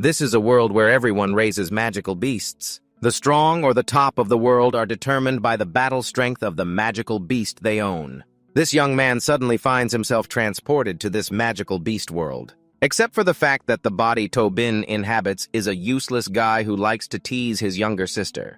This is a world where everyone raises magical beasts. The strong or the top of the world are determined by the battle strength of the magical beast they own. This young man suddenly finds himself transported to this magical beast world. Except for the fact that the body Tobin inhabits is a useless guy who likes to tease his younger sister.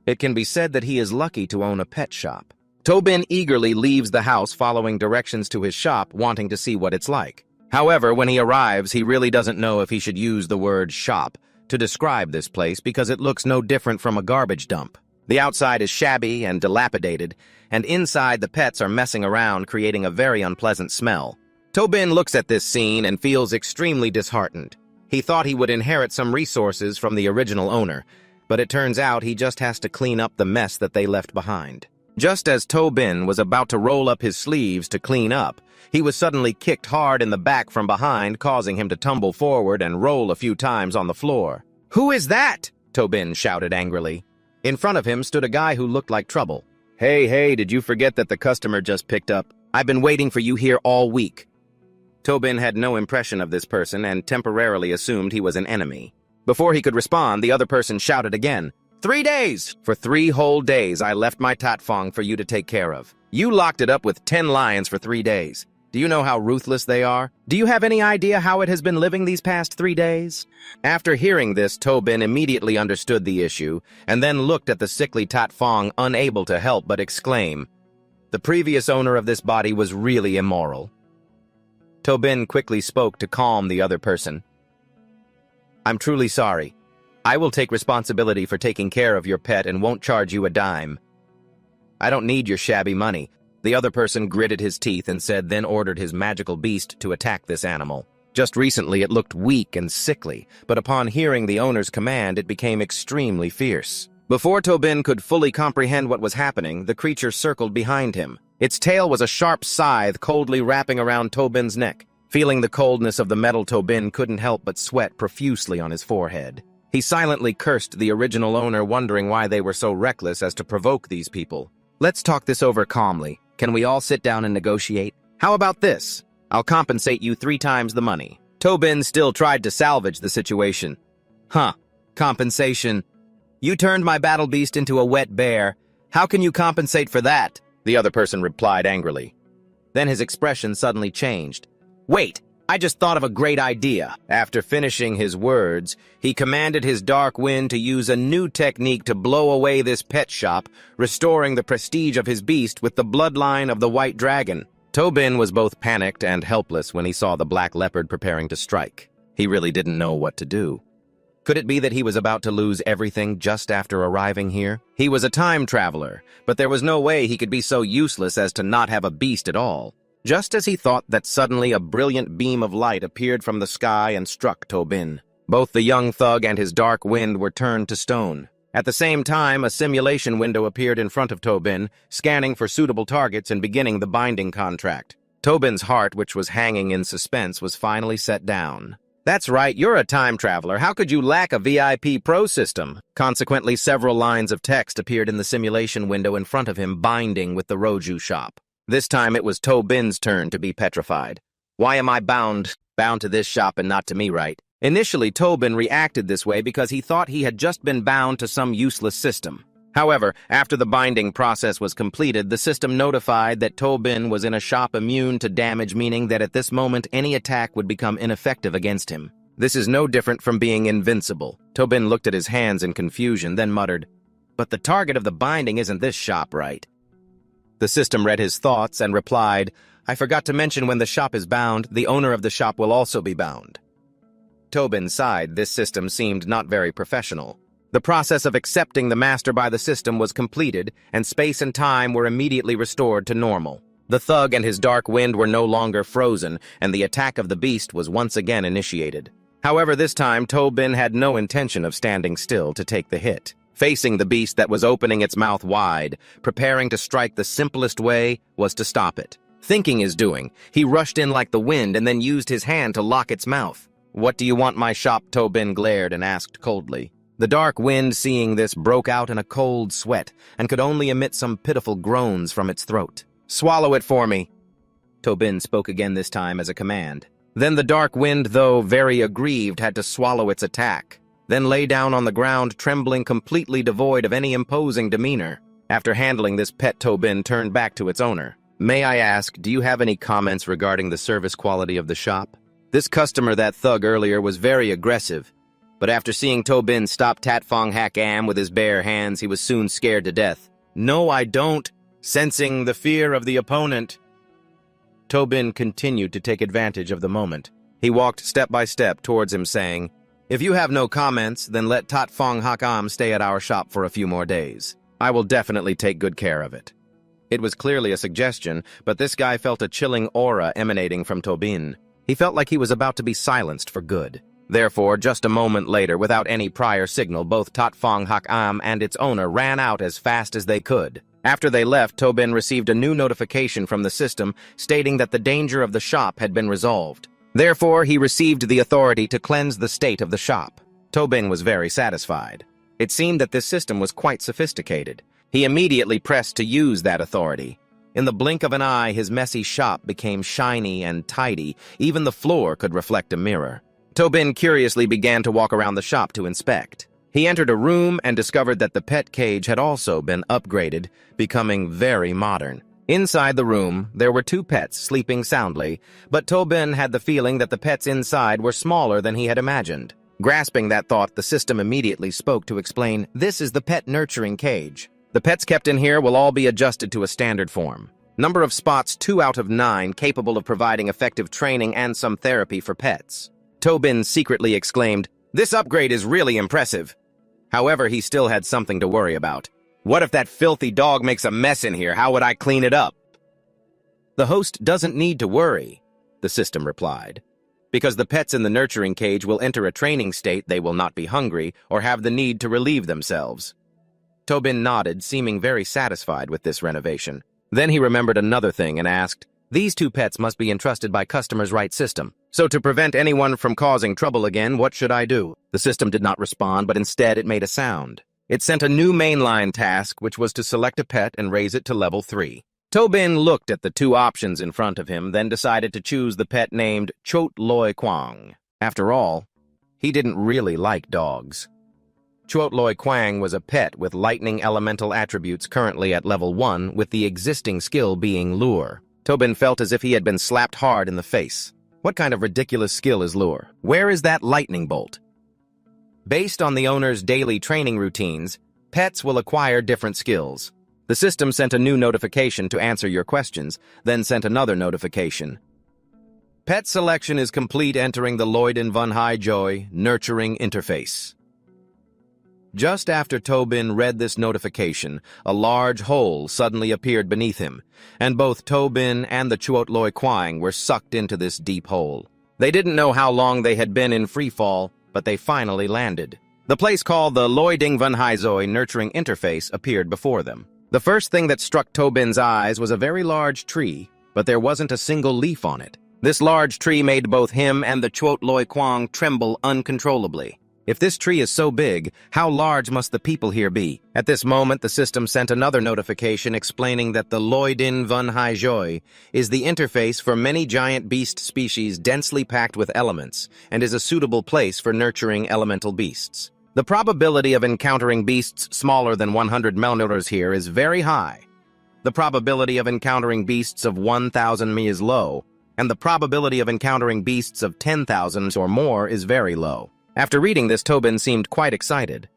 It can be said that he is lucky to own a pet shop. Tobin eagerly leaves the house following directions to his shop, wanting to see what it's like. However, when he arrives, he really doesn't know if he should use the word shop to describe this place because it looks no different from a garbage dump. The outside is shabby and dilapidated, and inside the pets are messing around, creating a very unpleasant smell. Tobin looks at this scene and feels extremely disheartened. He thought he would inherit some resources from the original owner, but it turns out he just has to clean up the mess that they left behind. Just as Tobin was about to roll up his sleeves to clean up, he was suddenly kicked hard in the back from behind, causing him to tumble forward and roll a few times on the floor. "Who is that?" Tobin shouted angrily. In front of him stood a guy who looked like trouble. Hey, did you forget that the customer just picked up? I've been waiting for you here all week." Tobin had no impression of this person and temporarily assumed he was an enemy. Before he could respond, the other person shouted again. 3 days! For 3 whole days I left my tatfong for you to take care of. You locked it up with 10 lions for 3 days. Do you know how ruthless they are? Do you have any idea how it has been living these past 3 days? After hearing this, Tobin immediately understood the issue, and then looked at the sickly tatfong, unable to help but exclaim, "The previous owner of this body was really immoral." Tobin quickly spoke to calm the other person. "I'm truly sorry. I will take responsibility for taking care of your pet and won't charge you a dime. I don't need your shabby money." The other person gritted his teeth and then ordered his magical beast to attack this animal. Just recently it looked weak and sickly, but upon hearing the owner's command it became extremely fierce. Before Tobin could fully comprehend what was happening, the creature circled behind him. Its tail was a sharp scythe coldly wrapping around Tobin's neck. Feeling the coldness of the metal, Tobin couldn't help but sweat profusely on his forehead. He silently cursed the original owner, wondering why they were so reckless as to provoke these people. "Let's talk this over calmly. Can we all sit down and negotiate? How about this? I'll compensate you 3 times the money." Tobin still tried to salvage the situation. Compensation? You turned my battle beast into a wet bear. How can you compensate for that?" The other person replied angrily. Then his expression suddenly changed. "Wait, I just thought of a great idea." After finishing his words, he commanded his dark wind to use a new technique to blow away this pet shop, restoring the prestige of his beast with the bloodline of the white dragon. Tobin was both panicked and helpless when he saw the black leopard preparing to strike. He really didn't know what to do. Could it be that he was about to lose everything just after arriving here? He was a time traveler, but there was no way he could be so useless as to not have a beast at all. Just as he thought that, suddenly a brilliant beam of light appeared from the sky and struck Tobin. Both the young thug and his dark wind were turned to stone. At the same time, a simulation window appeared in front of Tobin, scanning for suitable targets and beginning the binding contract. Tobin's heart, which was hanging in suspense, was finally set down. "That's right, you're a time traveler. How could you lack a VIP Pro system?" Consequently, several lines of text appeared in the simulation window in front of him, binding with the Roju shop. This time it was Tobin's turn to be petrified. "Why am I bound to this shop and not to me, right?" Initially, Tobin reacted this way because he thought he had just been bound to some useless system. However, after the binding process was completed, the system notified that Tobin was in a shop immune to damage, meaning that at this moment any attack would become ineffective against him. This is no different from being invincible. Tobin looked at his hands in confusion, then muttered, "But the target of the binding isn't this shop, right?" The system read his thoughts and replied, "I forgot to mention when the shop is bound, the owner of the shop will also be bound." Tobin sighed. This system seemed not very professional. The process of accepting the master by the system was completed, and space and time were immediately restored to normal. The thug and his dark wind were no longer frozen, and the attack of the beast was once again initiated. However, this time Tobin had no intention of standing still to take the hit. Facing the beast that was opening its mouth wide, preparing to strike, the simplest way was to stop it. Thinking his doing, he rushed in like the wind and then used his hand to lock its mouth. "What do you want my shop?" Tobin glared and asked coldly. The dark wind, seeing this, broke out in a cold sweat and could only emit some pitiful groans from its throat. "Swallow it for me." Tobin spoke again, this time as a command. Then the dark wind, though very aggrieved, had to swallow its attack, then lay down on the ground, trembling, completely devoid of any imposing demeanor. After handling this pet, Tobin turned back to its owner. "May I ask, do you have any comments regarding the service quality of the shop? This customer, that thug earlier, was very aggressive, but after seeing Tobin stop Tatfong Hakam with his bare hands, he was soon scared to death." "No, I don't." Sensing the fear of the opponent, Tobin continued to take advantage of the moment. He walked step by step towards him, saying, "If you have no comments, then let Tatfong Hakam stay at our shop for a few more days. I will definitely take good care of it." It was clearly a suggestion, but this guy felt a chilling aura emanating from Tobin. He felt like he was about to be silenced for good. Therefore, just a moment later, without any prior signal, both Tatfong Hakam and its owner ran out as fast as they could. After they left, Tobin received a new notification from the system stating that the danger of the shop had been resolved. Therefore, he received the authority to cleanse the state of the shop. Tobin was very satisfied. It seemed that this system was quite sophisticated. He immediately pressed to use that authority. In the blink of an eye, his messy shop became shiny and tidy. Even the floor could reflect a mirror. Tobin curiously began to walk around the shop to inspect. He entered a room and discovered that the pet cage had also been upgraded, becoming very modern. Inside the room, there were two pets sleeping soundly, but Tobin had the feeling that the pets inside were smaller than he had imagined. Grasping that thought, the system immediately spoke to explain, "This is the pet nurturing cage. The pets kept in here will all be adjusted to a standard form. Number of spots 2 out of 9, capable of providing effective training and some therapy for pets." Tobin secretly exclaimed, "This upgrade is really impressive." However, he still had something to worry about. What if that filthy dog makes a mess in here? How would I clean it up? "The host doesn't need to worry," the system replied, "because the pets in the nurturing cage will enter a training state. They will not be hungry or have the need to relieve themselves." Tobin nodded, seeming very satisfied with this renovation. Then he remembered another thing and asked, "These two pets must be entrusted by customers' right system. So to prevent anyone from causing trouble again, what should I do?" The system did not respond, but instead it made a sound. It sent a new mainline task, which was to select a pet and raise it to level 3. Tobin looked at the two options in front of him, then decided to choose the pet named Chot Loi Kwang. After all, he didn't really like dogs. Chot Loi Kwang was a pet with lightning elemental attributes currently at level 1, with the existing skill being Lure. Tobin felt as if he had been slapped hard in the face. What kind of ridiculous skill is Lure? Where is that lightning bolt? Based on the owner's daily training routines, pets will acquire different skills. The system sent a new notification to answer your questions, then sent another notification. Pet selection is complete, entering the Lloyden Von Hai Joy Nurturing Interface. Just after Tobin read this notification, a large hole suddenly appeared beneath him, and both Tobin and the Chot Loi Kwang were sucked into this deep hole. They didn't know how long they had been in freefall, but they finally landed. The place called the Lloyding Van Huyzoi Nurturing Interface appeared before them. The first thing that struck Tobin's eyes was a very large tree, but there wasn't a single leaf on it. This large tree made both him and the Chot Loi Kwang tremble uncontrollably. If this tree is so big, how large must the people here be? At this moment, the system sent another notification explaining that the Lloydin Van Huyzoi is the interface for many giant beast species densely packed with elements, and is a suitable place for nurturing elemental beasts. The probability of encountering beasts smaller than 100 millimeters here is very high. The probability of encountering beasts of 1,000 mi is low, and the probability of encountering beasts of 10,000 or more is very low. After reading this, Tobin seemed quite excited.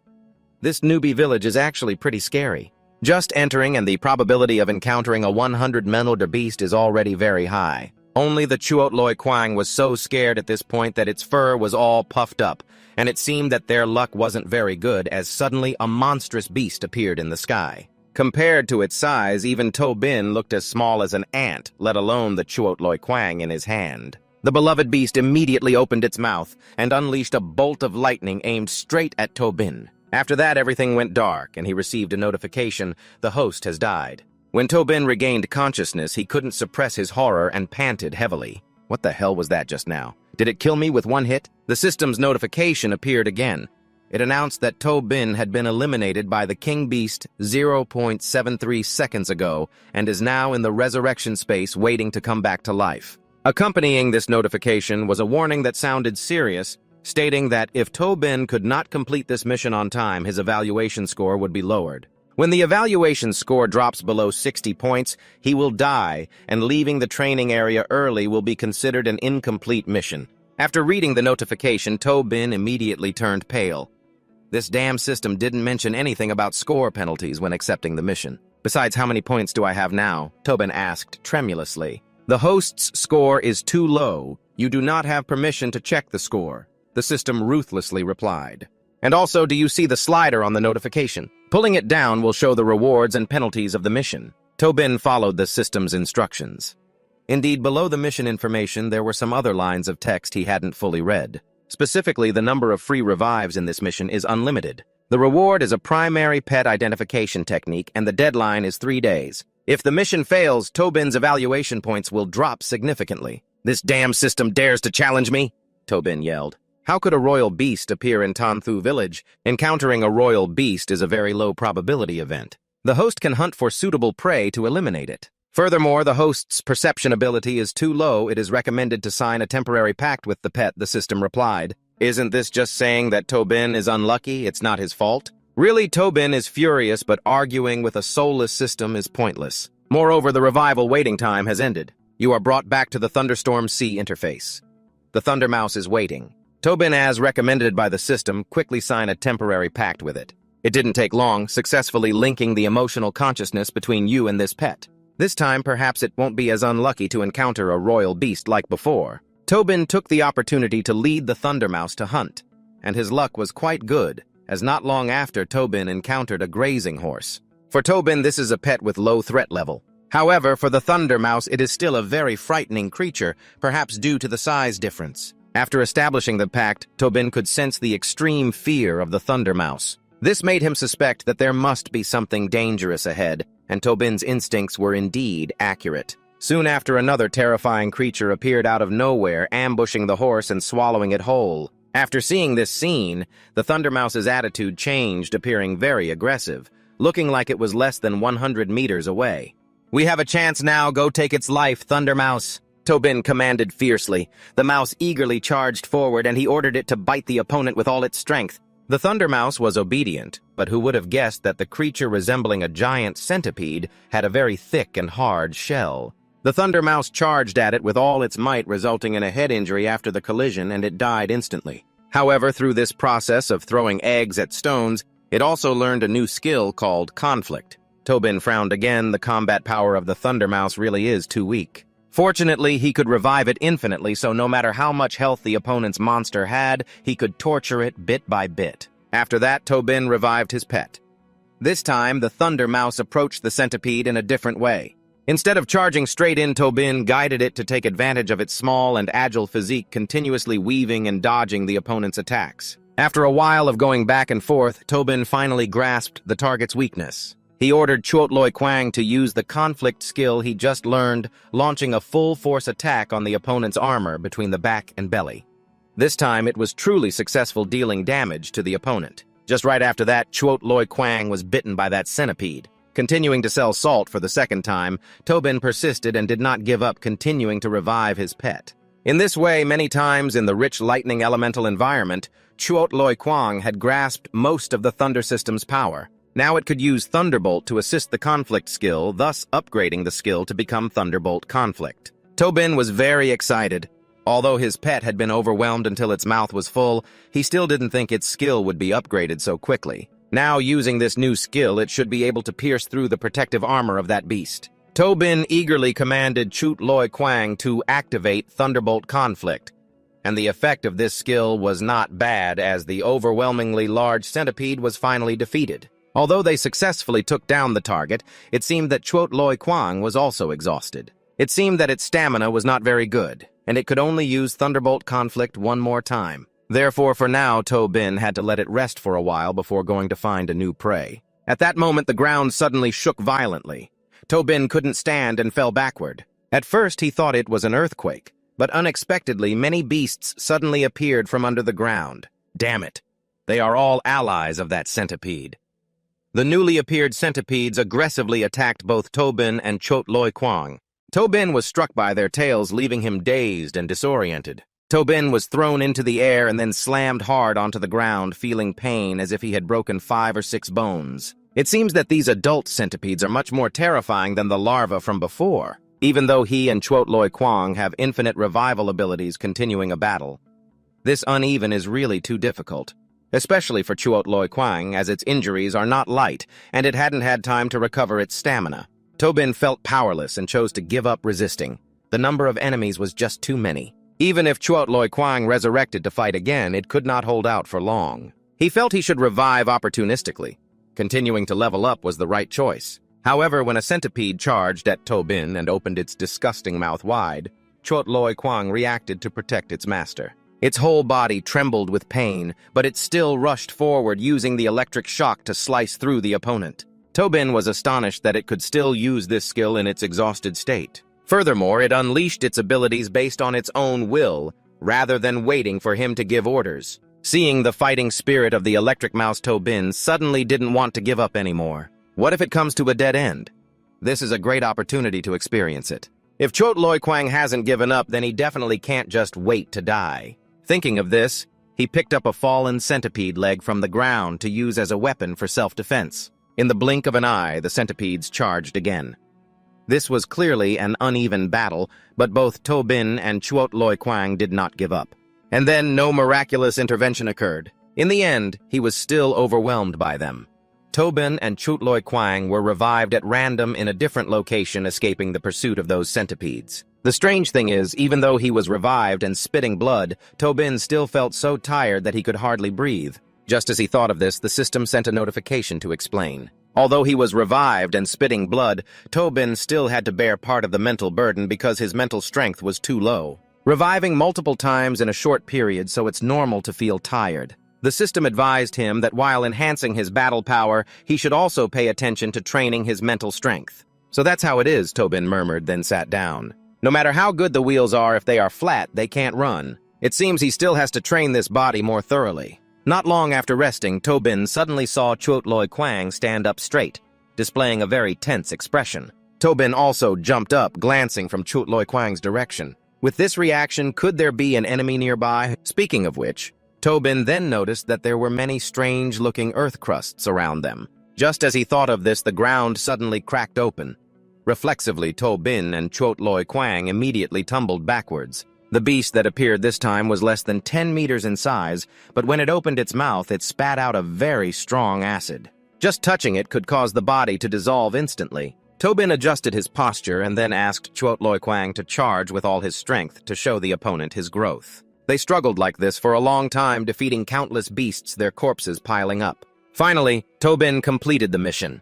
This newbie village is actually pretty scary. Just entering and the probability of encountering a 100 millimeter beast is already very high. Only the Chot Loi Kwang was so scared at this point that its fur was all puffed up, and it seemed that their luck wasn't very good as suddenly a monstrous beast appeared in the sky. Compared to its size, even Tobin looked as small as an ant, let alone the Chot Loi Kwang in his hand. The beloved beast immediately opened its mouth and unleashed a bolt of lightning aimed straight at Tobin. After that, everything went dark, and he received a notification: the host has died. When Tobin regained consciousness, he couldn't suppress his horror and panted heavily. What the hell was that just now? Did it kill me with one hit? The system's notification appeared again. It announced that Tobin had been eliminated by the King Beast 0.73 seconds ago and is now in the resurrection space waiting to come back to life. Accompanying this notification was a warning that sounded serious, stating that if Tobin could not complete this mission on time, his evaluation score would be lowered. When the evaluation score drops below 60 points, he will die, and leaving the training area early will be considered an incomplete mission. After reading the notification, Tobin immediately turned pale. This damn system didn't mention anything about score penalties when accepting the mission. Besides, how many points do I have now? Tobin asked tremulously. The host's score is too low. You do not have permission to check the score, the system ruthlessly replied. And also, do you see the slider on the notification? Pulling it down will show the rewards and penalties of the mission. Tobin followed the system's instructions. Indeed, below the mission information, there were some other lines of text he hadn't fully read. Specifically, the number of free revives in this mission is unlimited. The reward is a primary pet identification technique, and the deadline is 3 days. If the mission fails, Tobin's evaluation points will drop significantly. This damn system dares to challenge me? Tobin yelled. How could a royal beast appear in Tanthu village? Encountering a royal beast is a very low probability event. The host can hunt for suitable prey to eliminate it. Furthermore, the host's perception ability is too low. It is recommended to sign a temporary pact with the pet, the system replied. Isn't this just saying that Tobin is unlucky? It's not his fault? Really, Tobin is furious, but arguing with a soulless system is pointless. Moreover, the revival waiting time has ended. You are brought back to the Thunderstorm C interface. The Thunder Mouse is waiting. Tobin, as recommended by the system, quickly signed a temporary pact with it. It didn't take long, successfully linking the emotional consciousness between you and this pet. This time, perhaps it won't be as unlucky to encounter a royal beast like before. Tobin took the opportunity to lead the Thunder Mouse to hunt, and his luck was quite good, as not long after Tobin encountered a grazing horse. For Tobin, this is a pet with low threat level. However, for the Thunder Mouse, it is still a very frightening creature, perhaps due to the size difference. After establishing the pact, Tobin could sense the extreme fear of the Thunder Mouse. This made him suspect that there must be something dangerous ahead, and Tobin's instincts were indeed accurate. Soon after, another terrifying creature appeared out of nowhere, ambushing the horse and swallowing it whole. After seeing this scene, the Thunder Mouse's attitude changed, appearing very aggressive, looking like it was less than 100 meters away. We have a chance now, go take its life, Thunder Mouse, Tobin commanded fiercely. The mouse eagerly charged forward, and he ordered it to bite the opponent with all its strength. The Thunder Mouse was obedient, but who would have guessed that the creature resembling a giant centipede had a very thick and hard shell. The Thunder Mouse charged at it with all its might, resulting in a head injury after the collision, and it died instantly. However, through this process of throwing eggs at stones, it also learned a new skill called conflict. Tobin frowned again. The combat power of the Thunder Mouse really is too weak. Fortunately, he could revive it infinitely, so no matter how much health the opponent's monster had, he could torture it bit by bit. After that, Tobin revived his pet. This time, the Thunder Mouse approached the centipede in a different way. Instead of charging straight in, Tobin guided it to take advantage of its small and agile physique, continuously weaving and dodging the opponent's attacks. After a while of going back and forth, Tobin finally grasped the target's weakness. He ordered Chuotloi Kwang to use the conflict skill he just learned, launching a full-force attack on the opponent's armor between the back and belly. This time, it was truly successful, dealing damage to the opponent. Just right after that, Chuotloi Kwang was bitten by that centipede. Continuing to sell salt for the second time, Tobin persisted and did not give up, continuing to revive his pet. In this way, many times in the rich lightning elemental environment, Chuotloi Kwang had grasped most of the Thunder System's power. Now it could use Thunderbolt to assist the conflict skill, thus upgrading the skill to become Thunderbolt Conflict. Tobin was very excited. Although his pet had been overwhelmed until its mouth was full, he still didn't think its skill would be upgraded so quickly. Now, using this new skill, it should be able to pierce through the protective armor of that beast. Tobin eagerly commanded Chuotloi Kwang to activate Thunderbolt Conflict, and the effect of this skill was not bad, as the overwhelmingly large centipede was finally defeated. Although they successfully took down the target, it seemed that Chuotloi Kwang was also exhausted. It seemed that its stamina was not very good, and it could only use Thunderbolt Conflict one more time. Therefore, for now, Tobin had to let it rest for a while before going to find a new prey. At that moment, the ground suddenly shook violently. Tobin couldn't stand and fell backward. At first, he thought it was an earthquake, but unexpectedly, many beasts suddenly appeared from under the ground. Damn it! They are all allies of that centipede. The newly appeared centipedes aggressively attacked both Tobin and Chuotloi Kwang. Tobin was struck by their tails, leaving him dazed and disoriented. Tobin was thrown into the air and then slammed hard onto the ground, feeling pain as if he had broken 5 or 6 bones. It seems that these adult centipedes are much more terrifying than the larvae from before, even though he and Chuot Loi Kwang have infinite revival abilities continuing a battle. This uneven is really too difficult, especially for Chuot Loi Kwang, as its injuries are not light, and it hadn't had time to recover its stamina. Tobin felt powerless and chose to give up resisting. The number of enemies was just too many. Even if Chuot Loi Kwang resurrected to fight again, it could not hold out for long. He felt he should revive opportunistically. Continuing to level up was the right choice. However, when a centipede charged at Tobin and opened its disgusting mouth wide, Chuot Loi Kwang reacted to protect its master. Its whole body trembled with pain, but it still rushed forward, using the electric shock to slice through the opponent. Tobin was astonished that it could still use this skill in its exhausted state. Furthermore, it unleashed its abilities based on its own will, rather than waiting for him to give orders. Seeing the fighting spirit of the electric mouse, Tobin suddenly didn't want to give up anymore. What if it comes to a dead end? This is a great opportunity to experience it. If Chuot Loi Kwang hasn't given up, then he definitely can't just wait to die. Thinking of this, he picked up a fallen centipede leg from the ground to use as a weapon for self-defense. In the blink of an eye, the centipedes charged again. This was clearly an uneven battle, but both Tobin and Chuot Loi Kwang did not give up. And then no miraculous intervention occurred. In the end, he was still overwhelmed by them. Tobin and Chuot Loi Kwang were revived at random in a different location, escaping the pursuit of those centipedes. The strange thing is, even though he was revived and spitting blood, Tobin still felt so tired that he could hardly breathe. Just as he thought of this, the system sent a notification to explain. Although he was revived and spitting blood, Tobin still had to bear part of the mental burden because his mental strength was too low. Reviving multiple times in a short period, so it's normal to feel tired. The system advised him that while enhancing his battle power, he should also pay attention to training his mental strength. So that's how it is, Tobin murmured, then sat down. No matter how good the wheels are, if they are flat, they can't run. It seems he still has to train this body more thoroughly. Not long after resting, Tobin suddenly saw Chuot Loi Kwang stand up straight, displaying a very tense expression. Tobin also jumped up, glancing from Chuot Loi Kwang's direction. With this reaction, could there be an enemy nearby? Speaking of which, Tobin then noticed that there were many strange-looking earth crusts around them. Just as he thought of this, the ground suddenly cracked open. Reflexively, Tobin and Chuot Loi Kwang immediately tumbled backwards. The beast that appeared this time was less than 10 meters in size, but when it opened its mouth, it spat out a very strong acid. Just touching it could cause the body to dissolve instantly. Tobin adjusted his posture and then asked Chuot Loi Kwang to charge with all his strength to show the opponent his growth. They struggled like this for a long time, defeating countless beasts, their corpses piling up. Finally, Tobin completed the mission.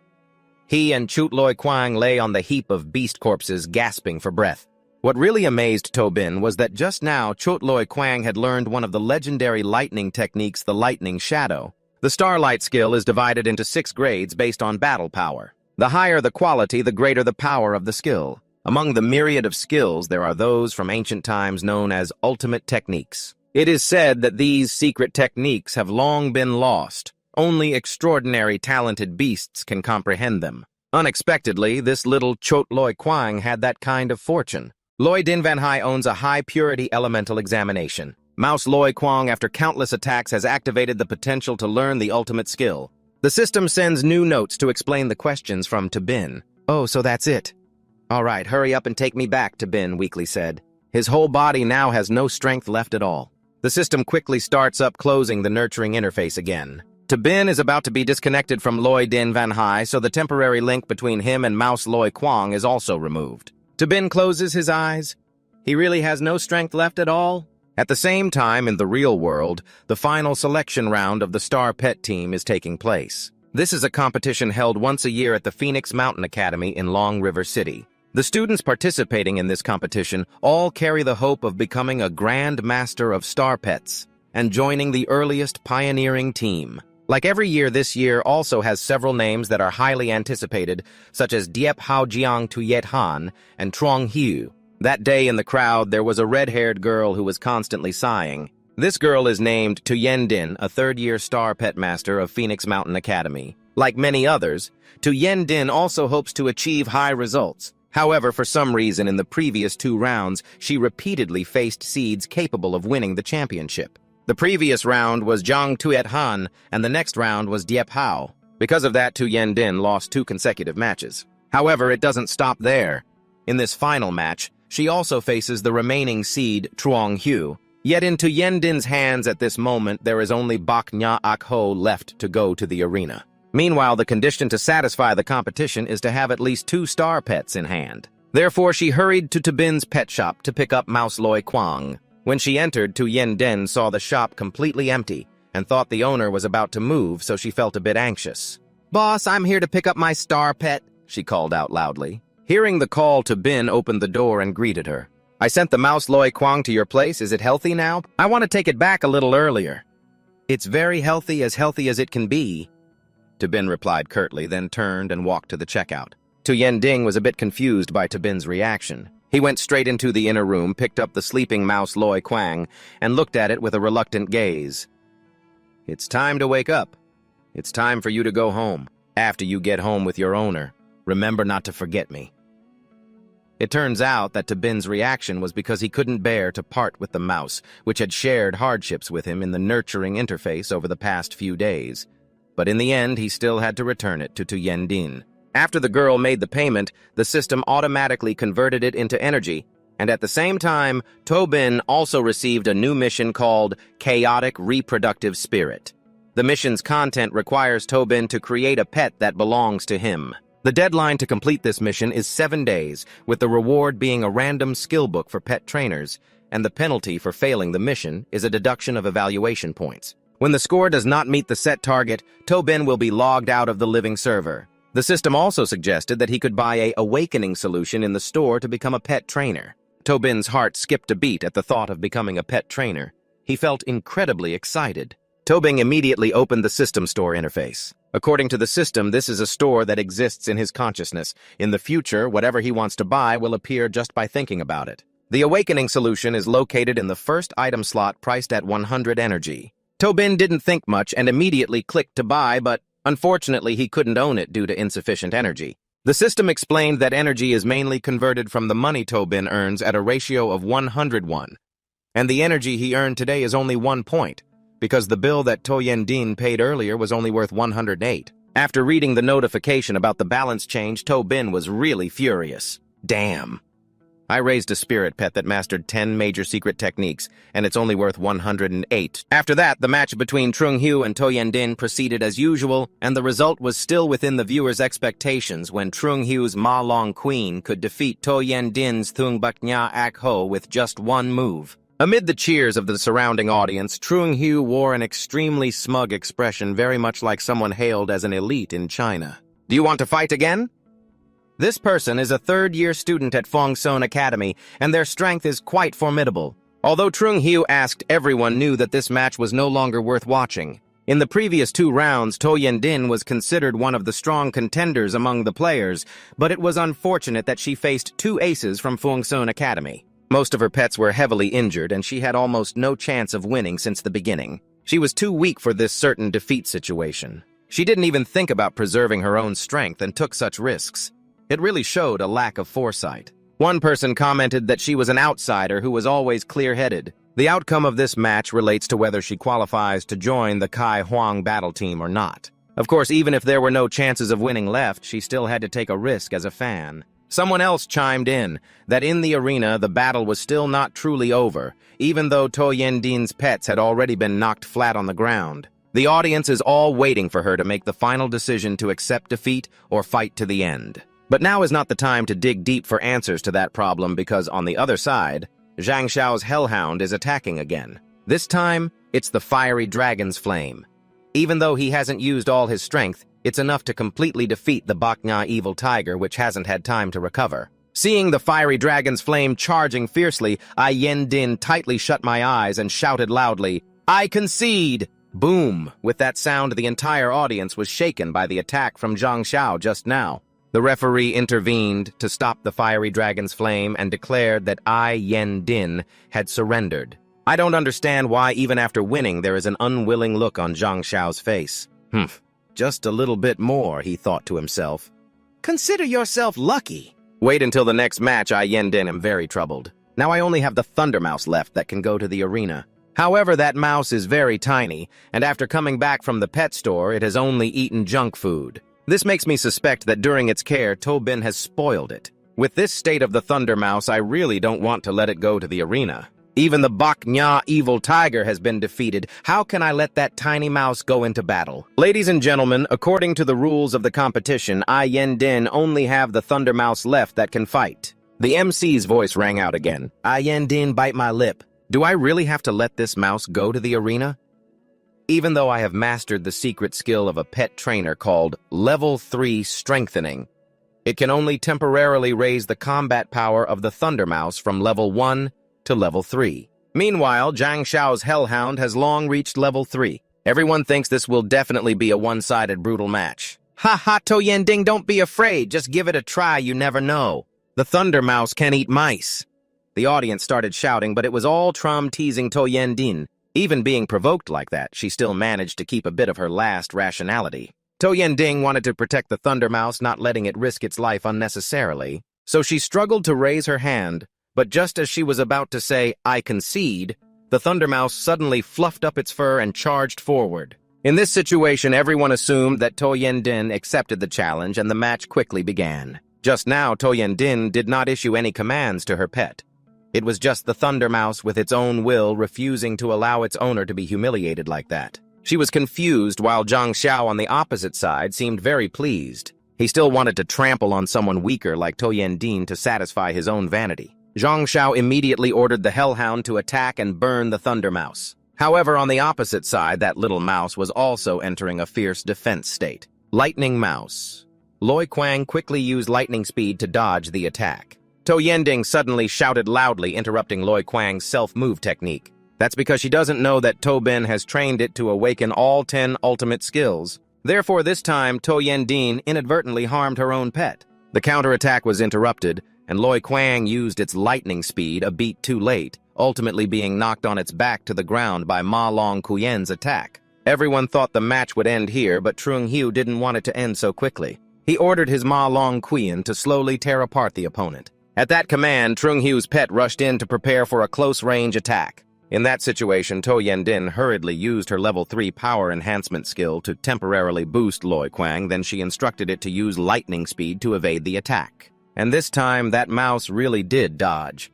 He and Chuot Loi Kwang lay on the heap of beast corpses, gasping for breath. What really amazed Tobin was that just now Chuot Loi Kwang had learned one of the legendary lightning techniques, the lightning shadow. The starlight skill is divided into 6 grades based on battle power. The higher the quality, the greater the power of the skill. Among the myriad of skills, there are those from ancient times known as ultimate techniques. It is said that these secret techniques have long been lost. Only extraordinary talented beasts can comprehend them. Unexpectedly, this little Chuot Loi Kwang had that kind of fortune. Loi Din Van Hai owns a high-purity elemental examination. Mouse Loi Kwang, after countless attacks, has activated the potential to learn the ultimate skill. The system sends new notes to explain the questions from Tobin. Oh, so that's it. All right, hurry up and take me back, Tobin weakly said. His whole body now has no strength left at all. The system quickly starts up, closing the nurturing interface again. Tobin is about to be disconnected from Loi Din Van Hai, so the temporary link between him and Mouse Loi Kwang is also removed. Tobin closes his eyes. He really has no strength left at all? At the same time, in the real world, the final selection round of the Star Pet team is taking place. This is a competition held once a year at the Phoenix Mountain Academy in Long River City. The students participating in this competition all carry the hope of becoming a Grand Master of Star Pets and joining the earliest pioneering team. Like every year, this year also has several names that are highly anticipated, such as Diep Hao Jiang Tuyet Han and Trong Hiu. That day in the crowd, there was a red-haired girl who was constantly sighing. This girl is named Tuyen Din, a third-year Star Pet Master of Phoenix Mountain Academy. Like many others, Tuyen Din also hopes to achieve high results. However, for some reason in the previous 2 rounds, she repeatedly faced seeds capable of winning the championship. The previous round was Zhang Tuet-han, and the next round was Diep Hao. Because of that, Tu Yendin lost 2 consecutive matches. However, it doesn't stop there. In this final match, she also faces the remaining seed Truong Hu. Yet in Tu Yendin's hands at this moment, there is only Bak Nya Ak Ho left to go to the arena. Meanwhile, the condition to satisfy the competition is to have at least 2 star pets in hand. Therefore, she hurried to Tabin's pet shop to pick up Mouse Loi Kwang. When she entered, Tu Yendin saw the shop completely empty and thought the owner was about to move, so she felt a bit anxious. "Boss, I'm here to pick up my star pet," she called out loudly. Hearing the call, Tabin opened the door and greeted her. "I sent the Mouse Loi Kwang to your place. Is it healthy now? I want to take it back a little earlier." "It's very healthy as it can be," Tabin replied curtly, then turned and walked to the checkout. Tu Yending was a bit confused by Tabin's reaction. He went straight into the inner room, picked up the sleeping Mouse Loi Kwang, and looked at it with a reluctant gaze. "It's time to wake up. It's time for you to go home. After you get home with your owner, remember not to forget me." It turns out that Tabin's reaction was because he couldn't bear to part with the mouse, which had shared hardships with him in the nurturing interface over the past few days. But in the end, he still had to return it to Tu Yendin. After the girl made the payment, the system automatically converted it into energy, and at the same time, Tobin also received a new mission called Chaotic Reproductive Spirit. The mission's content requires Tobin to create a pet that belongs to him. The deadline to complete this mission is 7 days, with the reward being a random skill book for pet trainers, and the penalty for failing the mission is a deduction of evaluation points. When the score does not meet the set target, Tobin will be logged out of the living server. The system also suggested that he could buy a awakening solution in the store to become a pet trainer. Tobin's heart skipped a beat at the thought of becoming a pet trainer. He felt incredibly excited. Tobin immediately opened the system store interface. According to the system, this is a store that exists in his consciousness. In the future, whatever he wants to buy will appear just by thinking about it. The awakening solution is located in the first item slot priced at 100 energy. Tobin didn't think much and immediately clicked to buy, but unfortunately, he couldn't own it due to insufficient energy. The system explained that energy is mainly converted from the money Tobin earns at a ratio of 101. And the energy he earned today is only 1 point, because the bill that To Yendin paid earlier was only worth 108. After reading the notification about the balance change, Tobin was really furious. Damn. I raised a spirit pet that mastered 10 major secret techniques, and it's only worth 108. After that, the match between Trung Hu and To Yendin proceeded as usual, and the result was still within the viewer's expectations when Trung Hu's Ma Long Queen could defeat To Yendin's Thung Bak Nya Ak Ho with just 1 move. Amid the cheers of the surrounding audience, Trung Hu wore an extremely smug expression, very much like someone hailed as an elite in China. "Do you want to fight again?" This person is a 3rd-year student at Fongson Academy, and their strength is quite formidable. Although Trung Hu asked, everyone knew that this match was no longer worth watching. In the previous 2 rounds, To Yendin was considered one of the strong contenders among the players, but it was unfortunate that she faced 2 aces from Fongson Academy. Most of her pets were heavily injured, and she had almost no chance of winning since the beginning. She was too weak for this certain defeat situation. She didn't even think about preserving her own strength and took such risks. It really showed a lack of foresight. One person commented that she was an outsider who was always clear-headed. The outcome of this match relates to whether she qualifies to join the Kai Huang battle team or not. Of course, even if there were no chances of winning left, she still had to take a risk as a fan. Someone else chimed in that in the arena, the battle was still not truly over, even though To Yendin's pets had already been knocked flat on the ground. The audience is all waiting for her to make the final decision to accept defeat or fight to the end. But now is not the time to dig deep for answers to that problem because on the other side, Zhang Xiao's Hellhound is attacking again. This time, it's the Fiery Dragon's Flame. Even though he hasn't used all his strength, it's enough to completely defeat the Bak Nya Evil Tiger, which hasn't had time to recover. Seeing the Fiery Dragon's Flame charging fiercely, I Yendin tightly shut my eyes and shouted loudly, "I concede!" Boom! With that sound, the entire audience was shaken by the attack from Zhang Xiao just now. The referee intervened to stop the Fiery Dragon's Flame and declared that I Yendin had surrendered. I don't understand why even after winning there is an unwilling look on Zhang Xiao's face. Just a little bit more, he thought to himself. Consider yourself lucky. Wait until the next match. I Yendin am very troubled. Now I only have the Thunder Mouse left that can go to the arena. However, that mouse is very tiny, and after coming back from the pet store, it has only eaten junk food. This makes me suspect that during its care, Tobin has spoiled it. With this state of the Thunder Mouse, I really don't want to let it go to the arena. Even the Bak Nya evil tiger has been defeated. How can I let that tiny mouse go into battle? Ladies and gentlemen, according to the rules of the competition, I Yendin only have the Thunder Mouse left that can fight. The MC's voice rang out again. I Yendin bite my lip. Do I really have to let this mouse go to the arena? Even though I have mastered the secret skill of a pet trainer called Level 3 Strengthening, it can only temporarily raise the combat power of the Thunder Mouse from Level 1 to Level 3. Meanwhile, Zhang Xiao's Hellhound has long reached Level 3. Everyone thinks this will definitely be a one-sided brutal match. Ha ha, To Yending, don't be afraid. Just give it a try, you never know. The Thunder Mouse can eat mice. The audience started shouting, but it was all Trum teasing To Yendin. Even being provoked like that, she still managed to keep a bit of her last rationality. To Yending wanted to protect the Thunder Mouse, not letting it risk its life unnecessarily. So she struggled to raise her hand, but just as she was about to say, I concede, the Thunder Mouse suddenly fluffed up its fur and charged forward. In this situation, everyone assumed that To Yendin accepted the challenge and the match quickly began. Just now, To Yendin did not issue any commands to her pet. It was just the Thunder Mouse with its own will refusing to allow its owner to be humiliated like that. She was confused while Zhang Xiao on the opposite side seemed very pleased. He still wanted to trample on someone weaker like To Yendin to satisfy his own vanity. Zhang Xiao immediately ordered the Hellhound to attack and burn the Thunder Mouse. However, on the opposite side, that little mouse was also entering a fierce defense state. Lightning Mouse. Loi Kuang quickly used lightning speed to dodge the attack. To Yending suddenly shouted loudly, interrupting Loi Kuang's self-move technique. That's because she doesn't know that Tobin has trained it to awaken all 10 ultimate skills. Therefore, this time, To Yendin inadvertently harmed her own pet. The counterattack was interrupted, and Loi Kuang used its lightning speed a beat too late, ultimately being knocked on its back to the ground by Ma Long Kuyen's attack. Everyone thought the match would end here, but Trung Hiu didn't want it to end so quickly. He ordered his Ma Long Kuyen to slowly tear apart the opponent. At that command, Trung Hiu's pet rushed in to prepare for a close-range attack. In that situation, To Yendin hurriedly used her level 3 power enhancement skill to temporarily boost Loi Kuang, then she instructed it to use lightning speed to evade the attack. And this time, that mouse really did dodge.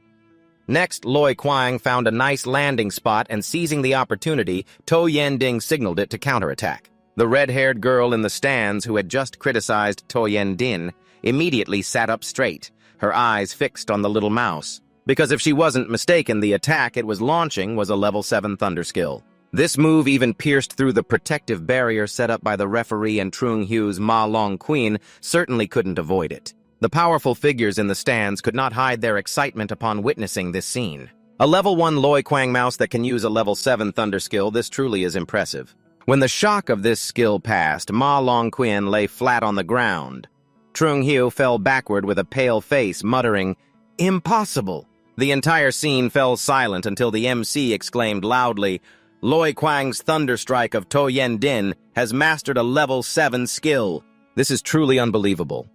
Next, Loi Kuang found a nice landing spot, and seizing the opportunity, To Yending signaled it to counterattack. The red-haired girl in the stands who had just criticized To Yendin immediately sat up straight, her eyes fixed on the little mouse. Because if she wasn't mistaken, the attack it was launching was a level 7 thunder skill. This move even pierced through the protective barrier set up by the referee, and Trung Hiu's Ma Long Queen certainly couldn't avoid it. The powerful figures in the stands could not hide their excitement upon witnessing this scene. A level 1 Loi Kuang mouse that can use a level 7 thunder skill, this truly is impressive. When the shock of this skill passed, Ma Long Queen lay flat on the ground. Trung Hiu fell backward with a pale face, muttering, "Impossible!" The entire scene fell silent until the MC exclaimed loudly, Loi Kuang's Thunder Strike of To Yendin has mastered a level 7 skill. This is truly unbelievable.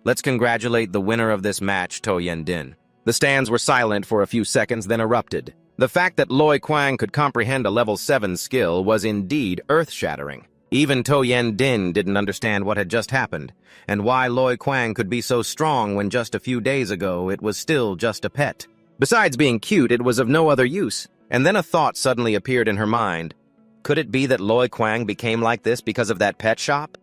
Let's congratulate the winner of this match, To Yendin. The stands were silent for a few seconds, then erupted. The fact that Loi Kuang could comprehend a level 7 skill was indeed earth-shattering. Even To Yendin didn't understand what had just happened, and why Loi Kuang could be so strong when just a few days ago it was still just a pet. Besides being cute, it was of no other use. And then a thought suddenly appeared in her mind. Could it be that Loi Kuang became like this because of that pet shop?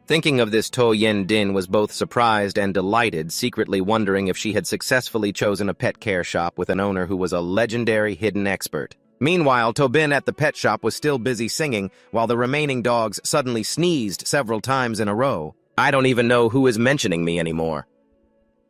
Thinking of this, To Yendin was both surprised and delighted, secretly wondering if she had successfully chosen a pet care shop with an owner who was a legendary hidden expert. Meanwhile, Tobin at the pet shop was still busy singing, while the remaining dogs suddenly sneezed several times in a row. I don't even know who is mentioning me anymore.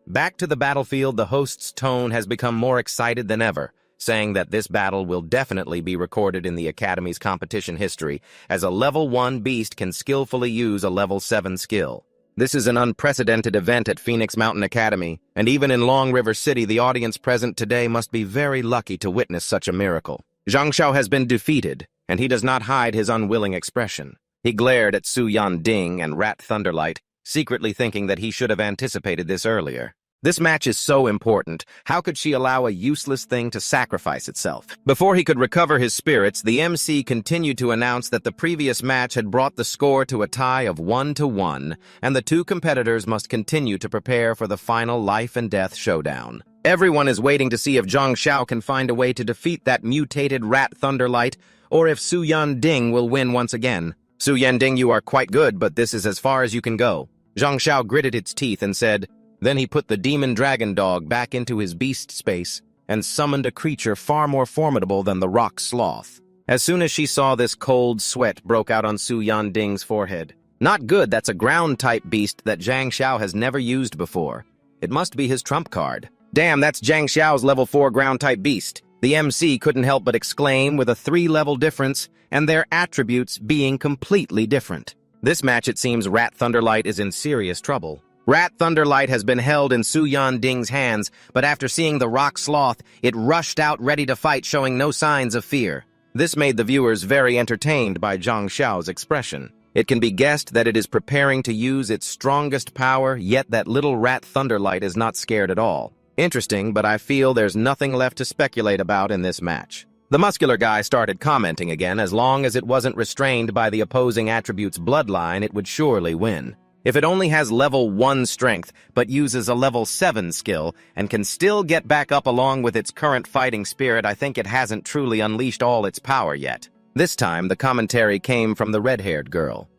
Back to the battlefield, the host's tone has become more excited than ever, saying that this battle will definitely be recorded in the Academy's competition history, as a level 1 beast can skillfully use a level 7 skill. This is an unprecedented event at Phoenix Mountain Academy, and even in Long River City, the audience present today must be very lucky to witness such a miracle. Zhang Xiao has been defeated, and he does not hide his unwilling expression. He glared at Su Yan Ding and Rat Thunderlight, secretly thinking that he should have anticipated this earlier. This match is so important. How could she allow a useless thing to sacrifice itself? Before he could recover his spirits, the MC continued to announce that the previous match had brought the score to a tie of 1-1, and the two competitors must continue to prepare for the final life and death showdown. Everyone is waiting to see if Zhang Xiao can find a way to defeat that mutated rat Thunderlight, or if Su Yanding will win once again. Su Yanding, you are quite good, but this is as far as you can go. Zhang Xiao gritted its teeth and said. Then he put the demon dragon dog back into his beast space and summoned a creature far more formidable than the rock sloth. As soon as she saw this, cold sweat broke out on Su Yanding's forehead. Not good, that's a ground-type beast that Zhang Xiao has never used before. It must be his trump card. Damn, that's Zhang Xiao's level 4 ground-type beast. The MC couldn't help but exclaim with a 3-level difference, and their attributes being completely different. This match, it seems Rat Thunderlight is in serious trouble. Rat Thunderlight has been held in Su Yanding's hands, but after seeing the rock sloth, it rushed out ready to fight, showing no signs of fear. This made the viewers very entertained by Zhang Xiao's expression. It can be guessed that it is preparing to use its strongest power, yet that little Rat Thunderlight is not scared at all. Interesting, but I feel there's nothing left to speculate about in this match. The muscular guy started commenting again. As long as it wasn't restrained by the opposing attribute's bloodline, it would surely win. If it only has level 1 strength, but uses a level 7 skill, and can still get back up along with its current fighting spirit, I think it hasn't truly unleashed all its power yet. This time, the commentary came from the red-haired girl.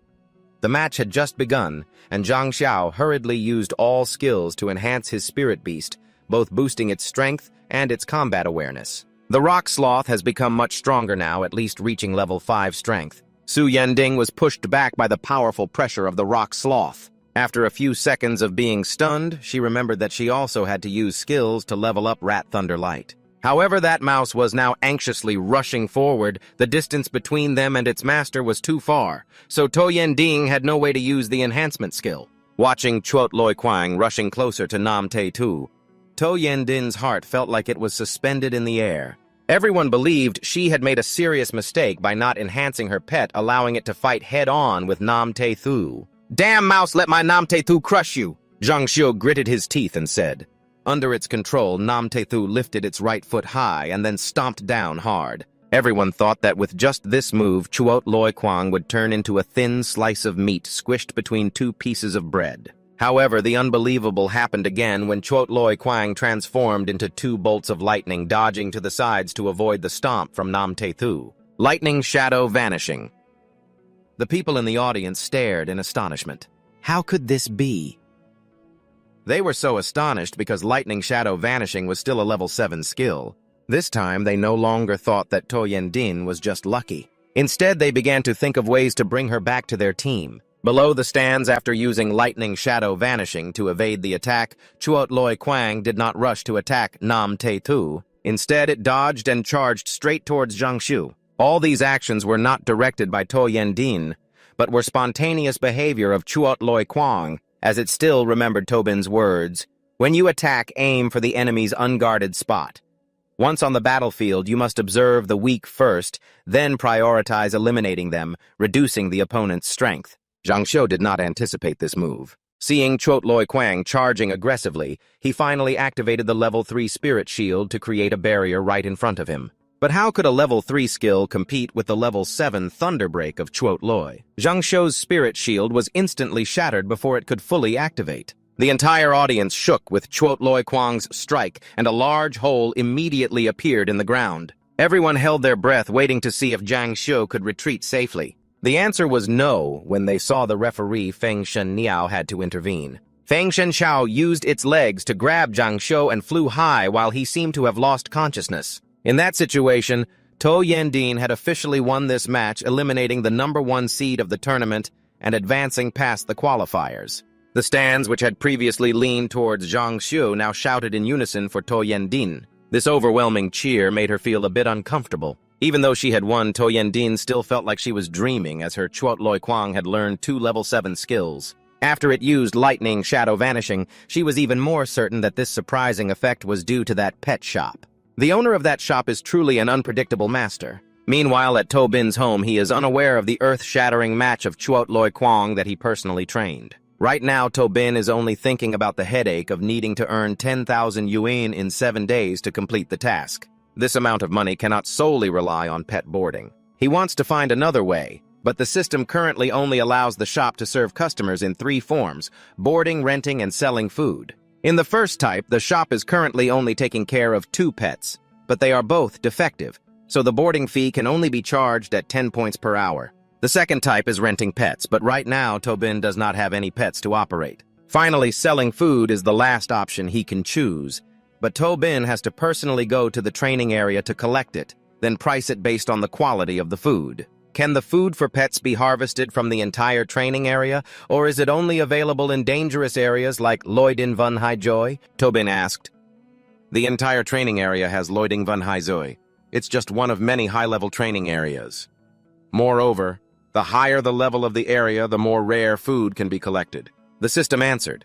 The match had just begun, and Zhang Xiao hurriedly used all skills to enhance his spirit beast, both boosting its strength and its combat awareness. The rock sloth has become much stronger now, at least reaching level 5 strength. Su Yanding was pushed back by the powerful pressure of the rock sloth. After a few seconds of being stunned, she remembered that she also had to use skills to level up Rat Thunderlight. However, that mouse was now anxiously rushing forward. The distance between them and its master was too far, so To Yanding had no way to use the enhancement skill. Watching Chuot Loi Quang rushing closer to Nam Te Tu, To Yanding's heart felt like it was suspended in the air. Everyone believed she had made a serious mistake by not enhancing her pet, allowing it to fight head-on with Nam Te Thu. Damn mouse, let my Nam Te Thu crush you! Zhang Xiu gritted his teeth and said. Under its control, Nam Te Thu lifted its right foot high and then stomped down hard. Everyone thought that with just this move, Chuot Loi Quang would turn into a thin slice of meat squished between 2 pieces of bread. However, the unbelievable happened again when Chuot Loi Quang transformed into 2 bolts of lightning, dodging to the sides to avoid the stomp from Nam Te Thu. Lightning shadow vanishing. The people in the audience stared in astonishment. How could this be? They were so astonished because lightning shadow vanishing was still a level 7 skill. This time, they no longer thought that To Yanding was just lucky. Instead, they began to think of ways to bring her back to their team. Below the stands, after using lightning shadow vanishing to evade the attack, Chuot Loi Quang did not rush to attack Nam Te Thu. Instead, it dodged and charged straight towards Zhang Xiu. All these actions were not directed by To Yanding, but were spontaneous behavior of Chuot Loi Quang, as it still remembered Tobin's words, "When you attack, aim for the enemy's unguarded spot. Once on the battlefield, you must observe the weak first, then prioritize eliminating them, reducing the opponent's strength." Zhang Xiu did not anticipate this move. Seeing Chuot Loi Quang charging aggressively, he finally activated the level 3 spirit shield to create a barrier right in front of him. But how could a level 3 skill compete with the level 7 Thunderbreak of Chuot Loi? Zhang Xiu's spirit shield was instantly shattered before it could fully activate. The entire audience shook with Chuot Loi Quang's strike, and a large hole immediately appeared in the ground. Everyone held their breath, waiting to see if Zhang Xiu could retreat safely. The answer was no when they saw the referee Feng Shen Niao had to intervene. Feng Shen Xiao used its legs to grab Zhang Xiu and flew high while he seemed to have lost consciousness. In that situation, To Yanding had officially won this match, eliminating the number 1 seed of the tournament and advancing past the qualifiers. The stands, which had previously leaned towards Zhang Xiu, now shouted in unison for To Yanding. This overwhelming cheer made her feel a bit uncomfortable. Even though she had won, To Yanding still felt like she was dreaming, as her Chuot Loi Quang had learned 2 level 7 skills. After it used lightning shadow vanishing, she was even more certain that this surprising effect was due to that pet shop. The owner of that shop is truly an unpredictable master. Meanwhile, at To Bin's home, he is unaware of the earth-shattering match of Chuot Loi Quang that he personally trained. Right now, Tobin is only thinking about the headache of needing to earn 10,000 yuan in 7 days to complete the task. This amount of money cannot solely rely on pet boarding. He wants to find another way, but the system currently only allows the shop to serve customers in 3 forms: boarding, renting, and selling food. In the first type, the shop is currently only taking care of 2 pets, but they are both defective, so the boarding fee can only be charged at 10 points per hour. The second type is renting pets, but right now Tobin does not have any pets to operate. Finally, selling food is the last option he can choose, but Tobin has to personally go to the training area to collect it, then price it based on the quality of the food. Can the food for pets be harvested from the entire training area, or is it only available in dangerous areas like Loidin Vun Hai Joy? Tobin asked. The entire training area has Loiding Vun Hai Joy. It's just one of many high-level training areas. Moreover, the higher the level of the area, the more rare food can be collected. The system answered.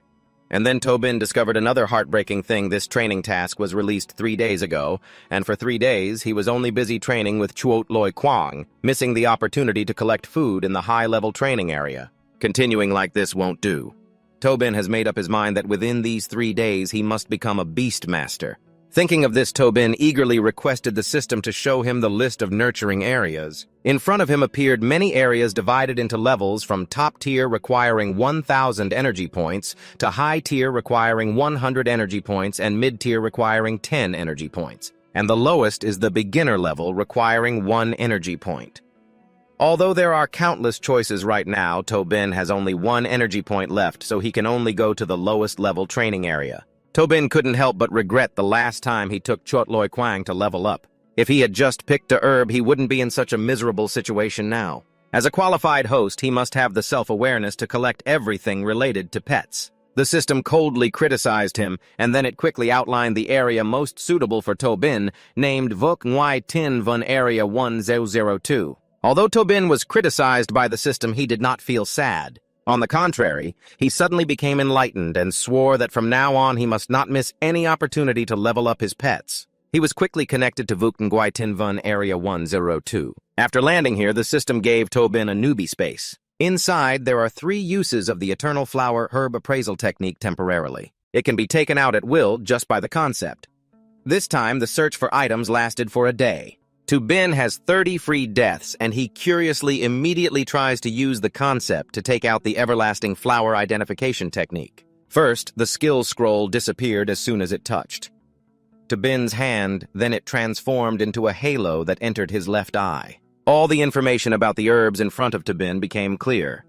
And then Tobin discovered another heartbreaking thing. This training task was released 3 days ago, and for 3 days he was only busy training with Chuot Loi Kwang, missing the opportunity to collect food in the high-level training area. Continuing like this won't do. Tobin has made up his mind that within these 3 days he must become a beast master. Thinking of this, Tobin eagerly requested the system to show him the list of nurturing areas. In front of him appeared many areas divided into levels from top tier requiring 1,000 energy points to high tier requiring 100 energy points and mid tier requiring 10 energy points. And the lowest is the beginner level requiring 1 energy point. Although there are countless choices right now, Tobin has only 1 energy point left, so he can only go to the lowest level training area. Tobin couldn't help but regret the last time he took Chuot Loi Kwang to level up. If he had just picked a herb, he wouldn't be in such a miserable situation now. As a qualified host, he must have the self-awareness to collect everything related to pets. The system coldly criticized him, and then it quickly outlined the area most suitable for Tobin, named Vok Nguai Tin Vun Area 1002. Although Tobin was criticized by the system, he did not feel sad. On the contrary, he suddenly became enlightened and swore that from now on he must not miss any opportunity to level up his pets. He was quickly connected to Vukngwai Tinvun Area 102. After landing here, the system gave Tobin a newbie space. Inside, there are 3 uses of the Eternal Flower Herb Appraisal Technique temporarily. It can be taken out at will just by the concept. This time, the search for items lasted for a day. Tobin has 30 free deaths, and he curiously immediately tries to use the concept to take out the everlasting flower identification technique. First, the skill scroll disappeared as soon as it touched Tobin's hand, then it transformed into a halo that entered his left eye. All the information about the herbs in front of Tobin became clear.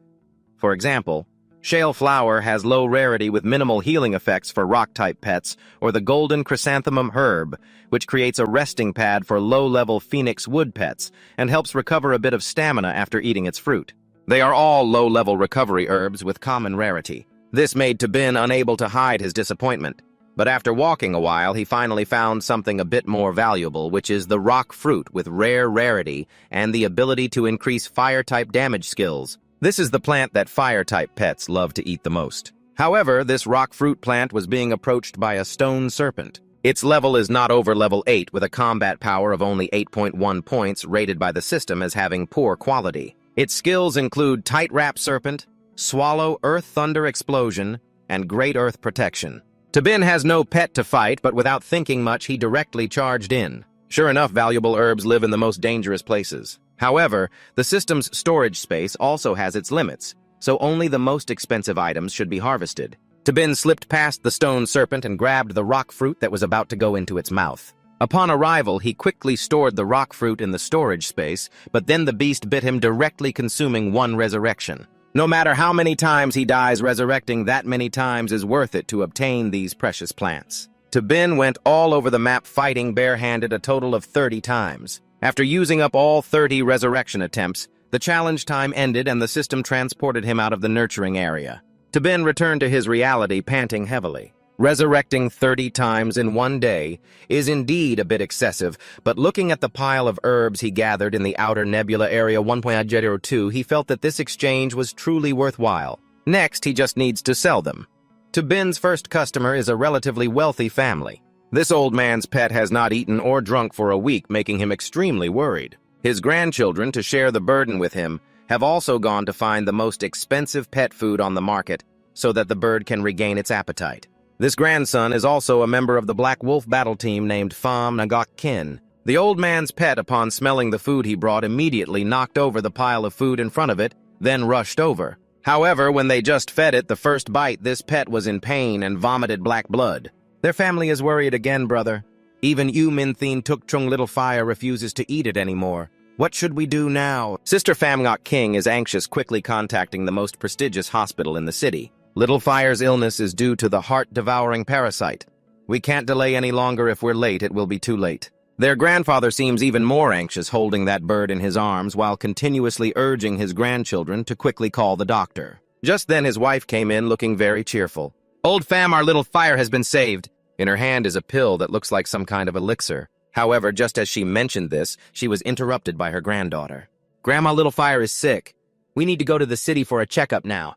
For example, Shale Flower has low rarity with minimal healing effects for rock-type pets, or the Golden Chrysanthemum Herb, which creates a resting pad for low-level Phoenix Wood pets and helps recover a bit of stamina after eating its fruit. They are all low-level recovery herbs with common rarity. This made Tobin unable to hide his disappointment. But after walking a while, he finally found something a bit more valuable, which is the rock fruit with rare rarity and the ability to increase fire-type damage skills. This is the plant that fire-type pets love to eat the most. However, this rock fruit plant was being approached by a stone serpent. Its level is not over level 8 with a combat power of only 8.1 points rated by the system as having poor quality. Its skills include Tight Wrap Serpent, Swallow Earth Thunder Explosion, and Great Earth Protection. Tobin has no pet to fight, but without thinking much, he directly charged in. Sure enough, valuable herbs live in the most dangerous places. However, the system's storage space also has its limits, so only the most expensive items should be harvested. Tobin slipped past the stone serpent and grabbed the rock fruit that was about to go into its mouth. Upon arrival, he quickly stored the rock fruit in the storage space, but then the beast bit him, directly consuming 1 resurrection. No matter how many times he dies, resurrecting that many times is worth it to obtain these precious plants. Tobin went all over the map fighting barehanded a total of 30 times. After using up all 30 resurrection attempts, the challenge time ended and the system transported him out of the nurturing area. Tobin returned to his reality, panting heavily. Resurrecting 30 times in 1 day is indeed a bit excessive, but looking at the pile of herbs he gathered in the outer nebula area 1.02, he felt that this exchange was truly worthwhile. Next, he just needs to sell them. Tobin's first customer is a relatively wealthy family. This old man's pet has not eaten or drunk for a week, making him extremely worried. His grandchildren, to share the burden with him, have also gone to find the most expensive pet food on the market, so that the bird can regain its appetite. This grandson is also a member of the Black Wolf battle team named Pham Ngok Kin. The old man's pet, upon smelling the food he brought, immediately knocked over the pile of food in front of it, then rushed over. However, when they just fed it the first bite, this pet was in pain and vomited black blood. Their family is worried again, brother. Even Yu Min Thin Tuk Chung Little Fire refuses to eat it anymore. What should we do now? Sister Pham Ngok King is anxious, quickly contacting the most prestigious hospital in the city. Little Fire's illness is due to the heart-devouring parasite. We can't delay any longer. If we're late, it will be too late. Their grandfather seems even more anxious, holding that bird in his arms while continuously urging his grandchildren to quickly call the doctor. Just then his wife came in looking very cheerful. "Old Pham, our little Fire has been saved." In her hand is a pill that looks like some kind of elixir. However, just as she mentioned this, she was interrupted by her granddaughter. "Grandma, Little Fire is sick. We need to go to the city for a checkup now."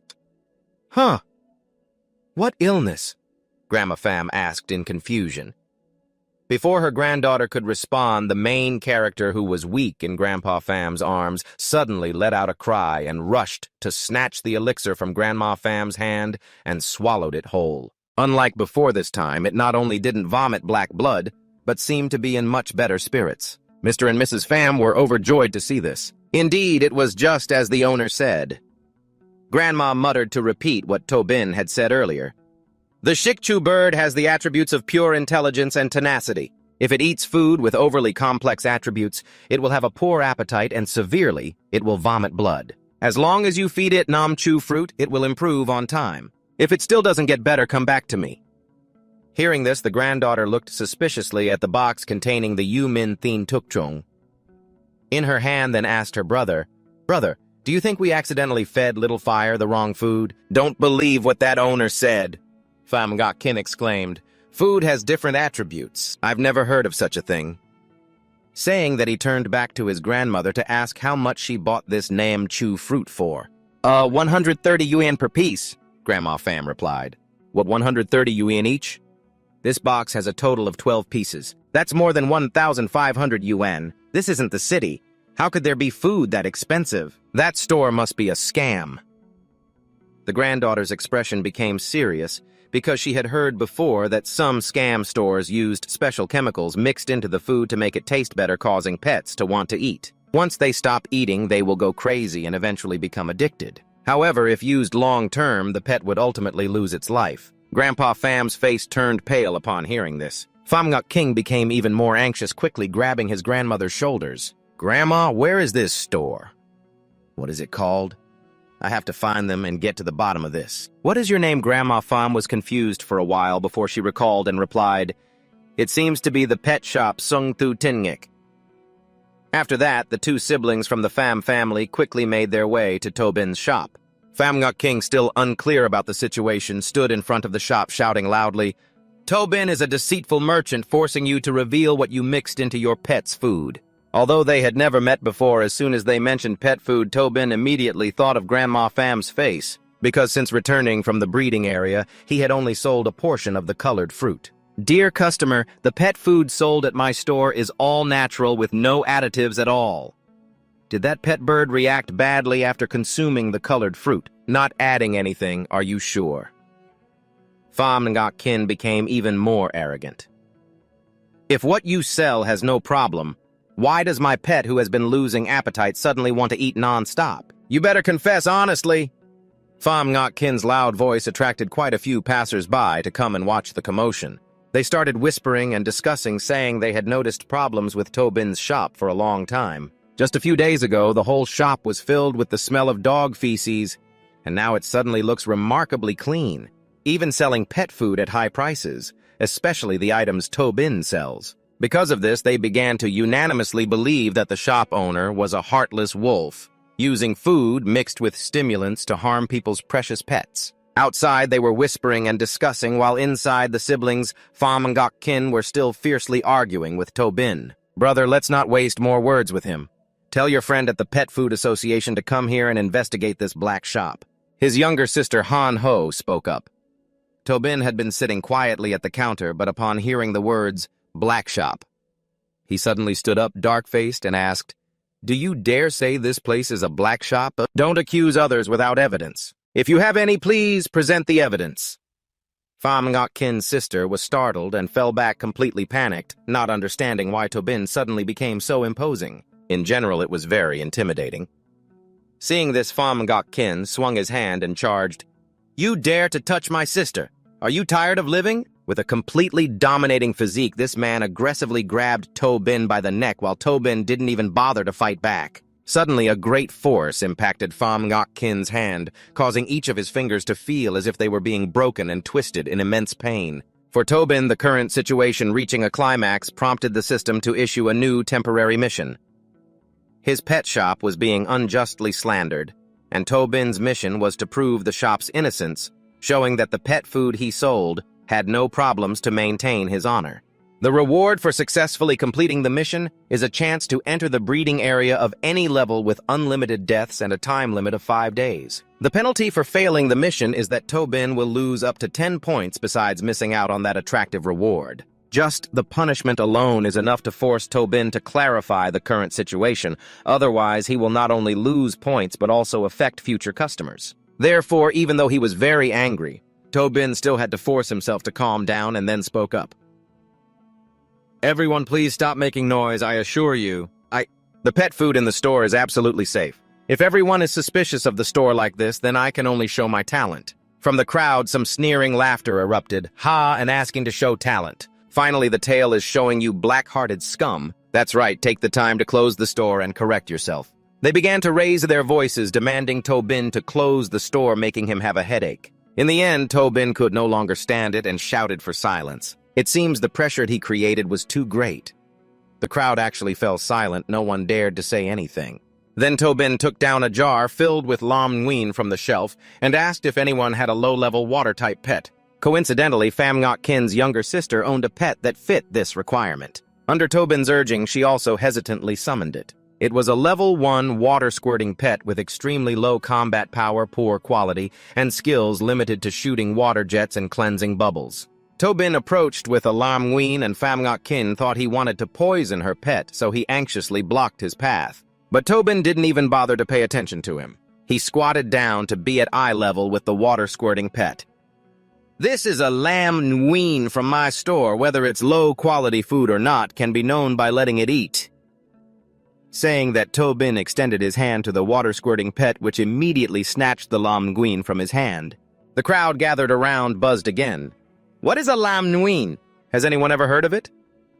"Huh? What illness?" Grandma Pham asked in confusion. Before her granddaughter could respond, the main character, who was weak in Grandpa Pham's arms, suddenly let out a cry and rushed to snatch the elixir from Grandma Pham's hand and swallowed it whole. Unlike before this time, it not only didn't vomit black blood, but seemed to be in much better spirits. Mr. and Mrs. Pham were overjoyed to see this. Indeed, it was just as the owner said. Grandma muttered to repeat what Tobin had said earlier. "The Shikchu bird has the attributes of pure intelligence and tenacity. If it eats food with overly complex attributes, it will have a poor appetite and severely, it will vomit blood. As long as you feed it Namchu fruit, it will improve on time. If it still doesn't get better, come back to me." Hearing this, the granddaughter looked suspiciously at the box containing the Yu Min Thin Tuk Chung in her hand, then asked her brother, "Brother, do you think we accidentally fed Little Fire the wrong food?" "Don't believe what that owner said," Pham Ngok Kin exclaimed. "Food has different attributes. I've never heard of such a thing." Saying that, he turned back to his grandmother to ask how much she bought this Nam Chu fruit for. 130 yuan per piece," Grandma Pham replied. "What, 130 yuan each?" "This box has a total of 12 pieces. That's more than 1,500 yuan. This isn't the city. How could there be food that expensive? That store must be a scam." The granddaughter's expression became serious because she had heard before that some scam stores used special chemicals mixed into the food to make it taste better, causing pets to want to eat. Once they stop eating, they will go crazy and eventually become addicted. However, if used long-term, the pet would ultimately lose its life. Grandpa Pham's face turned pale upon hearing this. Pham Ngok King became even more anxious, quickly grabbing his grandmother's shoulders. "Grandma, where is this store? What is it called? I have to find them and get to the bottom of this." "What is your name?" Grandma Pham was confused for a while before she recalled and replied, "It seems to be the pet shop Sung Thu Tingik." After that, the two siblings from the Pham family quickly made their way to Tobin's shop. Pham Ngok King, still unclear about the situation, stood in front of the shop shouting loudly, "Tobin is a deceitful merchant, forcing you to reveal what you mixed into your pet's food." Although they had never met before, as soon as they mentioned pet food, Tobin immediately thought of Grandma Pham's face, because since returning from the breeding area, he had only sold a portion of the colored fruit. "Dear customer, the pet food sold at my store is all natural with no additives at all." Did that pet bird react badly after consuming the colored fruit? Not adding anything, are you sure? Pham Ngok Kin became even more arrogant. "If what you sell has no problem, why does my pet, who has been losing appetite, suddenly want to eat non-stop? You better confess honestly." Pham Ngok Kin's loud voice attracted quite a few passers-by to come and watch the commotion. They started whispering and discussing, saying they had noticed problems with Tobin's shop for a long time. Just a few days ago, the whole shop was filled with the smell of dog feces, and now it suddenly looks remarkably clean, even selling pet food at high prices, especially the items Tobin sells. Because of this, they began to unanimously believe that the shop owner was a heartless wolf, using food mixed with stimulants to harm people's precious pets. Outside, they were whispering and discussing, while inside, the siblings, Pham Ngok Kin, were still fiercely arguing with Tobin. "Brother, let's not waste more words with him. Tell your friend at the Pet Food Association to come here and investigate this black shop." His younger sister, Han Ho, spoke up. Tobin had been sitting quietly at the counter, but upon hearing the words, "black shop," he suddenly stood up, dark-faced, and asked, "Do you dare say this place is a black shop? Don't accuse others without evidence." If you have any, please present the evidence. Pham Ngoc Kin's sister was startled and fell back completely panicked, not understanding why Tobin suddenly became so imposing. In general, it was very intimidating. Seeing this, Pham Ngoc Kin swung his hand and charged, "You dare to touch my sister? Are you tired of living?" With a completely dominating physique, this man aggressively grabbed Tobin by the neck while Tobin didn't even bother to fight back. Suddenly, a great force impacted Pham Ngoc Kin's hand, causing each of his fingers to feel as if they were being broken and twisted in immense pain. For Tobin, the current situation reaching a climax prompted the system to issue a new temporary mission. His pet shop was being unjustly slandered, and Tobin's mission was to prove the shop's innocence, showing that the pet food he sold had no problems to maintain his honor. The reward for successfully completing the mission is a chance to enter the breeding area of any level with unlimited deaths and a time limit of 5 days. The penalty for failing the mission is that Tobin will lose up to 10 points besides missing out on that attractive reward. Just the punishment alone is enough to force Tobin to clarify the current situation. Otherwise, he will not only lose points but also affect future customers. Therefore, even though he was very angry, Tobin still had to force himself to calm down and then spoke up. "Everyone, please stop making noise, I assure you. The pet food in the store is absolutely safe. If everyone is suspicious of the store like this, then I can only show my talent." From the crowd, some sneering laughter erupted, and asking to show talent. Finally, the tale is showing you black-hearted scum. That's right, take the time to close the store and correct yourself. They began to raise their voices, demanding Tobin to close the store, making him have a headache. In the end, Tobin could no longer stand it and shouted for silence. It seems the pressure he created was too great. The crowd actually fell silent, no one dared to say anything. Then Tobin took down a jar filled with lam nguyen from the shelf and asked if anyone had a low-level water-type pet. Coincidentally, Pham Ngoc Kin's younger sister owned a pet that fit this requirement. Under Tobin's urging, she also hesitantly summoned it. It was a level 1 water-squirting pet with extremely low combat power, poor quality, and skills limited to shooting water jets and cleansing bubbles. Tobin approached with a lam nguyen, and Pham Ngoc Kin thought he wanted to poison her pet, so he anxiously blocked his path. But Tobin didn't even bother to pay attention to him. He squatted down to be at eye level with the water-squirting pet. "This is a lam nguyen from my store. Whether it's low-quality food or not can be known by letting it eat." Saying that, Tobin extended his hand to the water-squirting pet, which immediately snatched the lam nguyen from his hand. The crowd gathered around buzzed again. "What is a lam nguyen? Has anyone ever heard of it?"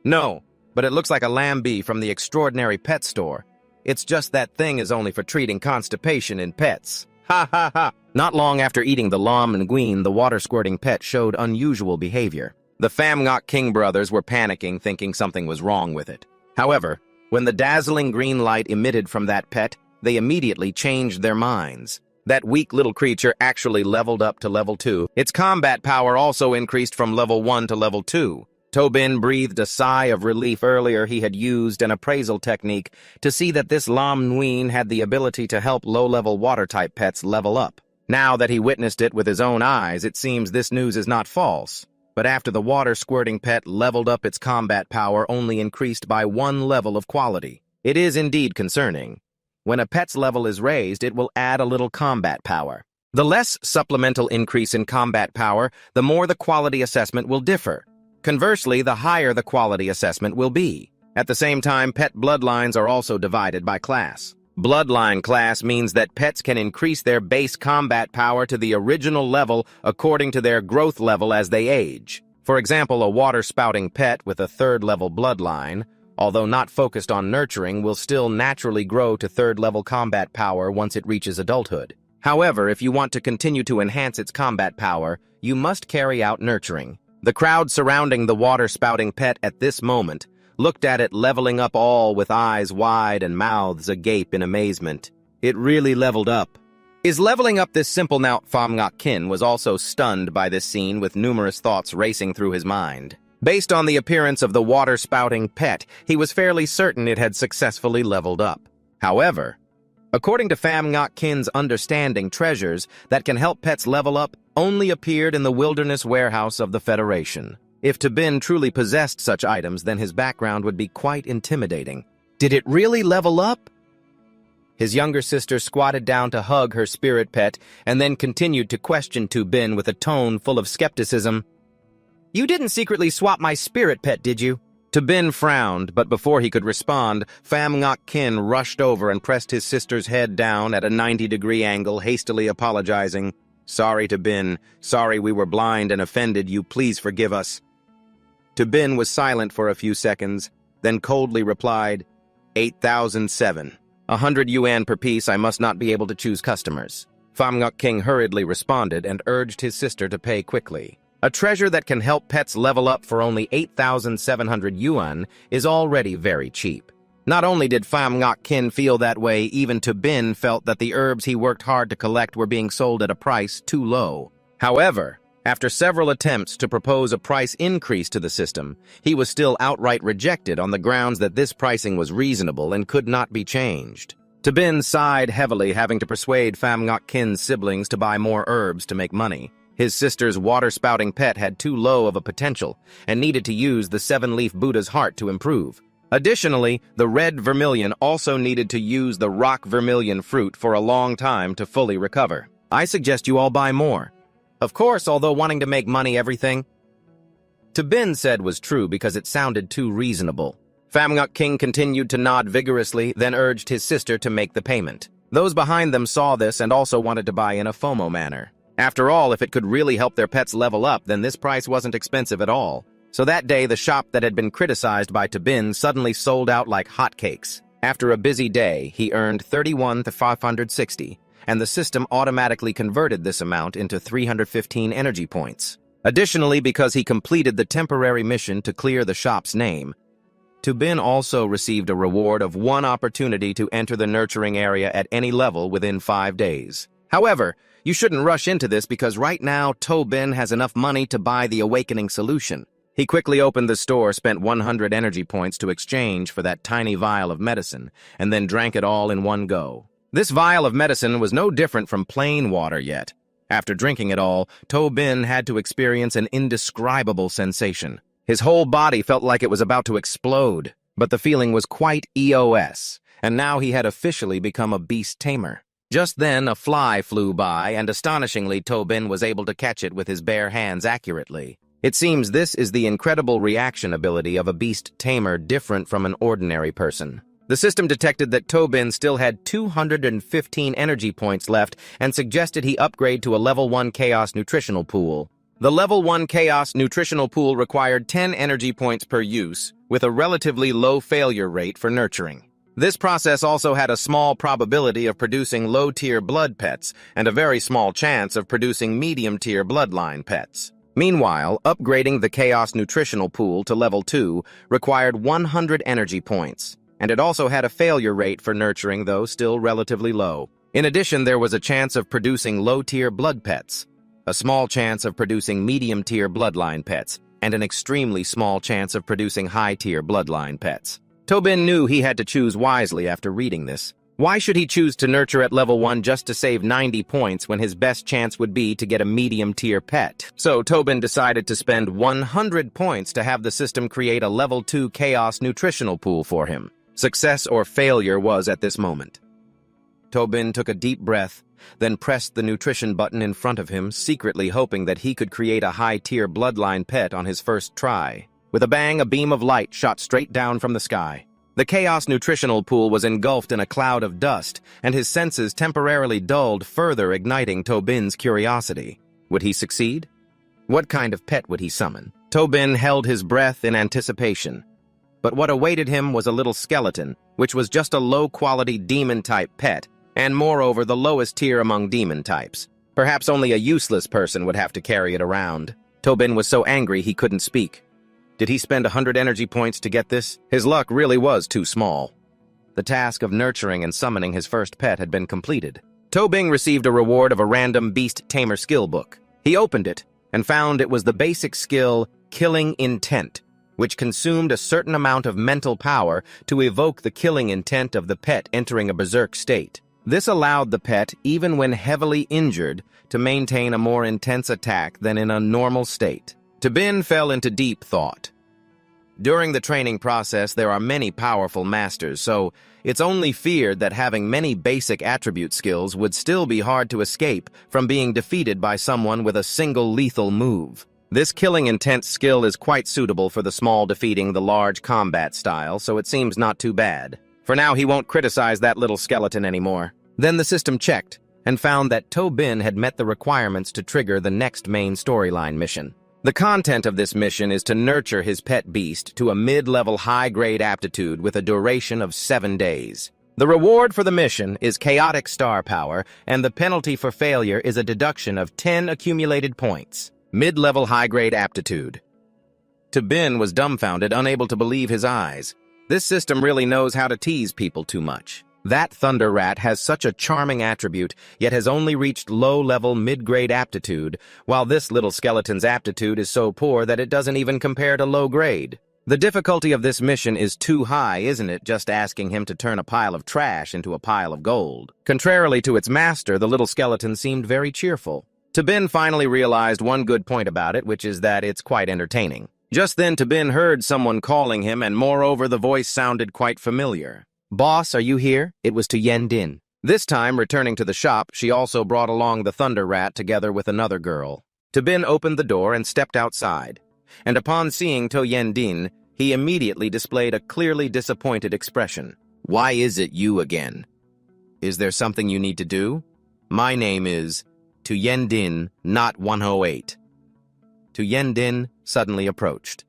"No, but it looks like a lamb bee from the Extraordinary Pet Store. It's just that thing is only for treating constipation in pets." Ha ha ha! Not long after eating the lam nguyen, the water-squirting pet showed unusual behavior. The Pham Ngoc King brothers were panicking, thinking something was wrong with it. However, when the dazzling green light emitted from that pet, they immediately changed their minds. That weak little creature actually leveled up to level 2. Its combat power also increased from level 1 to level 2. Tobin breathed a sigh of relief. Earlier he had used an appraisal technique to see that this lam nguyen had the ability to help low-level water-type pets level up. Now that he witnessed it with his own eyes, it seems this news is not false. But after the water-squirting pet leveled up, its combat power only increased by 1 level of quality. It is indeed concerning. When a pet's level is raised, it will add a little combat power. The less supplemental increase in combat power, the more the quality assessment will differ. Conversely, the higher the quality assessment will be. At the same time, pet bloodlines are also divided by class. Bloodline class means that pets can increase their base combat power to the original level according to their growth level as they age. For example, a water-spouting pet with a 3rd-level bloodline, although not focused on nurturing, will still naturally grow to 3rd-level combat power once it reaches adulthood. However, if you want to continue to enhance its combat power, you must carry out nurturing. The crowd surrounding the water-spouting pet at this moment looked at it leveling up, all with eyes wide and mouths agape in amazement. It really leveled up. Is leveling up this simple? Now, Pham Ngoc Kin was also stunned by this scene, with numerous thoughts racing through his mind. Based on the appearance of the water-spouting pet, he was fairly certain it had successfully leveled up. However, according to Pham Ngoc Kin's understanding, treasures that can help pets level up only appeared in the wilderness warehouse of the Federation. If Tobin truly possessed such items, then his background would be quite intimidating. Did it really level up? His younger sister squatted down to hug her spirit pet and then continued to question Bin with a tone full of skepticism. "You didn't secretly swap my spirit pet, did you?" Bin frowned, but before he could respond, Pham Ngoc Kin rushed over and pressed his sister's head down at a 90-degree angle, hastily apologizing. "Sorry, Bin. Sorry we were blind and offended you. Please forgive us." Bin was silent for a few seconds, then coldly replied, 8,007. 100 yuan per piece. I must not be able to choose customers. Pham Ngoc King hurriedly responded and urged his sister to pay quickly. A treasure that can help pets level up for only 8,700 yuan is already very cheap. Not only did Pham Ngoc Kin feel that way, even Bin felt that the herbs he worked hard to collect were being sold at a price too low. However, after several attempts to propose a price increase to the system, he was still outright rejected on the grounds that this pricing was reasonable and could not be changed. Bin sighed heavily, having to persuade Pham Ngoc Kin's siblings to buy more herbs to make money. His sister's water-spouting pet had too low of a potential and needed to use the seven-leaf Buddha's heart to improve. Additionally, the red vermilion also needed to use the rock vermilion fruit for a long time to fully recover. I suggest you all buy more. Of course, although wanting to make money everything, Bin said was true because it sounded too reasonable. Pham Ngoc King continued to nod vigorously, then urged his sister to make the payment. Those behind them saw this and also wanted to buy in a FOMO manner. After all, if it could really help their pets level up, then this price wasn't expensive at all. So that day, the shop that had been criticized by Bin suddenly sold out like hotcakes. After a busy day, he earned 31,560, and the system automatically converted this amount into 315 energy points. Additionally, because he completed the temporary mission to clear the shop's name, Bin also received a reward of 1 opportunity to enter the nurturing area at any level within 5 days. However, you shouldn't rush into this because right now Bin has enough money to buy the awakening solution. He quickly opened the store, spent 100 energy points to exchange for that tiny vial of medicine, and then drank it all in one go. This vial of medicine was no different from plain water yet. After drinking it all, Bin had to experience an indescribable sensation. His whole body felt like it was about to explode, but the feeling was quite EOS, and now he had officially become a beast tamer. Just then, a fly flew by, and astonishingly, Bin was able to catch it with his bare hands accurately. It seems this is the incredible reaction ability of a beast tamer, different from an ordinary person. The system detected that Bin still had 215 energy points left and suggested he upgrade to a level 1 Chaos Nutritional Pool. The level 1 Chaos Nutritional Pool required 10 energy points per use, with a relatively low failure rate for nurturing. This process also had a small probability of producing low-tier blood pets and a very small chance of producing medium-tier bloodline pets. Meanwhile, upgrading the Chaos Nutritional Pool to level 2 required 100 energy points, and it also had a failure rate for nurturing, though still relatively low. In addition, there was a chance of producing low-tier blood pets, a small chance of producing medium-tier bloodline pets, and an extremely small chance of producing high-tier bloodline pets. Bin knew he had to choose wisely after reading this. Why should he choose to nurture at level 1 just to save 90 points when his best chance would be to get a medium-tier pet? So Bin decided to spend 100 points to have the system create a level 2 Chaos Nutritional Pool for him. Success or failure was at this moment. Bin took a deep breath, then pressed the nutrition button in front of him, secretly hoping that he could create a high-tier bloodline pet on his first try. With a bang, a beam of light shot straight down from the sky. The Chaos Nutritional Pool was engulfed in a cloud of dust, and his senses temporarily dulled, further igniting Bin's curiosity. Would he succeed? What kind of pet would he summon? Bin held his breath in anticipation. But what awaited him was a little skeleton, which was just a low-quality demon-type pet, and moreover the lowest tier among demon types. Perhaps only a useless person would have to carry it around. Bin was so angry he couldn't speak. Did he spend 100 energy points to get this? His luck really was too small. The task of nurturing and summoning his first pet had been completed. Bin received a reward of a random beast tamer skill book. He opened it and found it was the basic skill Killing Intent, which consumed a certain amount of mental power to evoke the killing intent of the pet entering a berserk state. This allowed the pet, even when heavily injured, to maintain a more intense attack than in a normal state. Bin fell into deep thought. During the training process, there are many powerful masters, so it's only feared that having many basic attribute skills would still be hard to escape from being defeated by someone with a single lethal move. This killing intent skill is quite suitable for the small defeating the large combat style, so it seems not too bad. For now, he won't criticize that little skeleton anymore. Then the system checked and found that Tobin had met the requirements to trigger the next main storyline mission. The content of this mission is to nurture his pet beast to a mid-level high-grade aptitude with a duration of 7 days. The reward for the mission is chaotic star power, and the penalty for failure is a deduction of 10 accumulated points. Mid-level high-grade aptitude. Tobin was dumbfounded, unable to believe his eyes. This system really knows how to tease people too much. That Thunder Rat has such a charming attribute, yet has only reached low-level mid-grade aptitude, while this little skeleton's aptitude is so poor that it doesn't even compare to low-grade. The difficulty of this mission is too high, isn't it, just asking him to turn a pile of trash into a pile of gold? Contrarily to its master, the little skeleton seemed very cheerful. Tobin finally realized one good point about it, which is that it's quite entertaining. Just then Tobin heard someone calling him, and moreover the voice sounded quite familiar. "Boss, are you here?" It was to Yen Din. This time, returning to the shop, she also brought along the Thunder Rat together with another girl. Tobin opened the door and stepped outside, and upon seeing To Yen Din, he immediately displayed a clearly disappointed expression. "Why is it you again? Is there something you need to do? My name is To Yen Din, not 108. To Yen Din suddenly approached.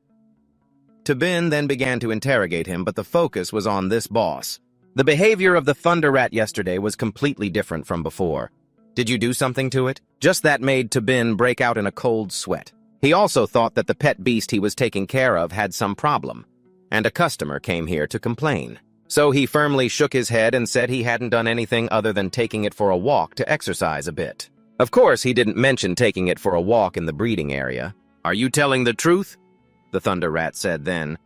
Tobin then began to interrogate him, but the focus was on this boss. The behavior of the Thunder Rat yesterday was completely different from before. Did you do something to it? Just that made Tobin break out in a cold sweat. He also thought that the pet beast he was taking care of had some problem, and a customer came here to complain. So he firmly shook his head and said he hadn't done anything other than taking it for a walk to exercise a bit. Of course, he didn't mention taking it for a walk in the breeding area. "Are you telling the truth?" the Thunder Rat said then.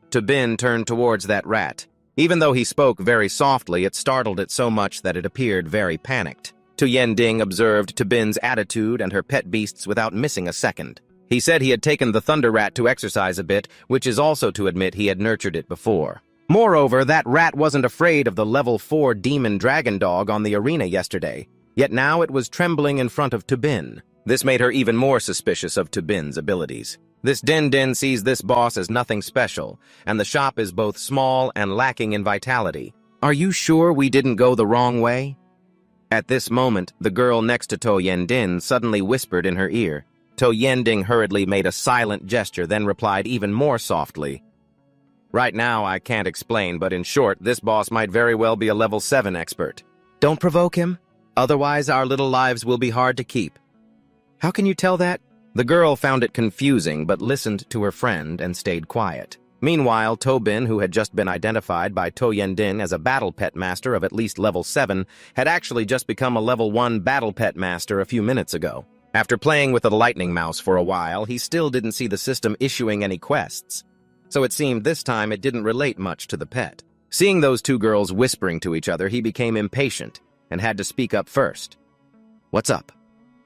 Tobin turned towards that rat. Even though he spoke very softly, it startled it so much that it appeared very panicked. To Yen Ding observed Tobin's attitude and her pet beasts without missing a second. He said he had taken the Thunder Rat to exercise a bit, which is also to admit he had nurtured it before. Moreover, that rat wasn't afraid of the level 4 demon dragon dog on the arena yesterday, yet now it was trembling in front of Tobin. This made her even more suspicious of Tobin's abilities. This Din sees this boss as nothing special, and the shop is both small and lacking in vitality. "Are you sure we didn't go the wrong way?" At this moment, the girl next to To Yen Din suddenly whispered in her ear. To Yen Ding hurriedly made a silent gesture, then replied even more softly. "Right now, I can't explain, but in short, this boss might very well be a level 7 expert. Don't provoke him, otherwise our little lives will be hard to keep." "How can you tell that?" The girl found it confusing, but listened to her friend and stayed quiet. Meanwhile, Tobin, who had just been identified by To Yen Din as a battle pet master of at least level 7, had actually just become a level 1 battle pet master a few minutes ago. After playing with the lightning mouse for a while, he still didn't see the system issuing any quests, so it seemed this time it didn't relate much to the pet. Seeing those two girls whispering to each other, he became impatient and had to speak up first. "What's up?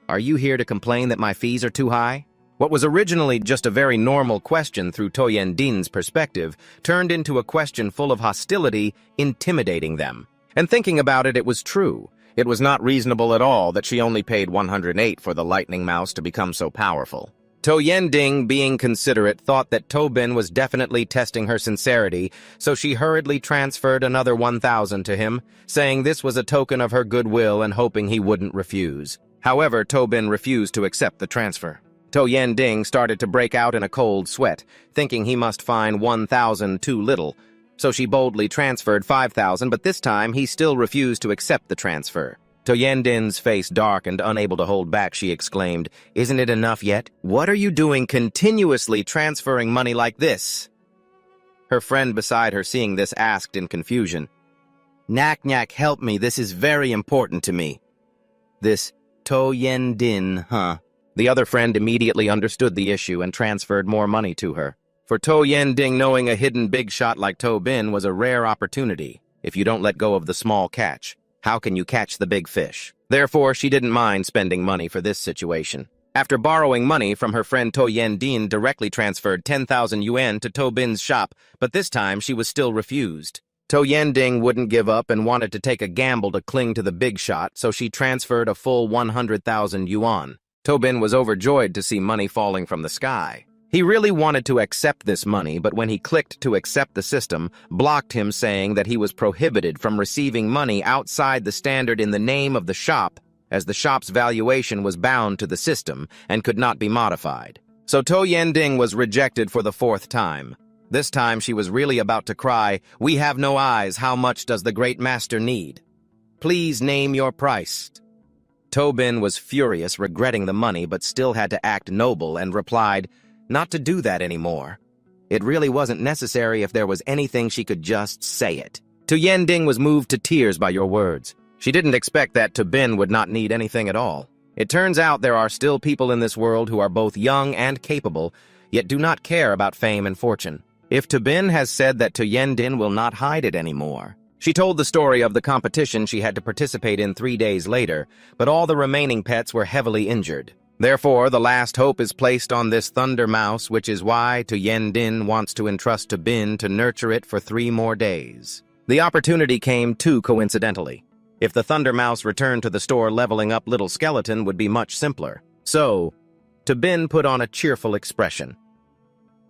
Are you here to complain that my fees are too high?" What was originally just a very normal question through To Yen Din's perspective turned into a question full of hostility, intimidating them. And thinking about it, it was true. It was not reasonable at all that she only paid 108 for the lightning mouse to become so powerful. To Yen Ding, being considerate, thought that Tobin was definitely testing her sincerity, so she hurriedly transferred another 1,000 to him, saying this was a token of her goodwill and hoping he wouldn't refuse. However, Tobin refused to accept the transfer. To Yen Ding started to break out in a cold sweat, thinking he must find 1,000 too little, so she boldly transferred 5,000, but this time he still refused to accept the transfer. To Yen Din's face darkened, unable to hold back, she exclaimed, "Isn't it enough yet? What are you doing continuously transferring money like this?" Her friend beside her, seeing this, asked in confusion, "Knack, help me, this is very important to me." "This To Yen Din, huh?" The other friend immediately understood the issue and transferred more money to her. For To Yen Ding, knowing a hidden big shot like Tobin was a rare opportunity. If you don't let go of the small catch, how can you catch the big fish? Therefore, she didn't mind spending money for this situation. After borrowing money from her friend To Yen-din directly transferred 10,000 yuan to To Bin's shop, but this time she was still refused. To Yen-ding wouldn't give up and wanted to take a gamble to cling to the big shot, so she transferred a full 100,000 yuan. To Bin was overjoyed to see money falling from the sky. He really wanted to accept this money, but when he clicked to accept the system, blocked him, saying that he was prohibited from receiving money outside the standard in the name of the shop, as the shop's valuation was bound to the system and could not be modified. So To Yen-ding was rejected for the 4th time. This time she was really about to cry, "We have no eyes, how much does the great master need? Please name your price." To Bin was furious, regretting the money, but still had to act noble and replied, not to do that anymore. It really wasn't necessary. If there was anything, she could just say it. To Yen-ding was moved to tears by your words. She didn't expect that To Bin would not need anything at all. It turns out there are still people in this world who are both young and capable, yet do not care about fame and fortune. If To Bin has said that To Yen-din will not hide it anymore. She told the story of the competition she had to participate in 3 days later, but all the remaining pets were heavily injured. Therefore, the last hope is placed on this Thunder Mouse, which is why To Yen-din wants to entrust To Bin to nurture it for 3 more days. The opportunity came too coincidentally. If the Thunder Mouse returned to the store, leveling up Little Skeleton would be much simpler. So, To Bin put on a cheerful expression.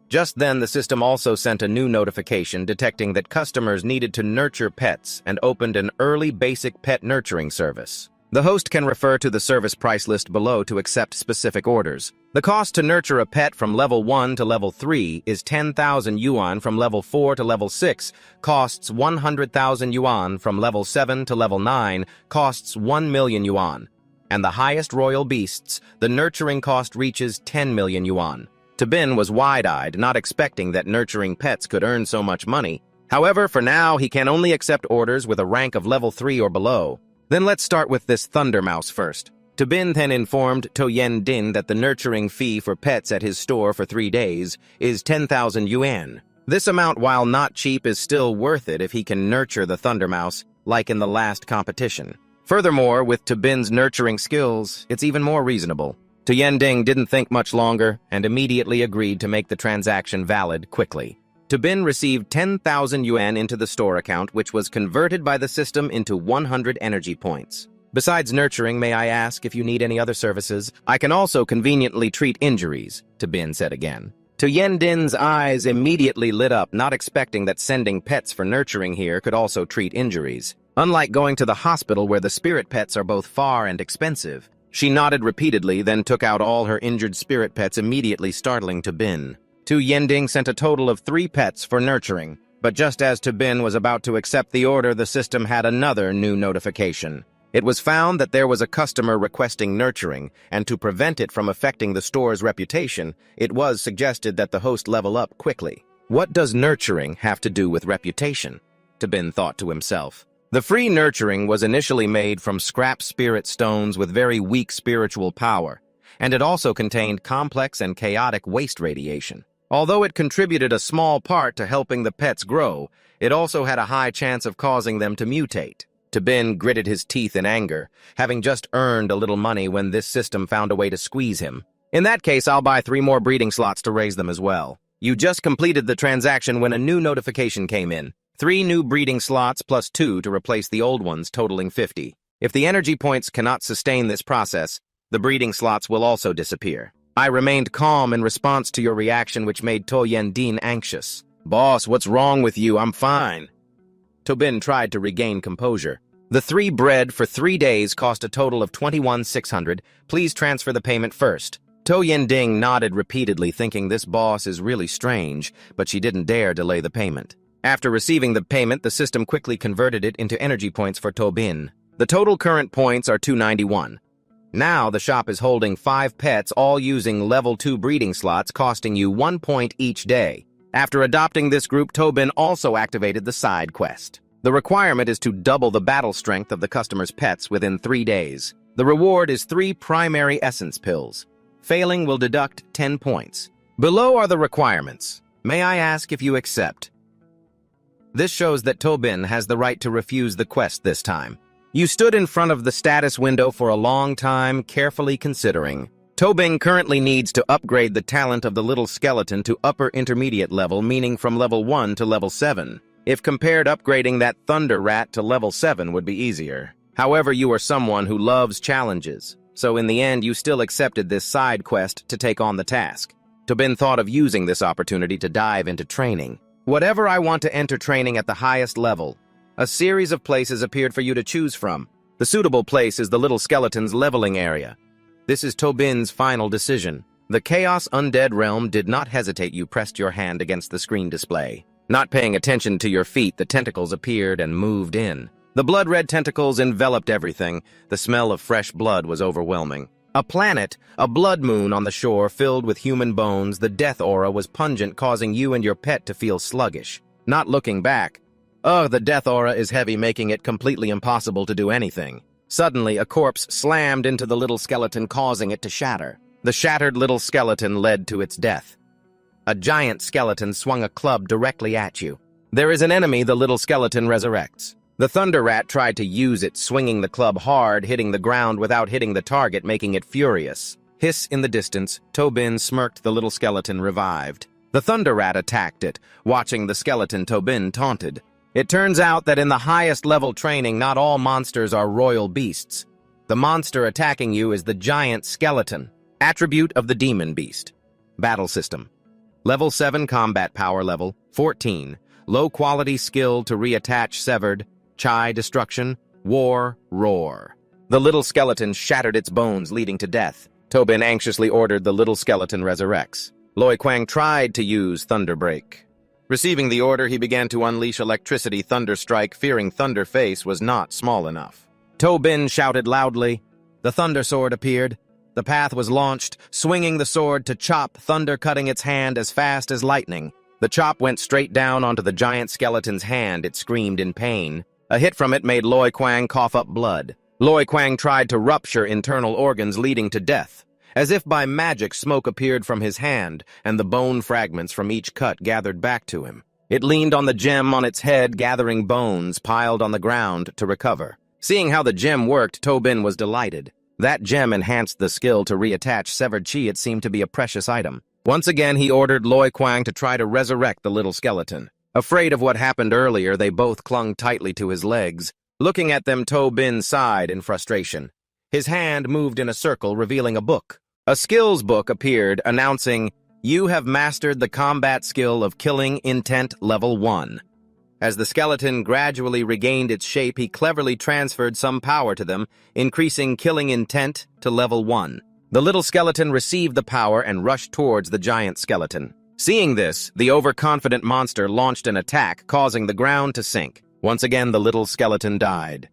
Just then, the system also sent a new notification detecting that customers needed to nurture pets and opened an early basic pet nurturing service. The host can refer to the service price list below to accept specific orders. The cost to nurture a pet from level 1 to level 3 is 10,000 yuan. From level 4 to level 6 costs 100,000 yuan. From level 7 to level 9 costs 1 million yuan. And the highest royal beasts, the nurturing cost reaches 10 million yuan. To Bin was wide-eyed, not expecting that nurturing pets could earn so much money. However, for now, he can only accept orders with a rank of level 3 or below. Then let's start with this Thunder Mouse first. To Bin then informed To Yen-din that the nurturing fee for pets at his store for 3 days is 10,000 yuan. This amount, while not cheap, is still worth it if he can nurture the Thunder Mouse, like in the last competition. Furthermore, with To Bin's nurturing skills, it's even more reasonable. To Yen-ding didn't think much longer and immediately agreed to make the transaction valid quickly. To Bin received 10,000 yuan into the store account, which was converted by the system into 100 energy points. Besides nurturing, may I ask if you need any other services? I can also conveniently treat injuries, To Bin said again. To Yen-din's eyes immediately lit up, not expecting that sending pets for nurturing here could also treat injuries. Unlike going to the hospital where the spirit pets are both far and expensive. She nodded repeatedly, then took out all her injured spirit pets, immediately startling To Bin. To Yen-ding sent a total of 3 pets for nurturing, but just as To Bin was about to accept the order, the system had another new notification. It was found that there was a customer requesting nurturing, and to prevent it from affecting the store's reputation, it was suggested that the host level up quickly. What does nurturing have to do with reputation? To Bin thought to himself. The free nurturing was initially made from scrap spirit stones with very weak spiritual power, and it also contained complex and chaotic waste radiation. Although it contributed a small part to helping the pets grow, it also had a high chance of causing them to mutate. To Bin gritted his teeth in anger, having just earned a little money when this system found a way to squeeze him. In that case, I'll buy 3 more breeding slots to raise them as well. You just completed the transaction when a new notification came in. 3 new breeding slots plus 2 to replace the old ones, totaling 50. If the energy points cannot sustain this process, the breeding slots will also disappear. I remained calm in response to your reaction, which made To Yen-din anxious. Boss, what's wrong with you? I'm fine. To Bin tried to regain composure. The 3 bread for 3 days cost a total of 21,600. Please transfer the payment first. To Yen-ding nodded repeatedly, thinking this boss is really strange, but she didn't dare delay the payment. After receiving the payment, the system quickly converted it into energy points for To Bin. The total current points are 291. Now the shop is holding 5 pets, all using level 2 breeding slots, costing you 1 point each day. After adopting this group, To Bin also activated the side quest. The requirement is to double the battle strength of the customer's pets within 3 days. The reward is 3 primary essence pills. Failing will deduct 10 points. Below are the requirements. May I ask if you accept? This shows that To Bin has the right to refuse the quest this time. You stood in front of the status window for a long time, carefully considering. Tobin currently needs to upgrade the talent of the little skeleton to upper intermediate level, meaning from level 1 to level 7. If compared, upgrading that thunder rat to level 7 would be easier. However, you are someone who loves challenges, so in the end you still accepted this side quest to take on the task. Tobin thought of using this opportunity to dive into training. Whatever I want to enter training at the highest level. A series of places appeared for you to choose from. The suitable place is the little skeleton's leveling area. This is Tobin's final decision. The Chaos Undead Realm did not hesitate. You pressed your hand against the screen display. Not paying attention to your feet, the tentacles appeared and moved in. The blood-red tentacles enveloped everything. The smell of fresh blood was overwhelming. A planet, a blood moon on the shore filled with human bones, the death aura was pungent, causing you and your pet to feel sluggish. Not looking back. The death aura is heavy, making it completely impossible to do anything. Suddenly, a corpse slammed into the little skeleton, causing it to shatter. The shattered little skeleton led to its death. A giant skeleton swung a club directly at you. There is an enemy. The little skeleton resurrects. The thunder rat tried to use it, swinging the club hard, hitting the ground without hitting the target, making it furious. Hiss in the distance, Tobin smirked. The little skeleton revived. The thunder rat attacked it, watching the skeleton. Tobin taunted. It turns out that in the highest level training, not all monsters are royal beasts. The monster attacking you is the giant skeleton, attribute of the demon beast. Battle system. Level 7 combat power level, 14. Low quality skill to reattach severed. Chai destruction, war, roar. The little skeleton shattered its bones, leading to death. Tobin anxiously ordered the little skeleton resurrects. Loi Kwang tried to use Thunder Break. Receiving the order, he began to unleash electricity thunder strike, fearing Thunder Face was not small enough. Tobin shouted loudly. The Thunder Sword appeared. The path was launched, swinging the sword to chop Thunder, cutting its hand as fast as lightning. The chop went straight down onto the giant skeleton's hand. It screamed in pain. A hit from it made Loi Kwang cough up blood. Loi Kwang tried to rupture internal organs, leading to death. As if by magic, smoke appeared from his hand, and the bone fragments from each cut gathered back to him. It leaned on the gem on its head, gathering bones piled on the ground to recover. Seeing how the gem worked, Tobin was delighted. That gem enhanced the skill to reattach severed chi. It seemed to be a precious item. Once again, he ordered Loi Kwang to try to resurrect the little skeleton. Afraid of what happened earlier, they both clung tightly to his legs. Looking at them, Tobin sighed in frustration. His hand moved in a circle, revealing a book. A skills book appeared, announcing, "You have mastered the combat skill of Killing Intent Level 1. As the skeleton gradually regained its shape, he cleverly transferred some power to them, increasing Killing Intent to Level 1. The little skeleton received the power and rushed towards the giant skeleton. Seeing this, the overconfident monster launched an attack, causing the ground to sink. Once again, the little skeleton died.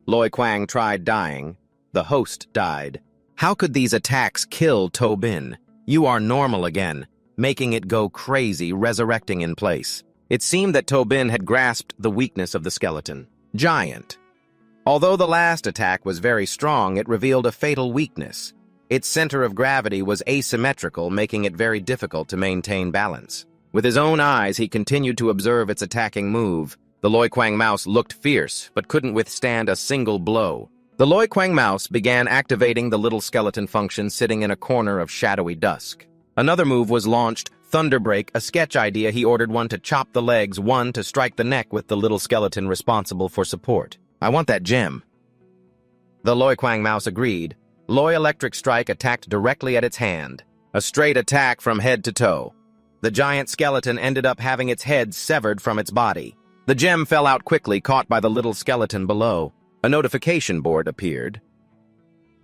Loi Kwang tried dying. The host died. How could these attacks kill Tobin? You are normal again, making it go crazy, resurrecting in place. It seemed that Tobin had grasped the weakness of the skeleton. Giant. Although the last attack was very strong, it revealed a fatal weakness. Its center of gravity was asymmetrical, making it very difficult to maintain balance. With his own eyes, he continued to observe its attacking move. The Loi Kwang mouse looked fierce, but couldn't withstand a single blow. The Loi Kwang mouse began activating the little skeleton function, sitting in a corner of shadowy dusk. Another move was launched, Thunder Break, a sketch idea. He ordered one to chop the legs, one to strike the neck, with the little skeleton responsible for support. I want that gem. The Loi Kwang mouse agreed. Loi Electric Strike attacked directly at its hand. A straight attack from head to toe. The giant skeleton ended up having its head severed from its body. The gem fell out quickly, caught by the little skeleton below. A notification board appeared.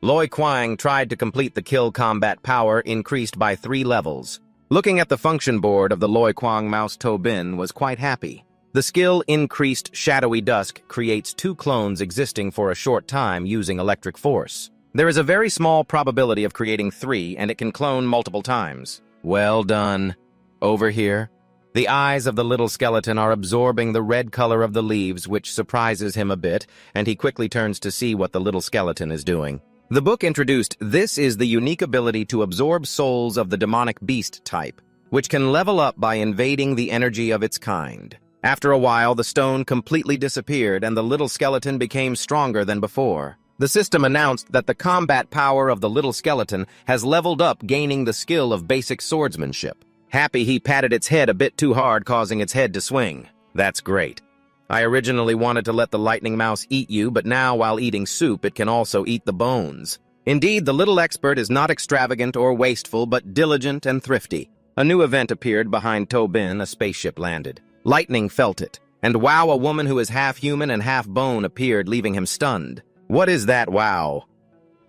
Loi Kwang tried to complete the kill combat power, increased by 3 levels. Looking at the function board of the Loi Kwang mouse, Tobin was quite happy. The skill Increased Shadowy Dusk creates 2 clones existing for a short time using electric force. There is a very small probability of creating 3, and it can clone multiple times. Well done. Over here. The eyes of the little skeleton are absorbing the red color of the leaves, which surprises him a bit, and he quickly turns to see what the little skeleton is doing. The book introduced, this is the unique ability to absorb souls of the demonic beast type, which can level up by invading the energy of its kind. After a while, the stone completely disappeared, and the little skeleton became stronger than before. The system announced that the combat power of the little skeleton has leveled up, gaining the skill of basic swordsmanship. Happy he patted its head a bit too hard, causing its head to swing. That's great. I originally wanted to let the lightning mouse eat you, but now while eating soup, it can also eat the bones. Indeed, the little expert is not extravagant or wasteful, but diligent and thrifty. A new event appeared behind Tobin. A spaceship landed. Lightning felt it. And wow, a woman who is half human and half bone appeared, leaving him stunned. What is that wow?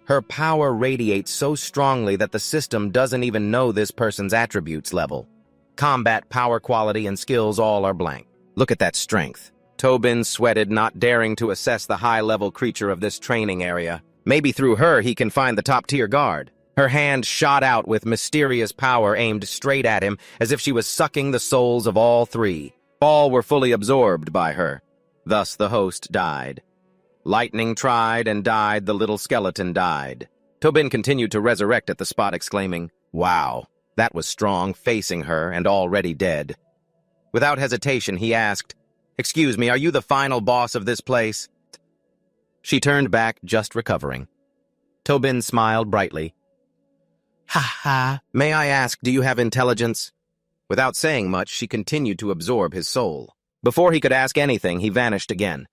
Her power radiates so strongly that the system doesn't even know this person's attributes level. Combat, power, quality, and skills all are blank. Look at that strength. Tobin sweated, not daring to assess the high-level creature of this training area. Maybe through her he can find the top-tier guard. Her hand shot out with mysterious power aimed straight at him, as if she was sucking the souls of all three. All were fully absorbed by her. Thus the host died. Lightning tried and died, the little skeleton died. Tobin continued to resurrect at the spot, exclaiming, "Wow, that was strong," facing her and already dead. Without hesitation, he asked, "Excuse me, are you the final boss of this place?" She turned back, just recovering. Tobin smiled brightly. "Ha ha. May I ask, do you have intelligence?" Without saying much, she continued to absorb his soul. Before he could ask anything, he vanished again.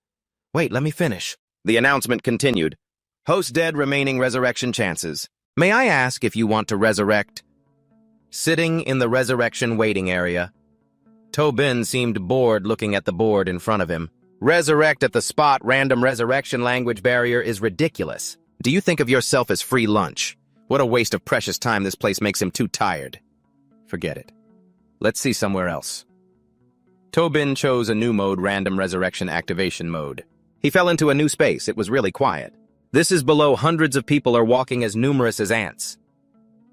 "Wait, let me finish." The announcement continued. "Host dead, remaining resurrection chances. May I ask if you want to resurrect?" Sitting in the resurrection waiting area, Tobin seemed bored looking at the board in front of him. Resurrect at the spot, random resurrection language barrier is ridiculous. Do you think of yourself as free lunch? What a waste of precious time. This place makes him too tired. Forget it. Let's see somewhere else. Tobin chose a new mode, random resurrection activation mode. He fell into a new space. It was really quiet. This is below. Hundreds of people are walking, as numerous as ants.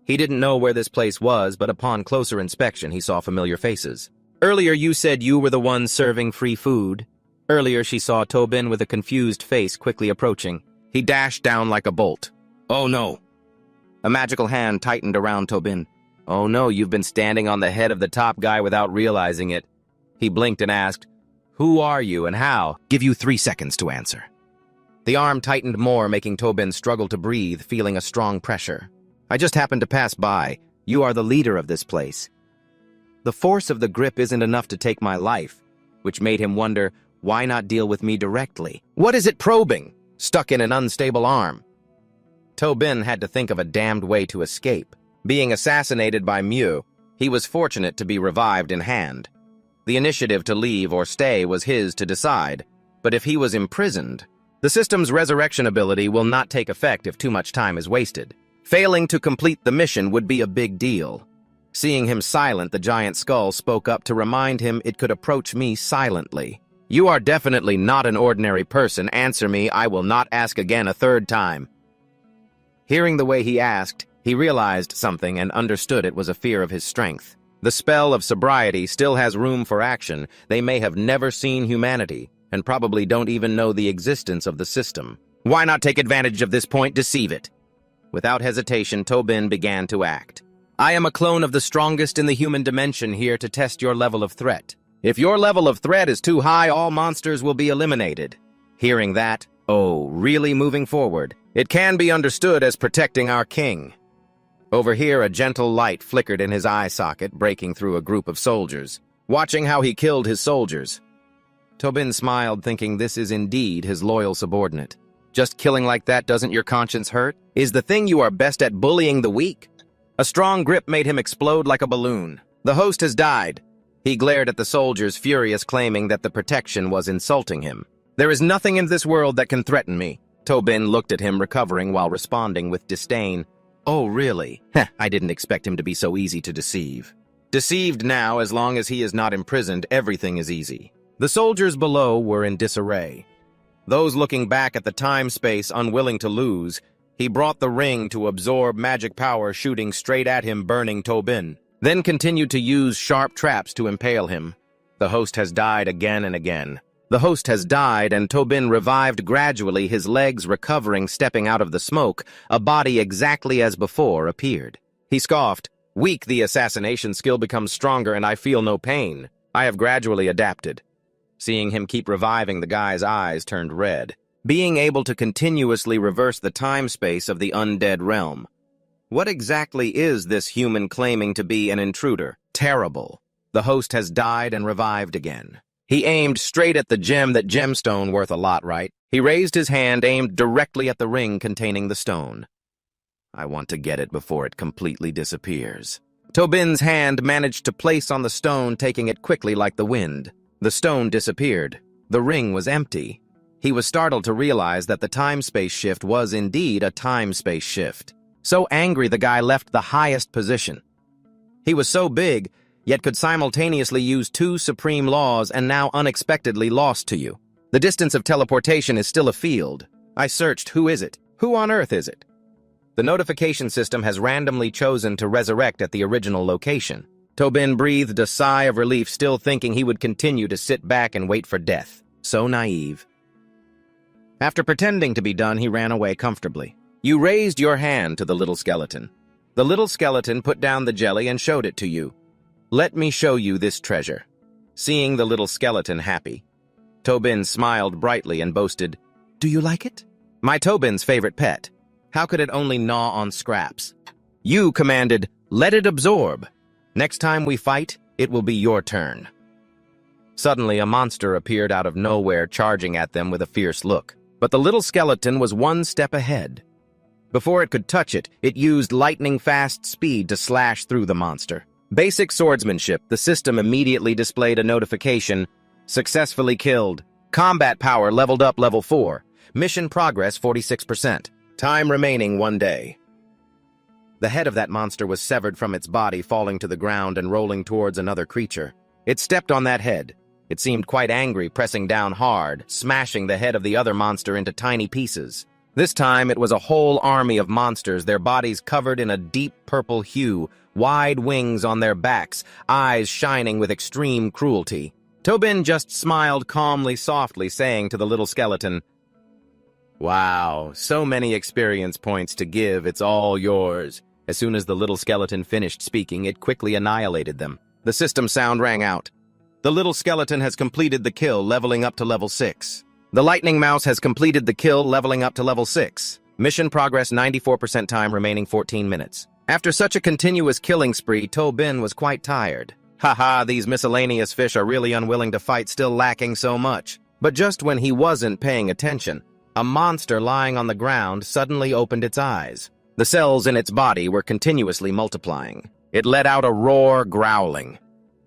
He didn't know where this place was, but upon closer inspection, he saw familiar faces. "Earlier you said you were the one serving free food." Earlier she saw Tobin with a confused face quickly approaching. He dashed down like a bolt. "Oh no." A magical hand tightened around Tobin. "Oh no, you've been standing on the head of the top guy without realizing it." He blinked and asked, "Who are you and how?" "Give you 3 seconds to answer." The arm tightened more, making Tobin struggle to breathe, feeling a strong pressure. "I just happened to pass by. You are the leader of this place." The force of the grip isn't enough to take my life, which made him wonder, why not deal with me directly? What is it probing? Stuck in an unstable arm. Tobin had to think of a damned way to escape. Being assassinated by Mew, he was fortunate to be revived in hand. The initiative to leave or stay was his to decide, but if he was imprisoned, the system's resurrection ability will not take effect if too much time is wasted. Failing to complete the mission would be a big deal. Seeing him silent, the giant skull spoke up to remind him it could approach me silently. "You are definitely not an ordinary person. Answer me. I will not ask again a third time." Hearing the way he asked, he realized something and understood it was a fear of his strength. The spell of sobriety still has room for action. They may have never seen humanity, and probably don't even know the existence of the system. Why not take advantage of this point, deceive it? Without hesitation, Tobin began to act. "I am a clone of the strongest in the human dimension, here to test your level of threat. If your level of threat is too high, all monsters will be eliminated." Hearing that, oh, really moving forward, it can be understood as protecting our king. Over here, a gentle light flickered in his eye socket, breaking through a group of soldiers. Watching how he killed his soldiers, Tobin smiled, thinking this is indeed his loyal subordinate. Just killing like that, doesn't your conscience hurt? Is the thing you are best at bullying the weak? A strong grip made him explode like a balloon. "The host has died." He glared at the soldiers, furious, claiming that the protection was insulting him. "There is nothing in this world that can threaten me." Tobin looked at him, recovering while responding with disdain. "Oh, really? Heh, I didn't expect him to be so easy to deceive." Deceived now, as long as he is not imprisoned, everything is easy. The soldiers below were in disarray. Those looking back at the time-space, unwilling to lose, he brought the ring to absorb magic power, shooting straight at him, burning Tobin. Then continued to use sharp traps to impale him. The host has died again and again. The host has died, and Tobin revived gradually, his legs recovering, stepping out of the smoke. A body exactly as before appeared. He scoffed. "Weak, the assassination skill becomes stronger, and I feel no pain. I have gradually adapted." Seeing him keep reviving, the guy's eyes turned red. being able to continuously reverse the time-space of the undead realm. What exactly is this human claiming to be an intruder? Terrible. The host has died and revived again. He aimed straight at the gem, that gemstone worth a lot, right? He raised his hand, aimed directly at the ring containing the stone. I want to get it before it completely disappears. Tobin's hand managed to place on the stone, taking it quickly like the wind. The stone disappeared. The ring was empty. He was startled to realize that the time-space shift was indeed a time-space shift. So angry, the guy left the highest position. He was so big, yet could simultaneously use two supreme laws and now unexpectedly lost to you. The distance of teleportation is still a field. I searched, who is it? Who on earth is it? The notification system has randomly chosen to resurrect at the original location. Tobin breathed a sigh of relief, still thinking he would continue to sit back and wait for death. So naive. After pretending to be done, he ran away comfortably. You raised your hand to the little skeleton. The little skeleton put down the jelly and showed it to you. Let me show you this treasure. Seeing the little skeleton happy, Tobin smiled brightly and boasted, Do you like it? My Tobin's favorite pet. How could it only gnaw on scraps? You commanded, Let it absorb. Next time we fight, it will be your turn. Suddenly, a monster appeared out of nowhere, charging at them with a fierce look. But the little skeleton was one step ahead. Before it could touch it, it used lightning-fast speed to slash through the monster. Basic swordsmanship, the system immediately displayed a notification. Successfully killed. Combat power leveled up level 4. Mission progress 46%. Time remaining 1 day. The head of that monster was severed from its body, falling to the ground and rolling towards another creature. It stepped on that head. It seemed quite angry, pressing down hard, smashing the head of the other monster into tiny pieces. This time it was a whole army of monsters, their bodies covered in a deep purple hue, wide wings on their backs, eyes shining with extreme cruelty. Tobin just smiled calmly, softly, saying to the little skeleton, Wow, so many experience points to give, it's all yours. As soon as the little skeleton finished speaking, it quickly annihilated them. The system sound rang out. The little skeleton has completed the kill, leveling up to level 6. The lightning mouse has completed the kill, leveling up to level 6. Mission progress 94%, time remaining 14 minutes. After such a continuous killing spree, Tobin was quite tired. Haha, these miscellaneous fish are really unwilling to fight, still lacking so much. But just when he wasn't paying attention, a monster lying on the ground suddenly opened its eyes. The cells in its body were continuously multiplying. It let out a roar, growling.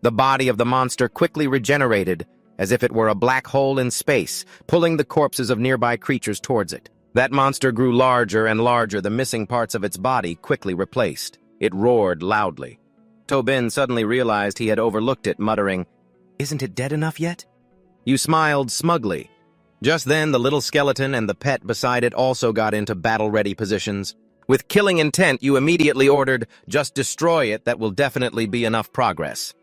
The body of the monster quickly regenerated, as if it were a black hole in space, pulling the corpses of nearby creatures towards it. That monster grew larger and larger, the missing parts of its body quickly replaced. It roared loudly. Tobin suddenly realized he had overlooked it, muttering, Isn't it dead enough yet? You smiled smugly. Just then, the little skeleton and the pet beside it also got into battle-ready positions. With killing intent, you immediately ordered, Just destroy it, that will definitely be enough progress.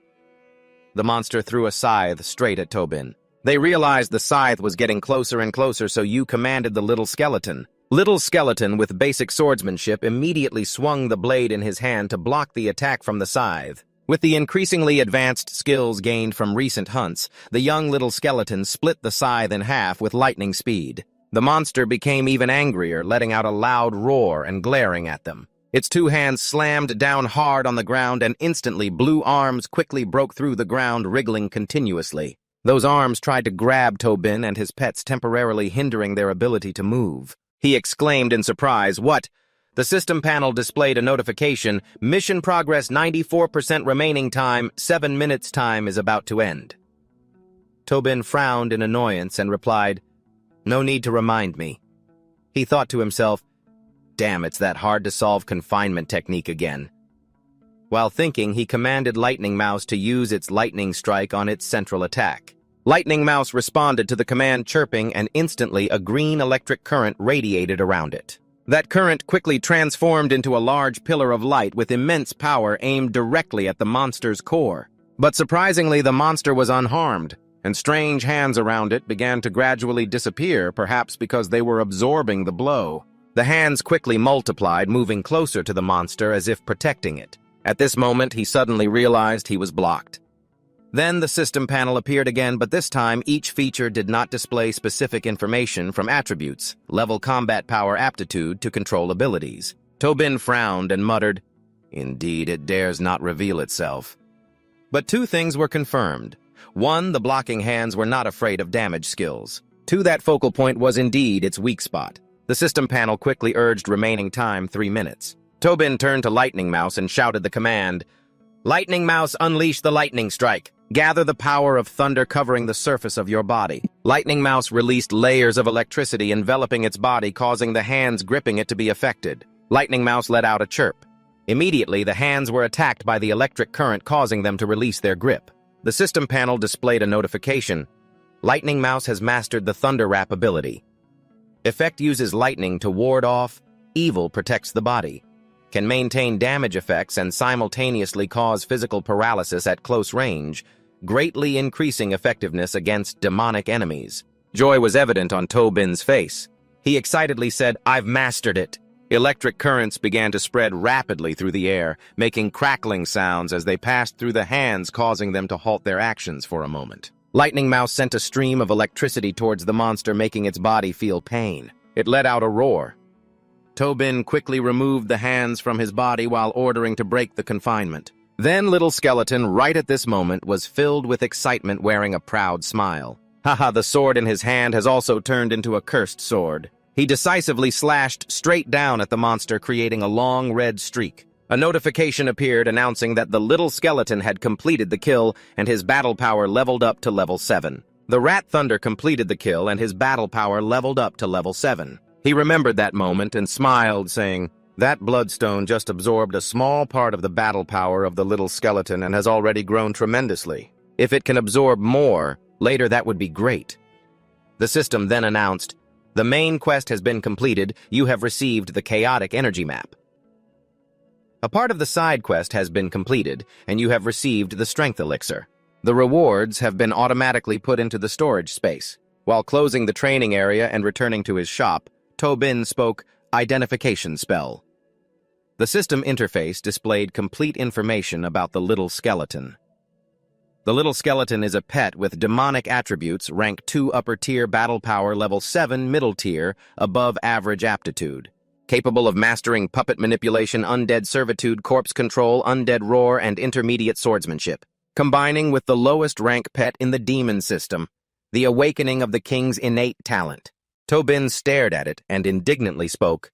The monster threw a scythe straight at Tobin. They realized the scythe was getting closer and closer, so you commanded the little skeleton. Little skeleton, with basic swordsmanship, immediately swung the blade in his hand to block the attack from the scythe. With the increasingly advanced skills gained from recent hunts, the young little skeleton split the scythe in half with lightning speed. The monster became even angrier, letting out a loud roar and glaring at them. Its two hands slammed down hard on the ground, and instantly blue arms quickly broke through the ground, wriggling continuously. Those arms tried to grab Tobin and his pets, temporarily hindering their ability to move. He exclaimed in surprise, What? The system panel displayed a notification, Mission progress 94% remaining time, 7 minutes time is about to end. Tobin frowned in annoyance and replied, No need to remind me. He thought to himself, Damn, it's that hard-to-solve confinement technique again. While thinking, he commanded Lightning Mouse to use its lightning strike on its central attack. Lightning Mouse responded to the command, chirping, and instantly a green electric current radiated around it. That current quickly transformed into a large pillar of light with immense power aimed directly at the monster's core. But surprisingly, the monster was unharmed, and strange hands around it began to gradually disappear, perhaps because they were absorbing the blow. The hands quickly multiplied, moving closer to the monster as if protecting it. At this moment, he suddenly realized he was blocked. Then the system panel appeared again, but this time each feature did not display specific information from attributes, level combat power aptitude to control abilities. Tobin frowned and muttered, "Indeed, it dares not reveal itself." But two things were confirmed. One, the blocking hands were not afraid of damage skills. Two, that focal point was indeed its weak spot. The system panel quickly urged remaining time 3 minutes. Tobin turned to Lightning Mouse and shouted the command, "Lightning Mouse, unleash the lightning strike. Gather the power of thunder covering the surface of your body." Lightning Mouse released layers of electricity enveloping its body, causing the hands gripping it to be affected. Lightning Mouse let out a chirp. Immediately, the hands were attacked by the electric current, causing them to release their grip. The system panel displayed a notification. Lightning Mouse has mastered the Thunder Wrap ability. Effect uses lightning to ward off. Evil protects the body. Can maintain damage effects and simultaneously cause physical paralysis at close range, greatly increasing effectiveness against demonic enemies. Joy was evident on Tobin's face. He excitedly said, "I've mastered it." Electric currents began to spread rapidly through the air, making crackling sounds as they passed through the hands, causing them to halt their actions for a moment. Lightning Mouse sent a stream of electricity towards the monster, making its body feel pain. It let out a roar. Tobin quickly removed the hands from his body while ordering to break the confinement. Then Little Skeleton, right at this moment, was filled with excitement, wearing a proud smile. Haha, the sword in his hand has also turned into a cursed sword. He decisively slashed straight down at the monster, creating a long red streak. A notification appeared announcing that the Little Skeleton had completed the kill and his battle power leveled up to level 7. The Rat Thunder completed the kill and his battle power leveled up to level 7. He remembered that moment and smiled, saying, "That bloodstone just absorbed a small part of the battle power of the Little Skeleton and has already grown tremendously. If it can absorb more, later that would be great." The system then announced, "The main quest has been completed. You have received the chaotic energy map. A part of the side quest has been completed, and you have received the strength elixir. The rewards have been automatically put into the storage space." While closing the training area and returning to his shop, Tobin spoke, "Identification spell." The system interface displayed complete information about the Little Skeleton. The Little Skeleton is a pet with demonic attributes, rank 2 upper tier, battle power level 7 middle tier, above average aptitude. Capable of mastering puppet manipulation, undead servitude, corpse control, undead roar, and intermediate swordsmanship. Combining with the lowest rank pet in the demon system, the awakening of the king's innate talent. Tobin stared at it and indignantly spoke,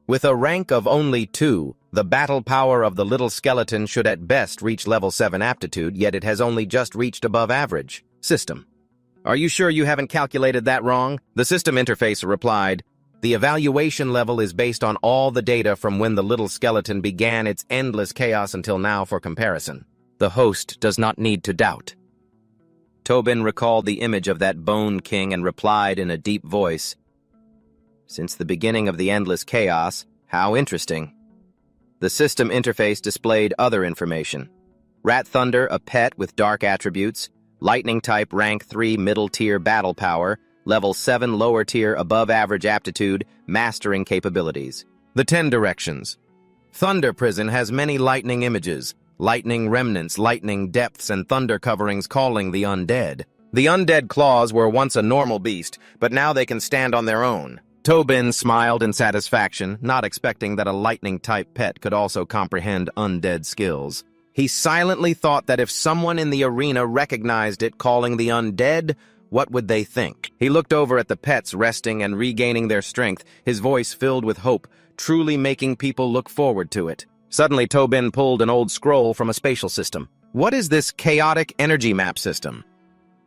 "With a rank of only 2, the battle power of the Little Skeleton should at best reach level 7 aptitude, yet it has only just reached above average. System, are you sure you haven't calculated that wrong?" The system interface replied, "The evaluation level is based on all the data from when the Little Skeleton began its endless chaos until now for comparison. The host does not need to doubt." Tobin recalled the image of that Bone King and replied in a deep voice, "Since the beginning of the endless chaos, how interesting." The system interface displayed other information. Rat Thunder, a pet with dark attributes, lightning type, rank 3 middle tier battle power, level 7 lower tier above average aptitude, mastering capabilities. The 10 directions. Thunder Prison has many lightning images, lightning remnants, lightning depths, and thunder coverings calling the undead. The undead claws were once a normal beast, but now they can stand on their own. Tobin smiled in satisfaction, not expecting that a lightning-type pet could also comprehend undead skills. He silently thought that if someone in the arena recognized it calling the undead, what would they think? He looked over at the pets resting and regaining their strength, his voice filled with hope, truly making people look forward to it. Suddenly, Tobin pulled an old scroll from a spatial system. "What is this chaotic energy map system?"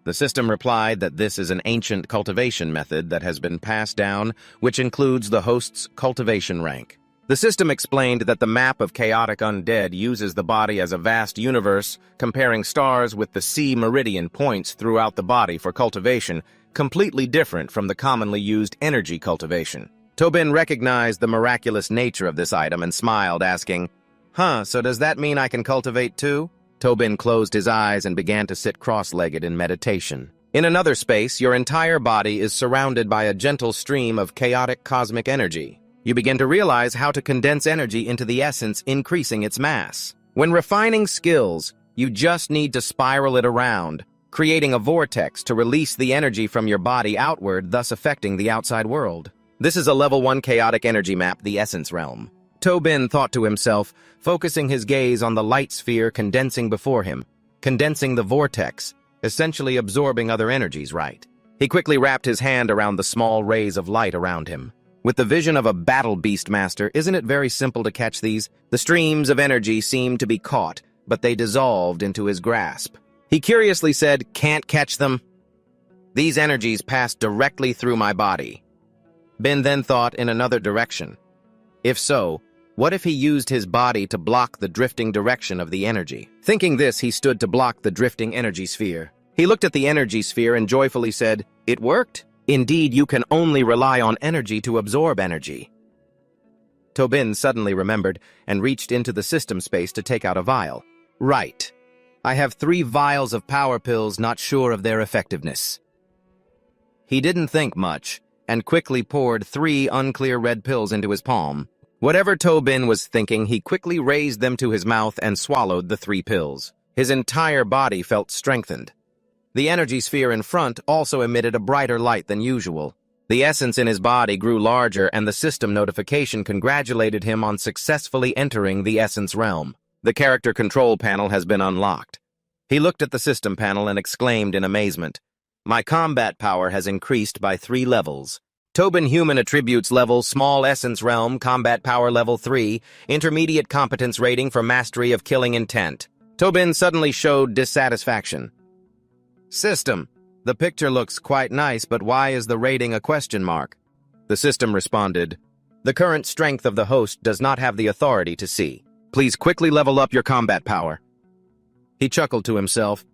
The system replied that this is an ancient cultivation method that has been passed down, which includes the host's cultivation rank. The system explained that the map of chaotic undead uses the body as a vast universe, comparing stars with the C meridian points throughout the body for cultivation, completely different from the commonly used energy cultivation. Tobin recognized the miraculous nature of this item and smiled, asking, So does that mean I can cultivate too?" Tobin closed his eyes and began to sit cross-legged in meditation. In another space, your entire body is surrounded by a gentle stream of chaotic cosmic energy. You begin to realize how to condense energy into the essence, increasing its mass. When refining skills, You just need to spiral it around, creating a vortex to release the energy from your body outward, thus affecting the outside world. This is a level 1 chaotic energy map, the Essence Realm. Tobin thought to himself, focusing his gaze on the light sphere condensing before him, condensing the vortex, essentially absorbing other energies, right? He quickly wrapped his hand around the small rays of light around him. With the vision of a battle beast master, isn't it very simple to catch these? The streams of energy seemed to be caught, but they dissolved into his grasp. He curiously said, "Can't catch them?" These energies passed directly through my body. Ben then thought in another direction. If so, what if he used his body to block the drifting direction of the energy? Thinking this, he stood to block the drifting energy sphere. He looked at the energy sphere and joyfully said, "It worked? Indeed, you can only rely on energy to absorb energy." Tobin suddenly remembered and reached into the system space to take out a vial. Right. I have 3 vials of power pills, not sure of their effectiveness. He didn't think much, and quickly poured 3 unclear red pills into his palm. Whatever Tobin was thinking, he quickly raised them to his mouth and swallowed the 3 pills. His entire body felt strengthened. The energy sphere in front also emitted a brighter light than usual. The essence in his body grew larger, and the system notification congratulated him on successfully entering the Essence Realm. The character control panel has been unlocked. He looked at the system panel and exclaimed in amazement, "My combat power has increased by 3 levels. Tobin Human Attributes level, Small Essence Realm, Combat Power level 3, Intermediate Competence Rating for Mastery of Killing Intent." Tobin suddenly showed dissatisfaction. "System, the picture looks quite nice, but why is the rating a question mark?" The system responded, "The current strength of the host does not have the authority to see. Please quickly level up your combat power." He chuckled to himself.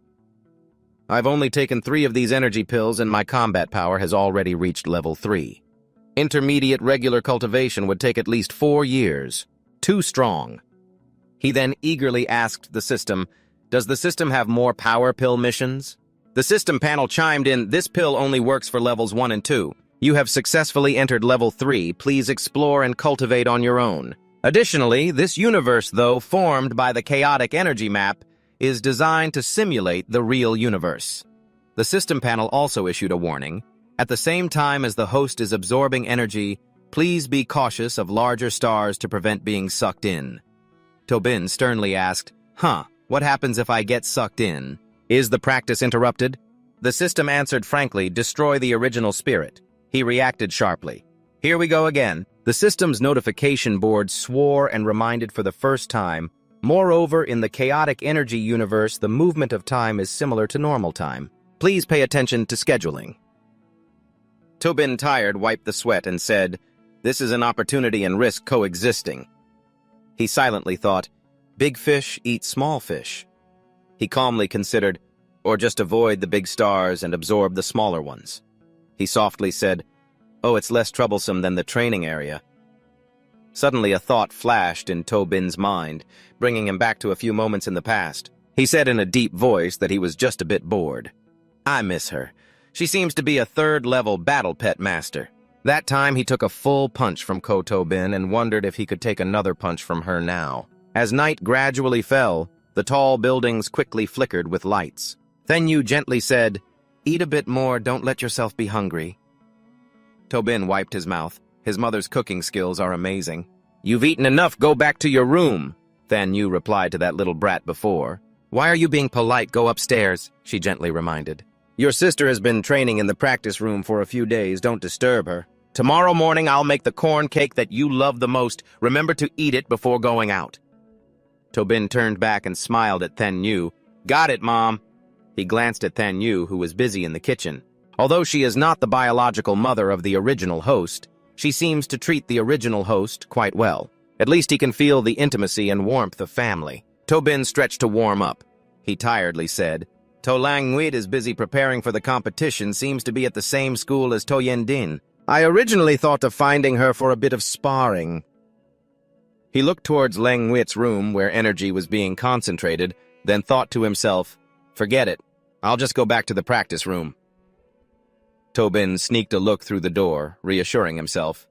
"I've only taken 3 of these energy pills and my combat power has already reached level 3. Intermediate regular cultivation would take at least 4 years. Too strong." He then eagerly asked the system, "Does the system have more power pill missions?" The system panel chimed in, "This pill only works for levels 1 and 2. You have successfully entered level 3. Please explore and cultivate on your own." Additionally, this universe, though formed by the chaotic energy map, is designed to simulate the real universe. The system panel also issued a warning. At the same time as the host is absorbing energy, please be cautious of larger stars to prevent being sucked in. Tobin sternly asked, "What happens if I get sucked in? Is the practice interrupted?" The system answered frankly, "Destroy the original spirit." He reacted sharply. "Here we go again." The system's notification board swore and reminded for the first time, "Moreover, in the chaotic energy universe, the movement of time is similar to normal time. Please pay attention to scheduling." Tobin, tired, wiped the sweat and said, "This is an opportunity and risk coexisting." He silently thought, "Big fish eat small fish." He calmly considered, or just avoid the big stars and absorb the smaller ones. He softly said, "Oh, it's less troublesome than the training area." Suddenly a thought flashed in Tobin's mind, bringing him back to a few moments in the past. He said in a deep voice that he was just a bit bored. "I miss her. She seems to be a 3rd-level battle pet master." That time he took a full punch from Tobin and wondered if he could take another punch from her now. As night gradually fell, the tall buildings quickly flickered with lights. Thenyu gently said, "Eat a bit more, don't let yourself be hungry." Tobin wiped his mouth. His mother's cooking skills are amazing. "You've eaten enough, go back to your room," Thenyu replied to that little brat before. "Why are you being polite? Go upstairs," she gently reminded. "Your sister has been training in the practice room for a few days, don't disturb her. Tomorrow morning I'll make the corn cake that you love the most. Remember to eat it before going out." Tobin turned back and smiled at Thenyu. "Got it, Mom." He glanced at Thenyu, who was busy in the kitchen. Although she is not the biological mother of the original host, she seems to treat the original host quite well. At least he can feel the intimacy and warmth of family. Tobin stretched to warm up. He tiredly said, "To Lang Nguyen is busy preparing for the competition, seems to be at the same school as To Yen Din. I originally thought of finding her for a bit of sparring." He looked towards Lang Nguyen's room where energy was being concentrated, then thought to himself, "Forget it. I'll just go back to the practice room." Tobin sneaked a look through the door, reassuring himself.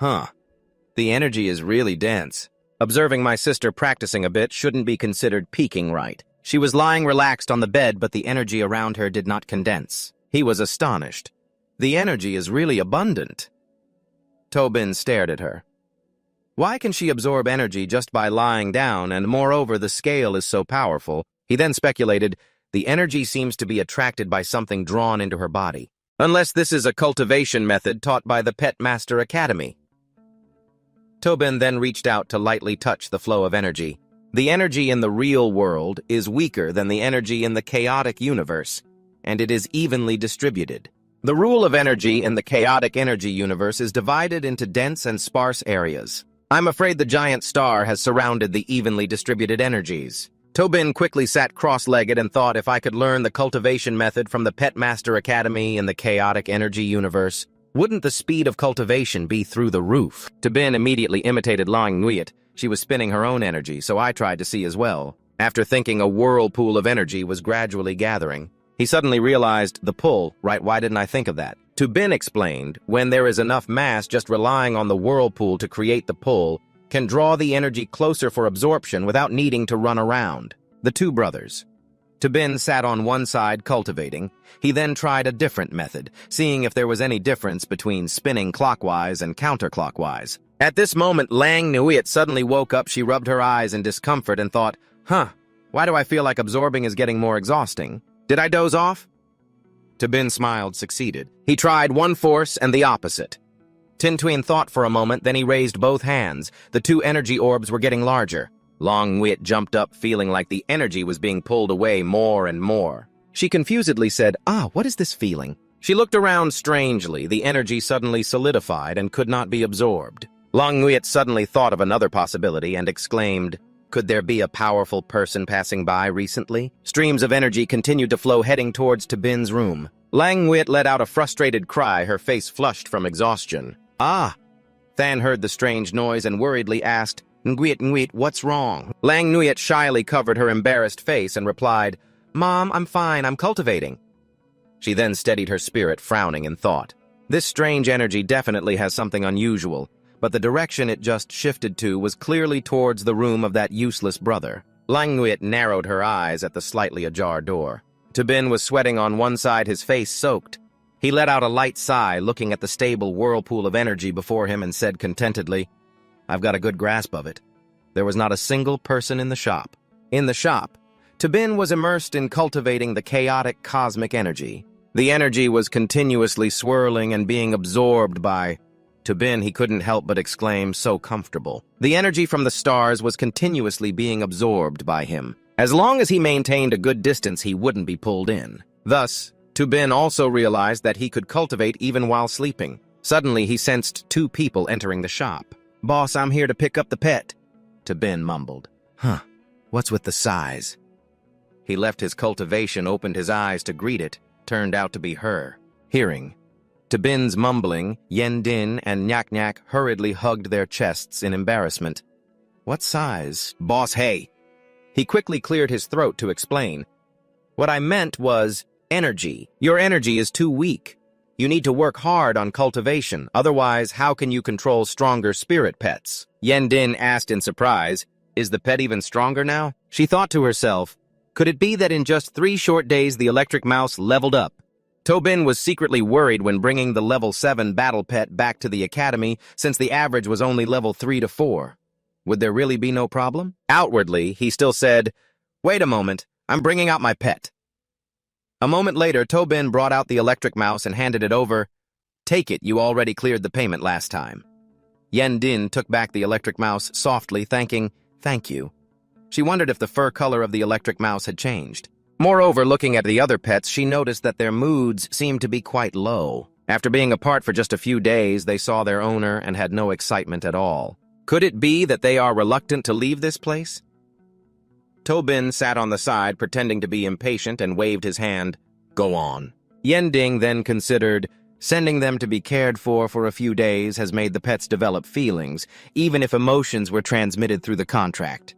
The energy is really dense. Observing my sister practicing a bit shouldn't be considered peeking right. She was lying relaxed on the bed, but the energy around her did not condense. He was astonished. The energy is really abundant. Tobin stared at her. Why can she absorb energy just by lying down, and moreover the scale is so powerful? He then speculated, the energy seems to be attracted by something drawn into her body. Unless this is a cultivation method taught by the Pet Master Academy. Tobin then reached out to lightly touch the flow of energy. The energy in the real world is weaker than the energy in the chaotic universe, and it is evenly distributed. The rule of energy in the chaotic energy universe is divided into dense and sparse areas. I'm afraid the giant star has surrounded the evenly distributed energies. Tobin quickly sat cross-legged and thought, if I could learn the cultivation method from the Pet Master Academy in the chaotic energy universe, wouldn't the speed of cultivation be through the roof? Tobin immediately imitated Lang Nguyen. She was spinning her own energy, so I tried to see as well. After thinking a whirlpool of energy was gradually gathering, he suddenly realized the pull. Right, why didn't I think of that? Tobin explained, when there is enough mass, just relying on the whirlpool to create the pull can draw the energy closer for absorption without needing to run around. The two brothers. Tobin sat on one side cultivating. He then tried a different method, seeing if there was any difference between spinning clockwise and counterclockwise. At this moment, Lang Nguyen suddenly woke up. She rubbed her eyes in discomfort and thought, why do I feel like absorbing is getting more exhausting? Did I doze off? Tobin smiled, succeeded. He tried one force and the opposite. Tin Twin thought for a moment, then he raised both hands. The two energy orbs were getting larger. Long Nguyen jumped up, feeling like the energy was being pulled away more and more. She confusedly said, what is this feeling? She looked around strangely. The energy suddenly solidified and could not be absorbed. Long Nguyen suddenly thought of another possibility and exclaimed, could there be a powerful person passing by recently? Streams of energy continued to flow, heading towards Tobin's room. Lang Nguyen let out a frustrated cry, her face flushed from exhaustion. Than heard the strange noise and worriedly asked, Nguyen, what's wrong? Lang Nguyen shyly covered her embarrassed face and replied, Mom, I'm fine, I'm cultivating. She then steadied her spirit, frowning in thought. This strange energy definitely has something unusual, but the direction it just shifted to was clearly towards the room of that useless brother. Lang Nguyen narrowed her eyes at the slightly ajar door. Tobin was sweating on one side, his face soaked. He let out a light sigh, looking at the stable whirlpool of energy before him, and said contentedly, I've got a good grasp of it. There was not a single person in the shop. In the shop, Tobin was immersed in cultivating the chaotic cosmic energy. The energy was continuously swirling and being absorbed by Tobin. He couldn't help but exclaim, so comfortable. The energy from the stars was continuously being absorbed by him. As long as he maintained a good distance, he wouldn't be pulled in. Thus, Tobin also realized that he could cultivate even while sleeping. Suddenly, he sensed two people entering the shop. Boss, I'm here to pick up the pet, Tobin mumbled. What's with the size? He left his cultivation, opened his eyes to greet it, turned out to be her. Hearing Tobin's mumbling, Yen Din and Nyak Nyak hurriedly hugged their chests in embarrassment. What size? Boss, hey! He quickly cleared his throat to explain. What I meant was energy. Your energy is too weak. You need to work hard on cultivation, otherwise how can you control stronger spirit pets? Yen Din asked in surprise, is the pet even stronger now? She thought to herself, could it be that in just 3 short days the electric mouse leveled up? Tobin was secretly worried when bringing the level 7 battle pet back to the academy, since the average was only level 3 to 4. Would there really be no problem? Outwardly, he still said, wait a moment, I'm bringing out my pet. A moment later, Tobin brought out the electric mouse and handed it over. Take it, you already cleared the payment last time. Yen Din took back the electric mouse softly, thanking, thank you. She wondered if the fur color of the electric mouse had changed. Moreover, looking at the other pets, she noticed that their moods seemed to be quite low. After being apart for just a few days, they saw their owner and had no excitement at all. Could it be that they are reluctant to leave this place? Tobin sat on the side, pretending to be impatient, and waved his hand. Go on. Yending then considered, sending them to be cared for a few days has made the pets develop feelings, even if emotions were transmitted through the contract.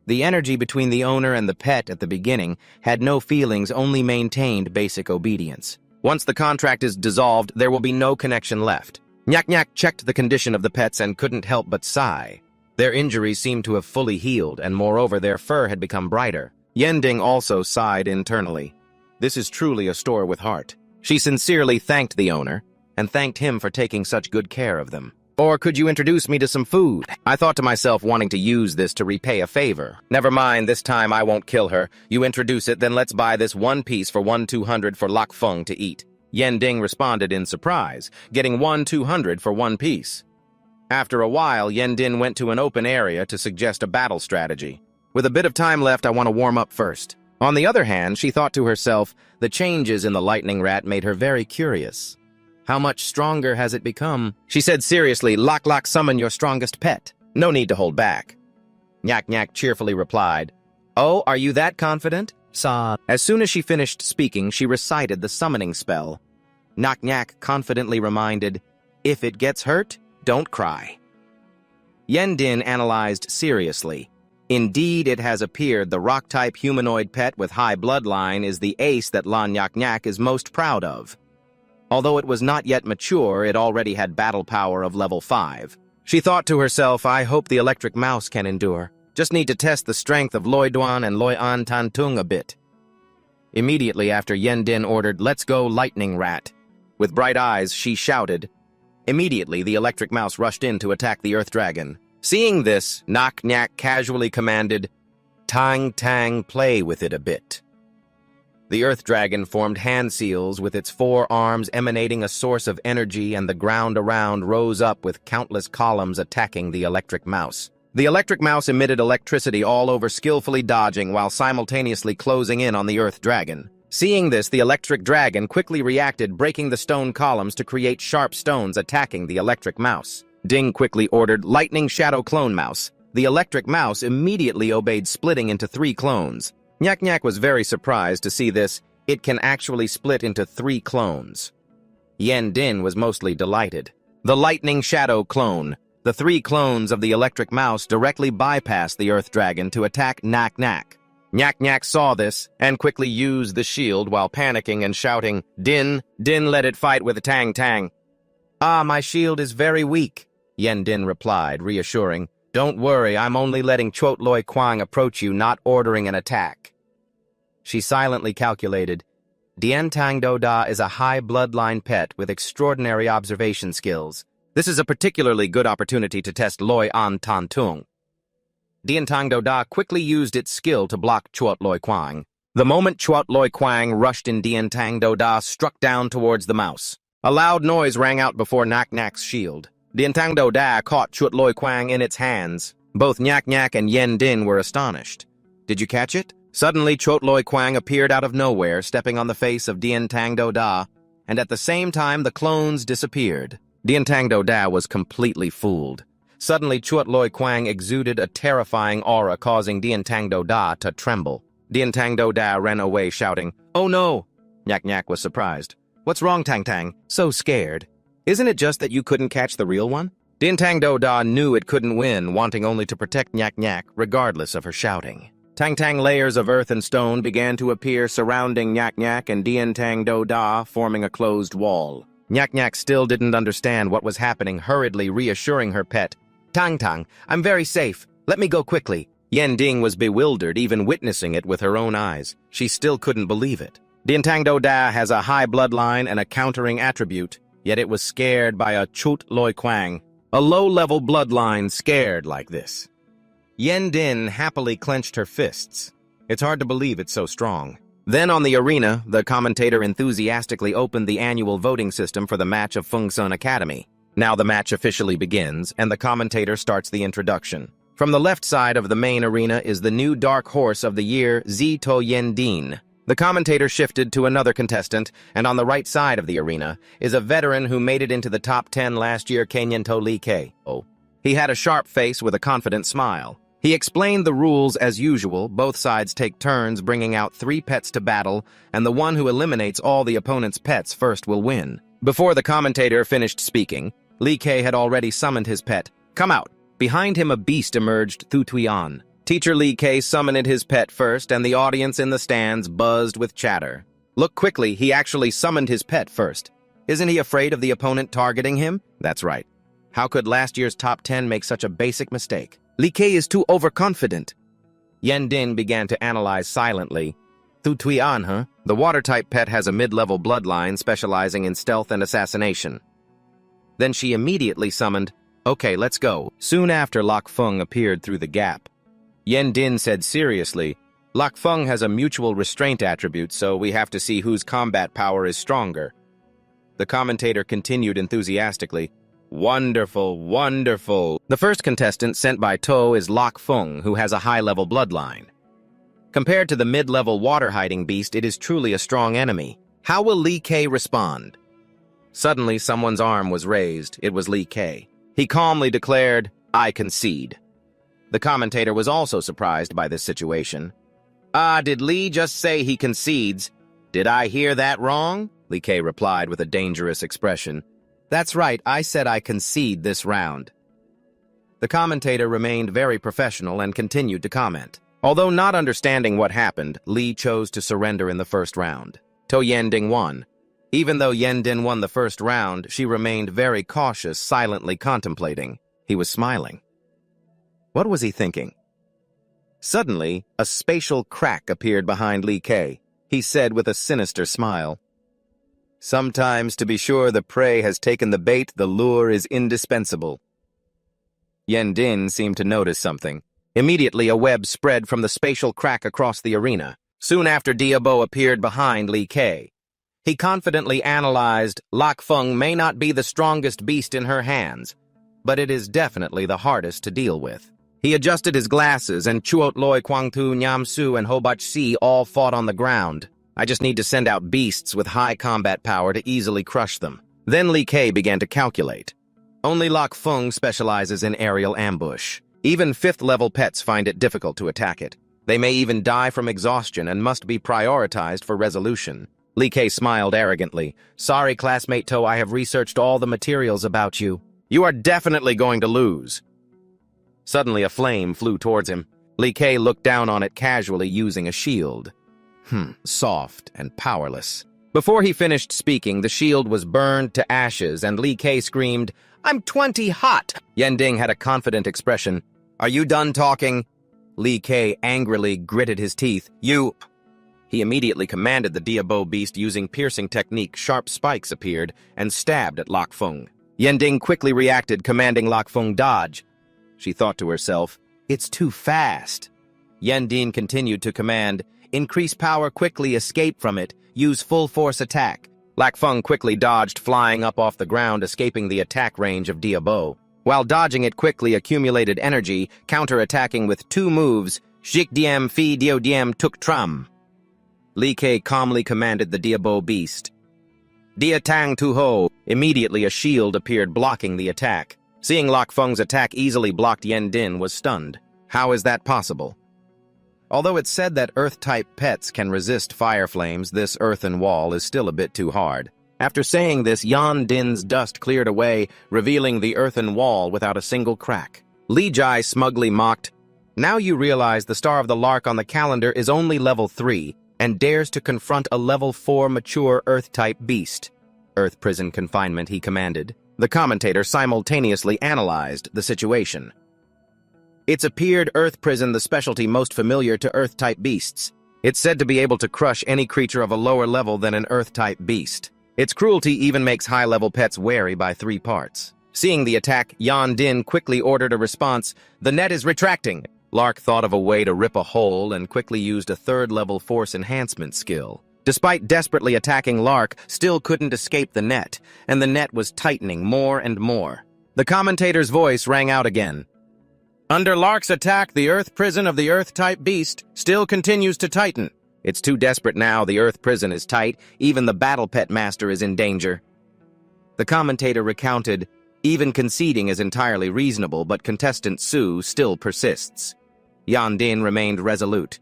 The energy between the owner and the pet at the beginning had no feelings, only maintained basic obedience. Once the contract is dissolved, there will be no connection left. Nyak Nyak checked the condition of the pets and couldn't help but sigh. Their injuries seemed to have fully healed, and moreover their fur had become brighter. Yending also sighed internally. This is truly a store with heart. She sincerely thanked the owner, and thanked him for taking such good care of them. Or could you introduce me to some food? I thought to myself, wanting to use this to repay a favor. Never mind, this time I won't kill her. You introduce it, then let's buy this one piece for 1,200 for Lak Feng to eat. Yending responded in surprise, getting 1,200 for one piece. After a while, Yendin went to an open area to suggest a battle strategy. With a bit of time left, I want to warm up first. On the other hand, she thought to herself, the changes in the lightning rat made her very curious. How much stronger has it become? She said seriously, Lak, summon your strongest pet. No need to hold back. Nyak cheerfully replied, Oh, are you that confident? Sa. As soon as she finished speaking, she recited the summoning spell. Nyak confidently reminded, If it gets hurt, don't cry. Yendin analyzed seriously. Indeed, it has appeared the rock-type humanoid pet with high bloodline is the ace that Lan Nyak is most proud of. Although it was not yet mature, it already had battle power of level 5. She thought to herself, I hope the electric mouse can endure. Just need to test the strength of Loi Duan and Loi An Tantung a bit. Immediately after, Yendin ordered, Let's go, lightning rat. With bright eyes, she shouted. Immediately, the electric mouse rushed in to attack the earth dragon. Seeing this, Nyak casually commanded, Tang, play with it a bit. The earth dragon formed hand seals with its 4 arms emanating a source of energy, and the ground around rose up with countless columns attacking the electric mouse. The electric mouse emitted electricity all over, skillfully dodging while simultaneously closing in on the earth dragon. Seeing this, the electric dragon quickly reacted, breaking the stone columns to create sharp stones attacking the electric mouse. Ding quickly ordered, Lightning Shadow Clone Mouse. The electric mouse immediately obeyed, splitting into 3 clones. Nyak was very surprised to see this. It can actually split into 3 clones. Yendin was mostly delighted. The Lightning Shadow Clone. The 3 clones of the electric mouse directly bypassed the earth dragon to attack Nyak. Nyak saw this and quickly used the shield while panicking and shouting, Din, let it fight with a Tang. Ah, my shield is very weak, Yendin replied, reassuring. Don't worry, I'm only letting Chot Loi Kwang approach you, not ordering an attack. She silently calculated, Dien Tang Do Da is a high bloodline pet with extraordinary observation skills. This is a particularly good opportunity to test Loi An Tan Tung. Dien Tang Do Da quickly used its skill to block Chot Loi Kwang. The moment Chot Loi Kwang rushed in, Dien Tang Do Da struck down towards the mouse. A loud noise rang out before Nyak's shield. Dien Tang Do Da caught Chot Loi Kwang in its hands. Both Nyak and Yendin were astonished. Did you catch it? Suddenly, Chot Loi Kwang appeared out of nowhere, stepping on the face of Dien Tang Do Da, and at the same time the clones disappeared. Dien Tang Do Da was completely fooled. Suddenly, Chot Loi Kwang exuded a terrifying aura, causing Dien Tang Do Da to tremble. Dien Tang Do Da ran away, shouting, Oh no! Nyak was surprised. What's wrong, Tang? So scared. Isn't it just that you couldn't catch the real one? Dien Tang Do Da knew it couldn't win, wanting only to protect Nyak, regardless of her shouting. Tang layers of earth and stone began to appear surrounding Nyak and Dien Tang Do Da, forming a closed wall. Nyak still didn't understand what was happening, hurriedly reassuring her pet. Tang, I'm very safe. Let me go quickly. Yending was bewildered, even witnessing it with her own eyes. She still couldn't believe it. Dien Tang Do Da has a high bloodline and a countering attribute, yet it was scared by a Chot Loi Kwang. A low-level bloodline scared like this. Yendin happily clenched her fists. It's hard to believe it's so strong. Then on the arena, the commentator enthusiastically opened the annual voting system for the match of Fengsun Academy. Now the match officially begins, and the commentator starts the introduction. From the left side of the main arena is the new dark horse of the year, Zito Yendin. The commentator shifted to another contestant, and on the right side of the arena is a veteran who made it into the top 10 last year, Kenyan To Lee K. He had a sharp face with a confident smile. He explained the rules as usual. Both sides take turns bringing out 3 pets to battle, and the one who eliminates all the opponent's pets first will win. Before the commentator finished speaking, Lee K had already summoned his pet. Come out! Behind him a beast emerged, Thu Tuyan. Teacher Lee K summoned his pet first, and the audience in the stands buzzed with chatter. Look quickly, he actually summoned his pet first. Isn't he afraid of the opponent targeting him? That's right. How could last year's top 10 make such a basic mistake? Li Ke is too overconfident. Yen Din began to analyze silently. Thu Tui An, huh? The water-type pet has a mid-level bloodline specializing in stealth and assassination. Then she immediately summoned, "Okay, let's go." Soon after, Lok Feng appeared through the gap. Yen Din said seriously, "Lok Feng has a mutual restraint attribute, so we have to see whose combat power is stronger." The commentator continued enthusiastically, "Wonderful, wonderful." The first contestant sent by To is Lok Feng, who has a high-level bloodline. Compared to the mid-level water-hiding beast, it is truly a strong enemy. How will Li Ke respond? Suddenly, someone's arm was raised. It was Li Ke. He calmly declared, "I concede." The commentator was also surprised by this situation. Did Li just say he concedes? Did I hear that wrong?" Li Ke replied with a dangerous expression. "That's right, I said I concede this round." The commentator remained very professional and continued to comment. Although not understanding what happened, Li chose to surrender in the first round. To Yending won. Even though Yendin won the first round, she remained very cautious, silently contemplating. He was smiling. What was he thinking? Suddenly, a spatial crack appeared behind Li Ke. He said with a sinister smile, "Sometimes, to be sure the prey has taken the bait, the lure is indispensable." Yen Din seemed to notice something. Immediately, a web spread from the spatial crack across the arena. Soon after, Diabo appeared behind Li Ke. He confidently analyzed, "Lok Feng may not be the strongest beast in her hands, but it is definitely the hardest to deal with." He adjusted his glasses, and Chuot Loi Kwangtu, Nyam Su, and Hobach Si all fought on the ground. "I just need to send out beasts with high combat power to easily crush them." Then Li Ke began to calculate. Only Lok Feng specializes in aerial ambush. Even 5th-level pets find it difficult to attack it. They may even die from exhaustion and must be prioritized for resolution. Li Ke smiled arrogantly. "Sorry, classmate To, I have researched all the materials about you. You are definitely going to lose." Suddenly, a flame flew towards him. Li Ke looked down on it casually, using a shield. Soft and powerless. Before he finished speaking, the shield was burned to ashes, and Li Ke screamed, "I'm 20 hot!" Yending had a confident expression. "Are you done talking?" Li Ke angrily gritted his teeth. "You—" He immediately commanded the Diabo beast using piercing technique. Sharp spikes appeared and stabbed at Lok Feng. Yending quickly reacted, commanding Lok Feng dodge. She thought to herself, "It's too fast." Yendin continued to command, "Increase power quickly, escape from it, use full force attack." Lok Feng quickly dodged, flying up off the ground, escaping the attack range of Diabo. While dodging it quickly accumulated energy, counter-attacking with 2 moves, Jik Diem Fi Dio Diem Tuk Tram. Li Ke calmly commanded the Diabo beast. "Dia Tang Tu Ho." Immediately a shield appeared blocking the attack. Seeing Lok Feng's attack easily blocked, Yen Din was stunned. How is that possible? Although it's said that Earth-type pets can resist fire flames, this earthen wall is still a bit too hard. After saying this, Yan Din's dust cleared away, revealing the earthen wall without a single crack. Li Jai smugly mocked, "Now you realize the Star of the Lark on the calendar is only level 3, and dares to confront a level 4 mature Earth-type beast." "Earth prison confinement," he commanded. The commentator simultaneously analyzed the situation. It's appeared Earth prison, the specialty most familiar to Earth-type beasts. It's said to be able to crush any creature of a lower level than an Earth-type beast. Its cruelty even makes high-level pets wary by 3 parts. Seeing the attack, Yan Din quickly ordered a response. "The net is retracting." Lark thought of a way to rip a hole and quickly used a 3rd-level force enhancement skill. Despite desperately attacking, Lark still couldn't escape the net, and the net was tightening more and more. The commentator's voice rang out again. "Under Lark's attack, the Earth prison of the Earth-type beast still continues to tighten. It's too desperate now, the Earth prison is tight, even the battle pet master is in danger." The commentator recounted, "Even conceding is entirely reasonable, but contestant Su still persists." Yan Din remained resolute.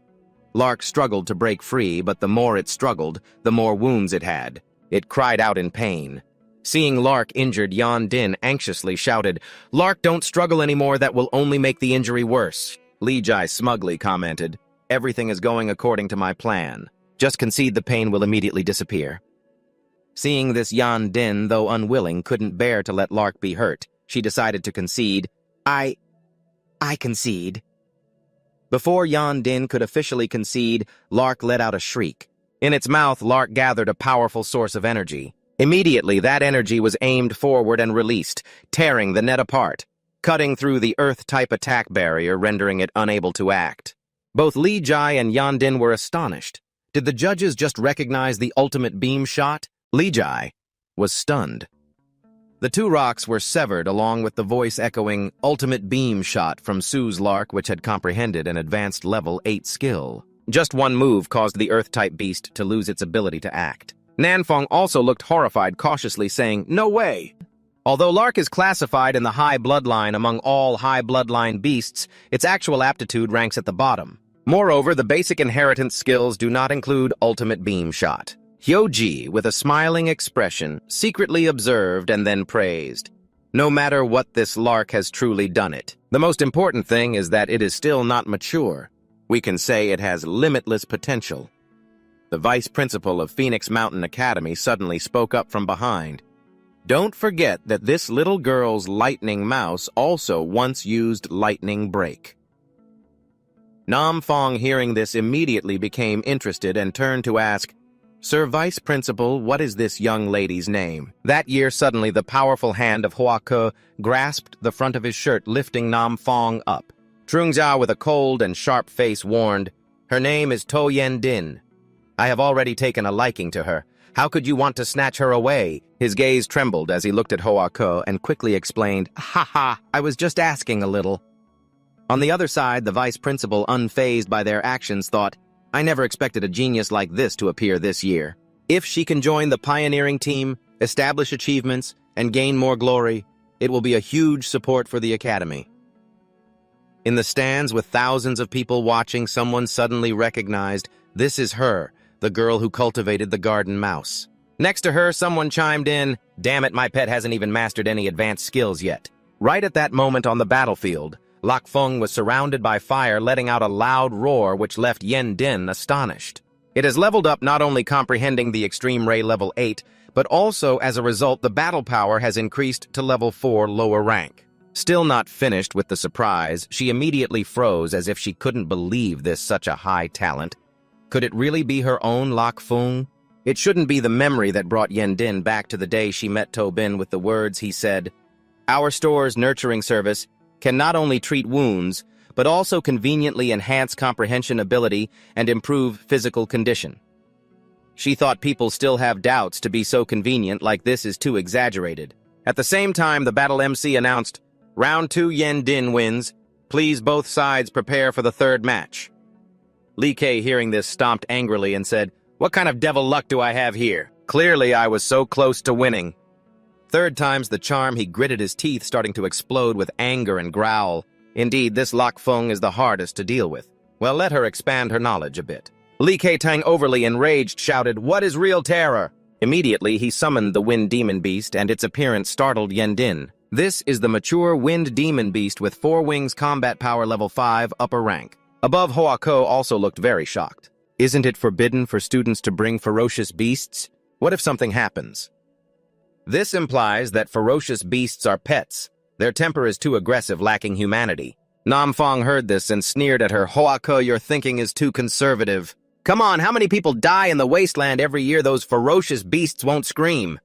Lark struggled to break free, but the more it struggled, the more wounds it had. It cried out in pain. Seeing Lark injured, Yan Din anxiously shouted, "Lark, don't struggle anymore, that will only make the injury worse." Li Jai smugly commented, "Everything is going according to my plan. Just concede the pain will immediately disappear." Seeing this, Yan Din, though unwilling, couldn't bear to let Lark be hurt. She decided to concede. I concede. Before Yan Din could officially concede, Lark let out a shriek. In its mouth, Lark gathered a powerful source of energy. Immediately, that energy was aimed forward and released, tearing the net apart, cutting through the Earth-type attack barrier, rendering it unable to act. Both Li Jai and Yan Din were astonished. Did the judges just recognize the ultimate beam shot? Li Jai was stunned. The two rocks were severed along with the voice echoing ultimate beam shot from Sue's Lark, which had comprehended an advanced level 8 skill. Just one move caused the Earth-type beast to lose its ability to act. Nanfeng also looked horrified, cautiously saying, "No way!" Although Lark is classified in the high bloodline among all high bloodline beasts, its actual aptitude ranks at the bottom. Moreover, the basic inheritance skills do not include ultimate beam shot. Hyoji, with a smiling expression, secretly observed and then praised. No matter what, this Lark has truly done it. The most important thing is that it is still not mature. We can say it has limitless potential. The vice principal of Phoenix Mountain Academy suddenly spoke up from behind. Don't forget that this little girl's lightning mouse also once used lightning break. Nam Fong, hearing this, immediately became interested and turned to ask, "Sir Vice Principal, what is this young lady's name?" That year, suddenly, the powerful hand of Hua Ke grasped the front of his shirt, lifting Nam Fong up. Trung Jia, with a cold and sharp face, warned, "Her name is To Yen Din. I have already taken a liking to her. How could you want to snatch her away?" His gaze trembled as he looked at Hua Ke and quickly explained, "Ha ha, I was just asking a little." On the other side, the vice principal, unfazed by their actions, thought, "I never expected a genius like this to appear this year. If she can join the pioneering team, establish achievements, and gain more glory, it will be a huge support for the academy." In the stands, with thousands of people watching, someone suddenly recognized, "This is her, the girl who cultivated the garden mouse." Next to her, someone chimed in, "Damn it, my pet hasn't even mastered any advanced skills yet." Right at that moment on the battlefield, Lak Feng was surrounded by fire, letting out a loud roar which left Yen Din astonished. It has leveled up, not only comprehending the Extreme Ray level 8, but also, as a result, the battle power has increased to level 4 lower rank. Still not finished with the surprise, she immediately froze as if she couldn't believe this such a high talent. Could it really be her own Lak Feng? It shouldn't be the memory that brought Yen Din back to the day she met Tobin with the words he said, "Our store's nurturing service can not only treat wounds, but also conveniently enhance comprehension ability and improve physical condition." She thought people still have doubts to be so convenient, like this is too exaggerated. At the same time, the battle MC announced, "Round 2 Yen Din wins. Please both sides prepare for the third match." Li Kei, hearing this, stomped angrily and said, "What kind of devil luck do I have here? Clearly I was so close to winning." Third time's the charm, he gritted his teeth, starting to explode with anger and growl. Indeed, this Lak Feng is the hardest to deal with. Well, let her expand her knowledge a bit. Li Kei Tang, overly enraged, shouted, "What is real terror?" Immediately, he summoned the Wind Demon Beast, and its appearance startled Yen Din. This is the mature Wind Demon Beast with 4 wings, combat power level 5, upper rank. Above, Hoa Ko also looked very shocked. Isn't it forbidden for students to bring ferocious beasts? What if something happens? This implies that ferocious beasts are pets. Their temper is too aggressive, lacking humanity. Nam Fong heard this and sneered at her. "Hoa Ko, your thinking is too conservative. Come on, how many people die in the wasteland every year those ferocious beasts won't scream?"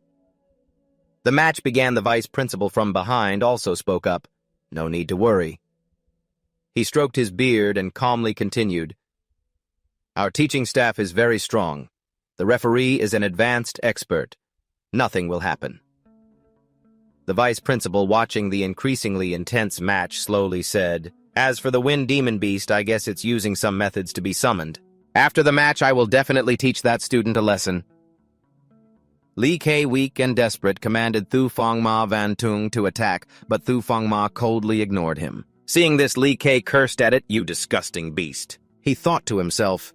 The match began. The vice principal from behind also spoke up. "No need to worry." He stroked his beard and calmly continued, "Our teaching staff is very strong. The referee is an advanced expert. Nothing will happen." The vice principal, watching the increasingly intense match, slowly said, "As for the Wind Demon Beast, I guess it's using some methods to be summoned. After the match, I will definitely teach that student a lesson." Li Kei, weak and desperate, commanded Thu Fong Ma Van Tung to attack, but Thu Fong Ma coldly ignored him. Seeing this, Li Kei cursed at it. "You disgusting beast." He thought to himself,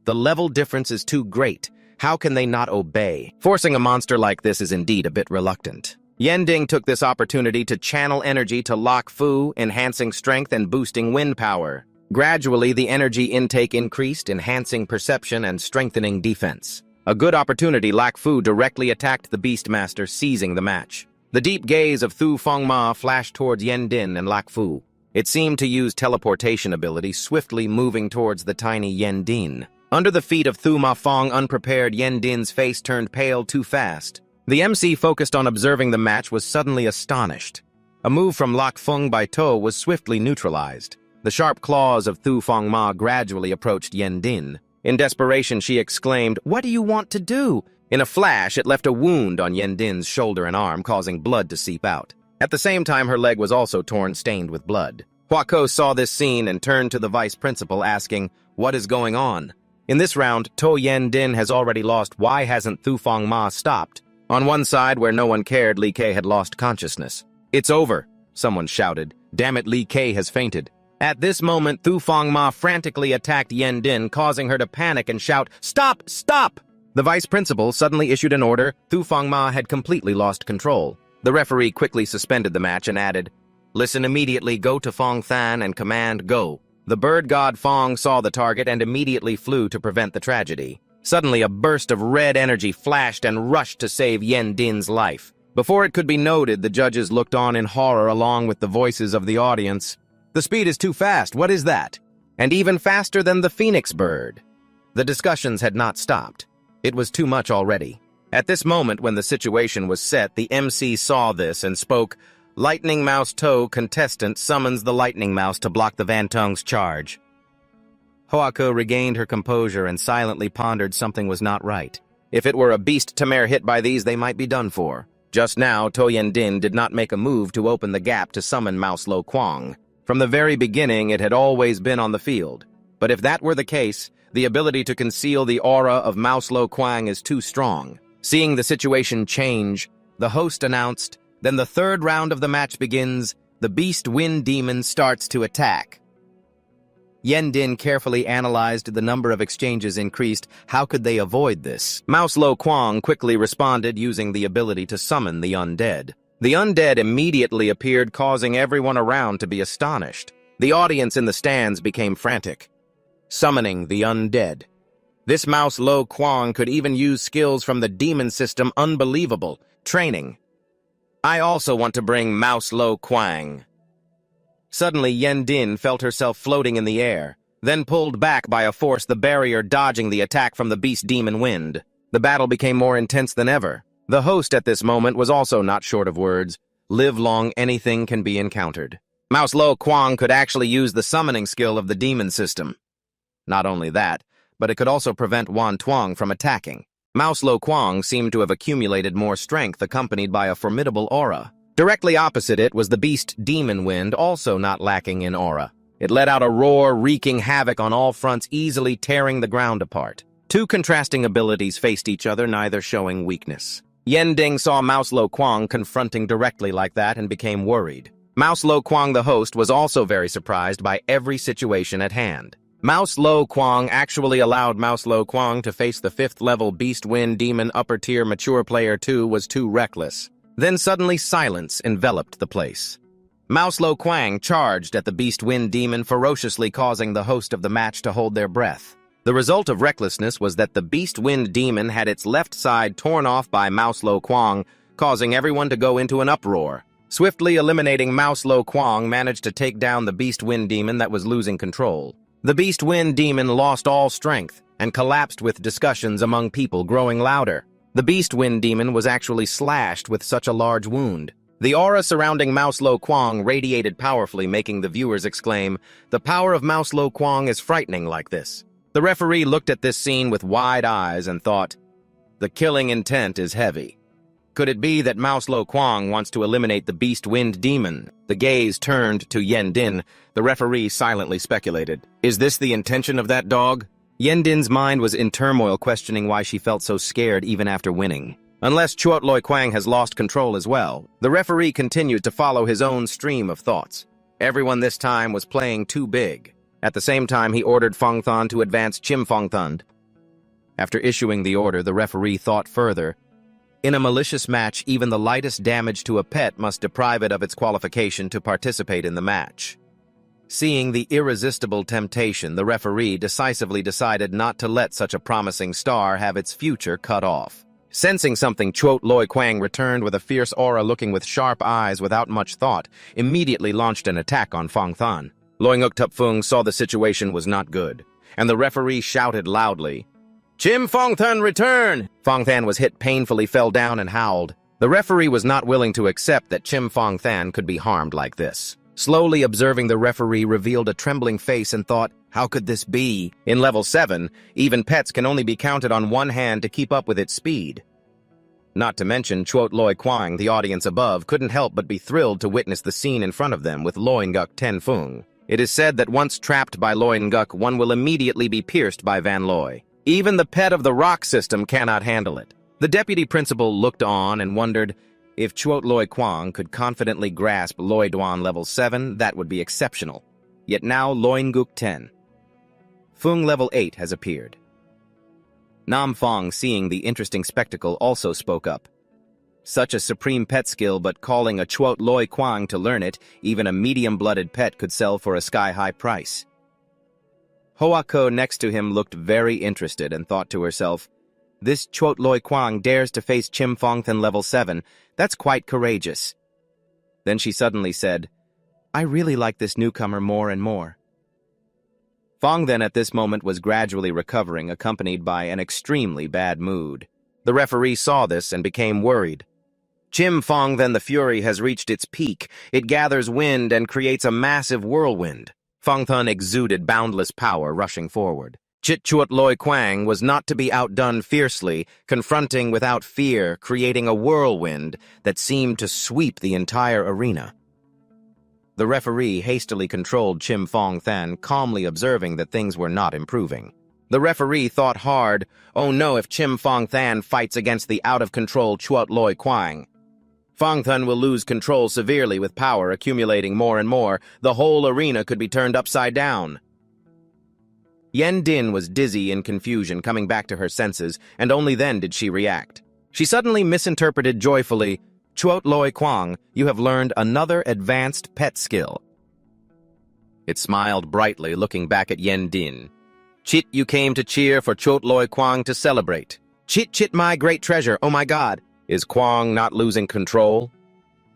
"The level difference is too great. How can they not obey? Forcing a monster like this is indeed a bit reluctant." Yen Ding took this opportunity to channel energy to Lak Fu, enhancing strength and boosting wind power. Gradually, the energy intake increased, enhancing perception and strengthening defense. A good opportunity, Lak Fu directly attacked the Beastmaster, seizing the match. The deep gaze of Thu Fong Ma flashed towards Yen Din and Lak Fu. It seemed to use teleportation ability, swiftly moving towards the tiny Yen Din. Under the feet of Thu Ma Fong, unprepared, Yen Din's face turned pale too fast. The MC, focused on observing the match, was suddenly astonished. A move from Lok Fung by To was swiftly neutralized. The sharp claws of Thu Fong Ma gradually approached Yen Din. In desperation, she exclaimed, "What do you want to do?" In a flash, it left a wound on Yen Din's shoulder and arm, causing blood to seep out. At the same time, her leg was also torn, stained with blood. Hua Ko saw this scene and turned to the vice principal, asking, "What is going on?" In this round, To Yen Din has already lost. Why hasn't Thu Fong Ma stopped? On one side, where no one cared, Li Kei had lost consciousness. "It's over," someone shouted. "Damn it, Li Kei has fainted." At this moment, Thu Fong Ma frantically attacked Yen Din, causing her to panic and shout, "Stop! Stop!" The vice principal suddenly issued an order. Thu Fong Ma had completely lost control. The referee quickly suspended the match and added, "Listen immediately, go to Fong Than and command go." The bird god Fong saw the target and immediately flew to prevent the tragedy. Suddenly, a burst of red energy flashed and rushed to save Yen Din's life. Before it could be noted, the judges looked on in horror along with the voices of the audience. "The speed is too fast. What is that?" "And even faster than the phoenix bird." The discussions had not stopped. It was too much already. At this moment, when the situation was set, the MC saw this and spoke, "Lightning Mouse To contestant summons the Lightning Mouse to block the Vantung's charge." Hoako regained her composure and silently pondered something was not right. If it were a beast Tamer hit by these, they might be done for. Just now, To Yen Din did not make a move to open the gap to summon Mouse Lo Kwang. From the very beginning, it had always been on the field. But if that were the case, the ability to conceal the aura of Mouse Lo Kwang is too strong. Seeing the situation change, the host announced, "Then the third round of the match begins. The Beast Wind Demon starts to attack." Yen Din carefully analyzed the number of exchanges increased. How could they avoid this? Mouse Lo Kwang quickly responded using the ability to summon the undead. The undead immediately appeared, causing everyone around to be astonished. The audience in the stands became frantic. Summoning the undead. This Mouse Lo Kwang could even use skills from the demon system. Unbelievable. Training. "I also want to bring Mouse Lo Kwang." Suddenly, Yen Din felt herself floating in the air, then pulled back by a force, the barrier dodging the attack from the beast demon wind. The battle became more intense than ever. The host at this moment was also not short of words. Live long, anything can be encountered. Mouse Lo Kwang could actually use the summoning skill of the demon system. Not only that, but it could also prevent Wan Tuang from attacking. Mouse Lo Kwang seemed to have accumulated more strength, accompanied by a formidable aura. Directly opposite it was the beast demon wind, also not lacking in aura. It let out a roar, wreaking havoc on all fronts, easily tearing the ground apart. Two contrasting abilities faced each other, neither showing weakness. Yen Ding saw Mouse Lo Kwang confronting directly like that and became worried. Mouse Lo Kwang, the host, was also very surprised by every situation at hand. Mouse Lo Kwang actually allowed Mouse Lo Kwang to face the 5th level Beast Wind Demon upper tier mature player 2 was too reckless. Then suddenly silence enveloped the place. Mouse Lo Kwang charged at the Beast Wind Demon, ferociously causing the host of the match to hold their breath. The result of recklessness was that the Beast Wind Demon had its left side torn off by Mouse Lo Kwang, causing everyone to go into an uproar. Swiftly eliminating Mouse Lo Kwang managed to take down the Beast Wind Demon that was losing control. The Beast Wind Demon lost all strength and collapsed, with discussions among people growing louder. The Beast Wind Demon was actually slashed with such a large wound. The aura surrounding Mouse Lo Kwang radiated powerfully, making the viewers exclaim, "The power of Mouse Lo Kwang is frightening like this." The referee looked at this scene with wide eyes and thought, "The killing intent is heavy. Could it be that Mouse Lo Kwang wants to eliminate the Beast Wind Demon?" The gaze turned to Yen Din. The referee silently speculated, "Is this the intention of that dog?" Yen Din's mind was in turmoil, questioning why she felt so scared even after winning. Unless Chuot Loi Kwang has lost control as well. The referee continued to follow his own stream of thoughts. Everyone this time was playing too big. At the same time, he ordered Fong Thon to advance Chim Fong Thund. After issuing the order, the referee thought further. In a malicious match, even the lightest damage to a pet must deprive it of its qualification to participate in the match. Seeing the irresistible temptation, the referee decisively decided not to let such a promising star have its future cut off. Sensing something, Chuot Loi Kwang returned with a fierce aura, looking with sharp eyes without much thought, immediately launched an attack on Fong Than. Loi Nguk Tup Fung saw the situation was not good, and the referee shouted loudly, "Chim Fong Than, return!" Fong Than was hit painfully, fell down, and howled. The referee was not willing to accept that Chim Fong Than could be harmed like this. Slowly observing the referee revealed a trembling face and thought, how could this be? In level 7, even pets can only be counted on one hand to keep up with its speed. Not to mention, Chuot Loi Kwang, the audience above, couldn't help but be thrilled to witness the scene in front of them with Loi Nguk Ten Fung. It is said that once trapped by Loi Nguk, one will immediately be pierced by Van Loi. Even the pet of the rock system cannot handle it. The deputy principal looked on and wondered, if Chuot Loi Kwang could confidently grasp Loi Duan level 7, that would be exceptional. Yet now Loi Nguk 10. Fung level 8 has appeared. Nam Fong, seeing the interesting spectacle, also spoke up. Such a supreme pet skill, but calling a Chuot Loi Kwang to learn it, even a medium-blooded pet could sell for a sky-high price. Hoa Ko next to him looked very interested and thought to herself, this Chuot Loi Kwang dares to face Chim Fong Than level 7. That's quite courageous. Then she suddenly said, I really like this newcomer more and more. Fong then at this moment was gradually recovering, accompanied by an extremely bad mood. The referee saw this and became worried. Chim Fong then the fury has reached its peak. It gathers wind and creates a massive whirlwind. Fong Than exuded boundless power, rushing forward. Chit Chuot Loi Kwang was not to be outdone fiercely, confronting without fear, creating a whirlwind that seemed to sweep the entire arena. The referee hastily controlled Chim Fong Than, calmly observing that things were not improving. The referee thought hard, oh no, if Chim Fong Than fights against the out-of-control Chuot Loi Kwang, Fong Than will lose control severely with power accumulating more and more. The whole arena could be turned upside down. Yen Din was dizzy in confusion, coming back to her senses, and only then did she react. She suddenly misinterpreted joyfully, Chuot Loi Kwang, you have learned another advanced pet skill. It smiled brightly, looking back at Yen Din. Chit, you came to cheer for Chuot Loi Kwang to celebrate. Chit, my great treasure, oh my god. Is Kwang not losing control?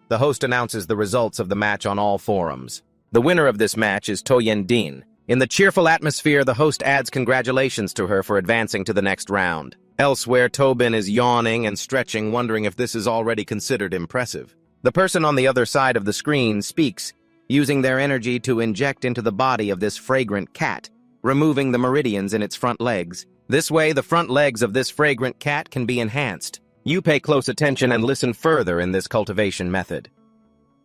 The host announces the results of the match on all forums. The winner of this match is To Yen Din. In the cheerful atmosphere, the host adds congratulations to her for advancing to the next round. Elsewhere, Tobin is yawning and stretching, wondering if this is already considered impressive. The person on the other side of the screen speaks, using their energy to inject into the body of this fragrant cat, removing the meridians in its front legs. This way, the front legs of this fragrant cat can be enhanced. You pay close attention and listen further in this cultivation method.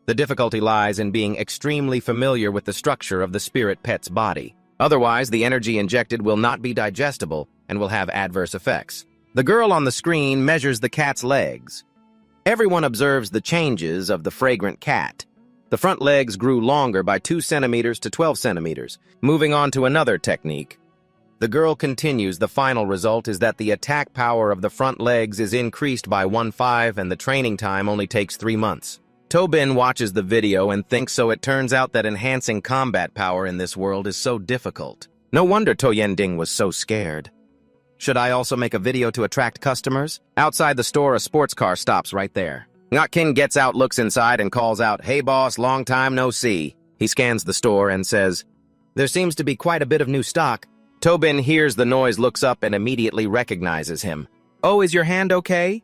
The difficulty lies in being extremely familiar with the structure of the spirit pet's body. Otherwise, the energy injected will not be digestible and will have adverse effects. The girl on the screen measures the cat's legs. Everyone observes the changes of the fragrant cat. The front legs grew longer by 2 centimeters to 12 centimeters. Moving on to another technique. The girl continues, the final result is that the attack power of the front legs is increased by 1/5 and the training time only takes 3 months. Tobin watches the video and thinks so it turns out that enhancing combat power in this world is so difficult. No wonder To Yen Ding was so scared. Should I also make a video to attract customers? Outside the store, a sports car stops right there. Ngok King gets out, looks inside, and calls out, "Hey boss, long time no see." He scans the store and says, "There seems to be quite a bit of new stock." Tobin hears the noise, looks up, and immediately recognizes him. "Oh, is your hand okay?"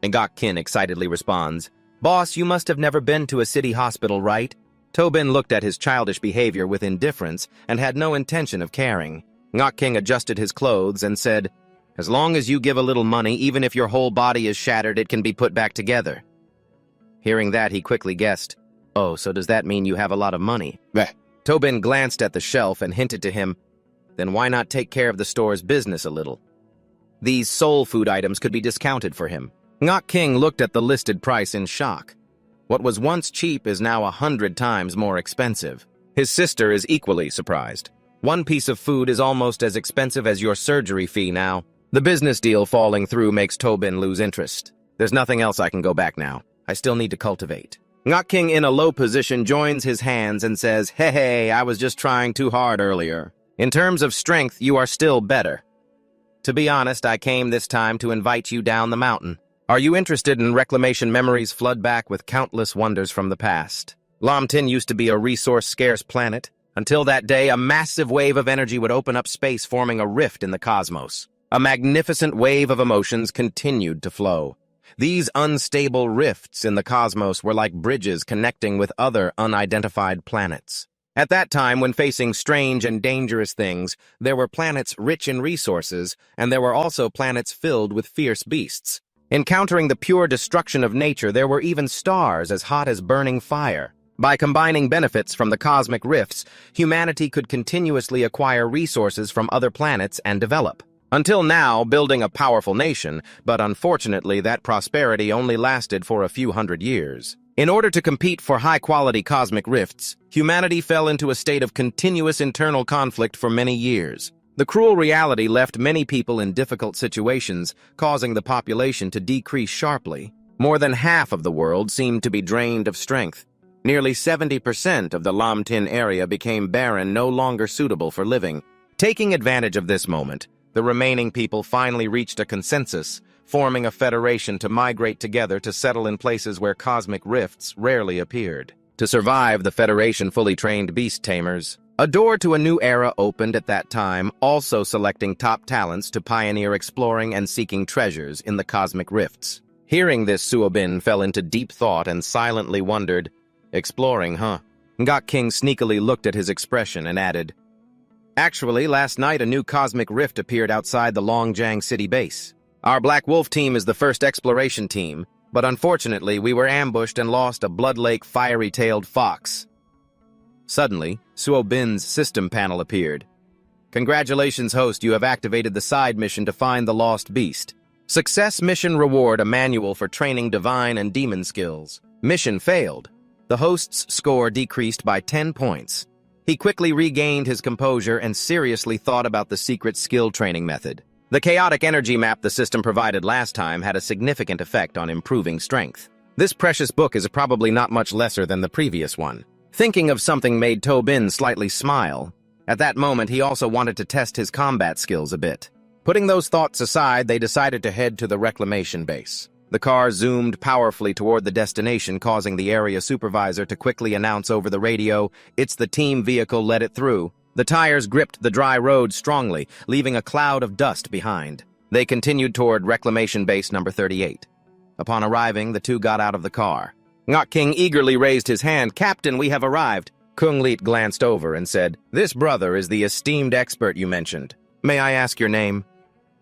Ngok Kin excitedly responds, "Boss, you must have never been to a city hospital, right?" Tobin looked at his childish behavior with indifference and had no intention of caring. Ngok King adjusted his clothes and said, "As long as you give a little money, even if your whole body is shattered, it can be put back together." Hearing that, he quickly guessed, "Oh, so does that mean you have a lot of money?" Tobin glanced at the shelf and hinted to him, "Then why not take care of the store's business a little?" These soul food items could be discounted for him. Ngok King looked at the listed price in shock. What was once cheap is now 100 times more expensive. His sister is equally surprised. One piece of food is almost as expensive as your surgery fee now. The business deal falling through makes Tobin lose interest. There's nothing else I can go back now. I still need to cultivate. Ngok King in a low position joins his hands and says, "Hey, I was just trying too hard earlier. In terms of strength, you are still better." To be honest, I came this time to invite you down the mountain. Are you interested in reclamation memories flood back with countless wonders from the past? Lomtin used to be a resource-scarce planet. Until that day, a massive wave of energy would open up space, forming a rift in the cosmos. A magnificent wave of emotions continued to flow. These unstable rifts in the cosmos were like bridges connecting with other unidentified planets. At that time, when facing strange and dangerous things, there were planets rich in resources, and there were also planets filled with fierce beasts. Encountering the pure destruction of nature, there were even stars as hot as burning fire. By combining benefits from the cosmic rifts, humanity could continuously acquire resources from other planets and develop. Until now, building a powerful nation, but unfortunately that prosperity only lasted for a few hundred years. In order to compete for high-quality cosmic rifts, humanity fell into a state of continuous internal conflict for many years. The cruel reality left many people in difficult situations, causing the population to decrease sharply. More than half of the world seemed to be drained of strength. Nearly 70% of the Lomtin area became barren, no longer suitable for living. Taking advantage of this moment, the remaining people finally reached a consensus, forming a federation to migrate together to settle in places where cosmic rifts rarely appeared. To survive, the Federation fully trained beast tamers. A door to a new era opened at that time, also selecting top talents to pioneer exploring and seeking treasures in the cosmic rifts. Hearing this, Suobin fell into deep thought and silently wondered, "Exploring, huh?" Ngok King sneakily looked at his expression and added, "Actually, last night a new cosmic rift appeared outside the Longjiang city base. Our Black Wolf team is the first exploration team, but unfortunately we were ambushed and lost a Blood Lake fiery-tailed fox." Suddenly, Suobin's system panel appeared. "Congratulations, host, you have activated the side mission to find the lost beast. Success mission reward, a manual for training divine and demon skills. Mission failed. The host's score decreased by 10 points. He quickly regained his composure and seriously thought about the secret skill training method. The chaotic energy map the system provided last time had a significant effect on improving strength. This precious book is probably not much lesser than the previous one. Thinking of something made Tobin slightly smile. At that moment, he also wanted to test his combat skills a bit. Putting those thoughts aside, they decided to head to the reclamation base. The car zoomed powerfully toward the destination, causing the area supervisor to quickly announce over the radio, "It's the team vehicle, let it through." The tires gripped the dry road strongly, leaving a cloud of dust behind. They continued toward reclamation base number 38. Upon arriving, the two got out of the car. Ngok King eagerly raised his hand. "Captain, we have arrived." Kung Leet glanced over and said, "This brother is the esteemed expert you mentioned. May I ask your name?"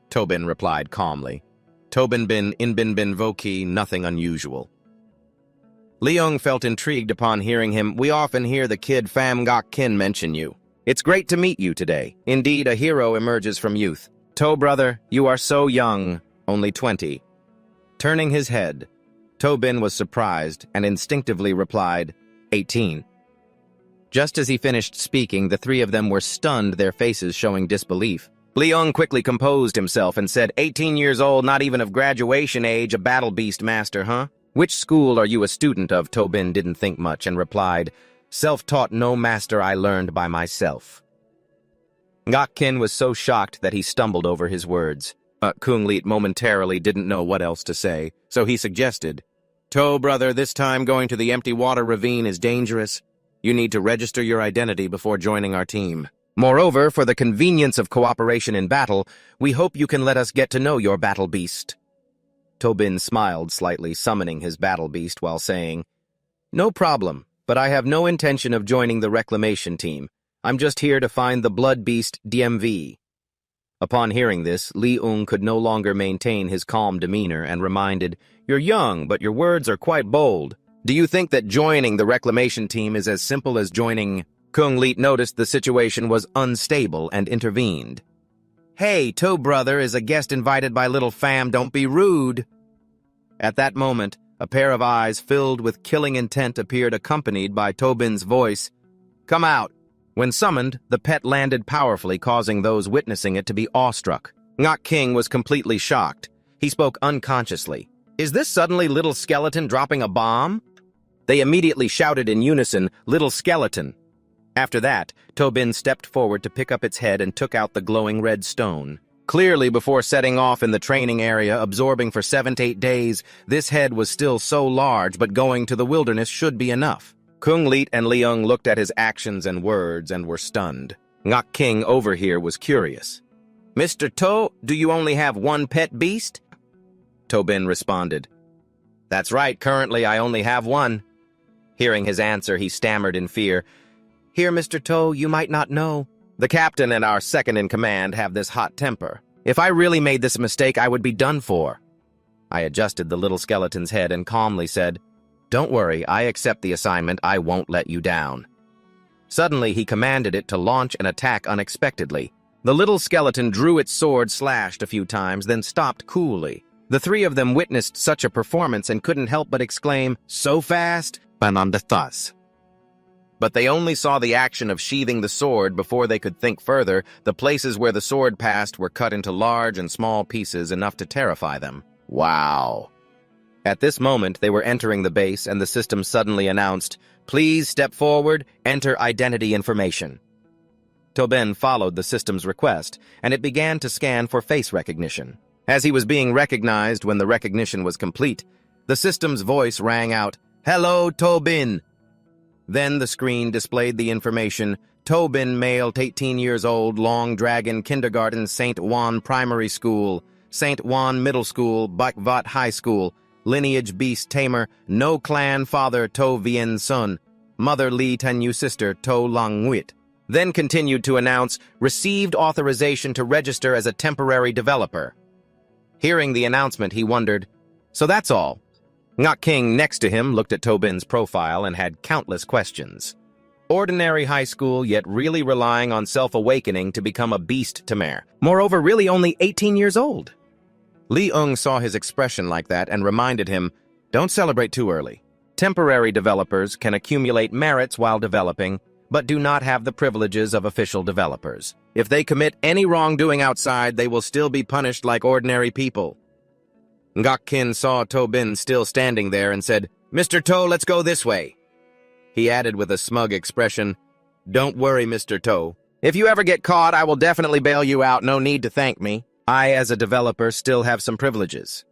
Tobin replied calmly. "Tobin bin Inbin bin Voki, nothing unusual." Leung felt intrigued upon hearing him. "We often hear the kid Pham Ngok Kin mention you. It's great to meet you today. Indeed, a hero emerges from youth. To brother, you are so young, only 20. Turning his head, Tobin was surprised and instinctively replied, 18. Just as he finished speaking, the three of them were stunned, their faces showing disbelief. Leung quickly composed himself and said, 18 years old, not even of graduation age, a battle beast master, huh? Which school are you a student of? Tobin didn't think much and replied, self-taught no master, I learned by myself. Ngok Kin was so shocked that he stumbled over his words. Kung Leet momentarily didn't know what else to say, so he suggested, To, brother, this time going to the empty water ravine is dangerous. You need to register your identity before joining our team. Moreover, for the convenience of cooperation in battle, we hope you can let us get to know your battle beast. Tobin smiled slightly, summoning his battle beast while saying, No problem, but I have no intention of joining the reclamation team. I'm just here to find the blood beast DMV. Upon hearing this, Leung could no longer maintain his calm demeanor and reminded, You're young, but your words are quite bold. Do you think that joining the reclamation team is as simple as joining... Kung Leet noticed the situation was unstable and intervened. Hey, Toe Brother is a guest invited by Little Pham, don't be rude. At that moment, a pair of eyes filled with killing intent appeared, accompanied by Tobin's voice, Come out. When summoned, the pet landed powerfully, causing those witnessing it to be awestruck. Ngok King was completely shocked. He spoke unconsciously. Is this suddenly Little Skeleton dropping a bomb? They immediately shouted in unison, Little Skeleton. After that, Tobin stepped forward to pick up its head and took out the glowing red stone. Clearly, before setting off in the training area, absorbing for 7 to 8 days, this head was still so large, but going to the wilderness should be enough. Kung Lit and Leung looked at his actions and words and were stunned. Ngok King over here was curious. "Mr. To, do you only have one pet beast?" Tobin responded. "That's right, currently I only have one." Hearing his answer, he stammered in fear. "Here, Mr. To, you might not know. The captain and our second-in-command have this hot temper. If I really made this mistake, I would be done for." I adjusted the little skeleton's head and calmly said, "Don't worry, I accept the assignment. I won't let you down." Suddenly, he commanded it to launch an attack unexpectedly. The little skeleton drew its sword, slashed a few times, then stopped coolly. The three of them witnessed such a performance and couldn't help but exclaim, "So fast!" Banandathas. But they only saw the action of sheathing the sword before they could think further. The places where the sword passed were cut into large and small pieces enough to terrify them. Wow! At this moment, they were entering the base, and the system suddenly announced, "Please step forward, enter identity information." Tobin followed the system's request, and it began to scan for face recognition. As he was being recognized when the recognition was complete, the system's voice rang out, "Hello, Tobin." Then the screen displayed the information, Tobin, male, 18 years old, Long Dragon Kindergarten, St. Juan Primary School, St. Juan Middle School, Bakvat High School, lineage beast tamer, no clan, father To Vien Sun, mother Li Tenyu, sister To Long Wit. Then continued to announce, received authorization to register as a temporary developer. Hearing the announcement, he wondered, "So that's all?" Ngok King next to him looked at Tobin's profile and had countless questions. Ordinary high school, yet really relying on self-awakening to become a beast tamer. Moreover, really only 18 years old. Leung saw his expression like that and reminded him, "Don't celebrate too early. Temporary developers can accumulate merits while developing, but do not have the privileges of official developers. If they commit any wrongdoing outside, they will still be punished like ordinary people." Ngok Kin saw Tobin still standing there and said, "Mr. To, let's go this way." He added with a smug expression, "Don't worry, Mr. To. If you ever get caught, I will definitely bail you out. No need to thank me. I, as a developer, still have some privileges."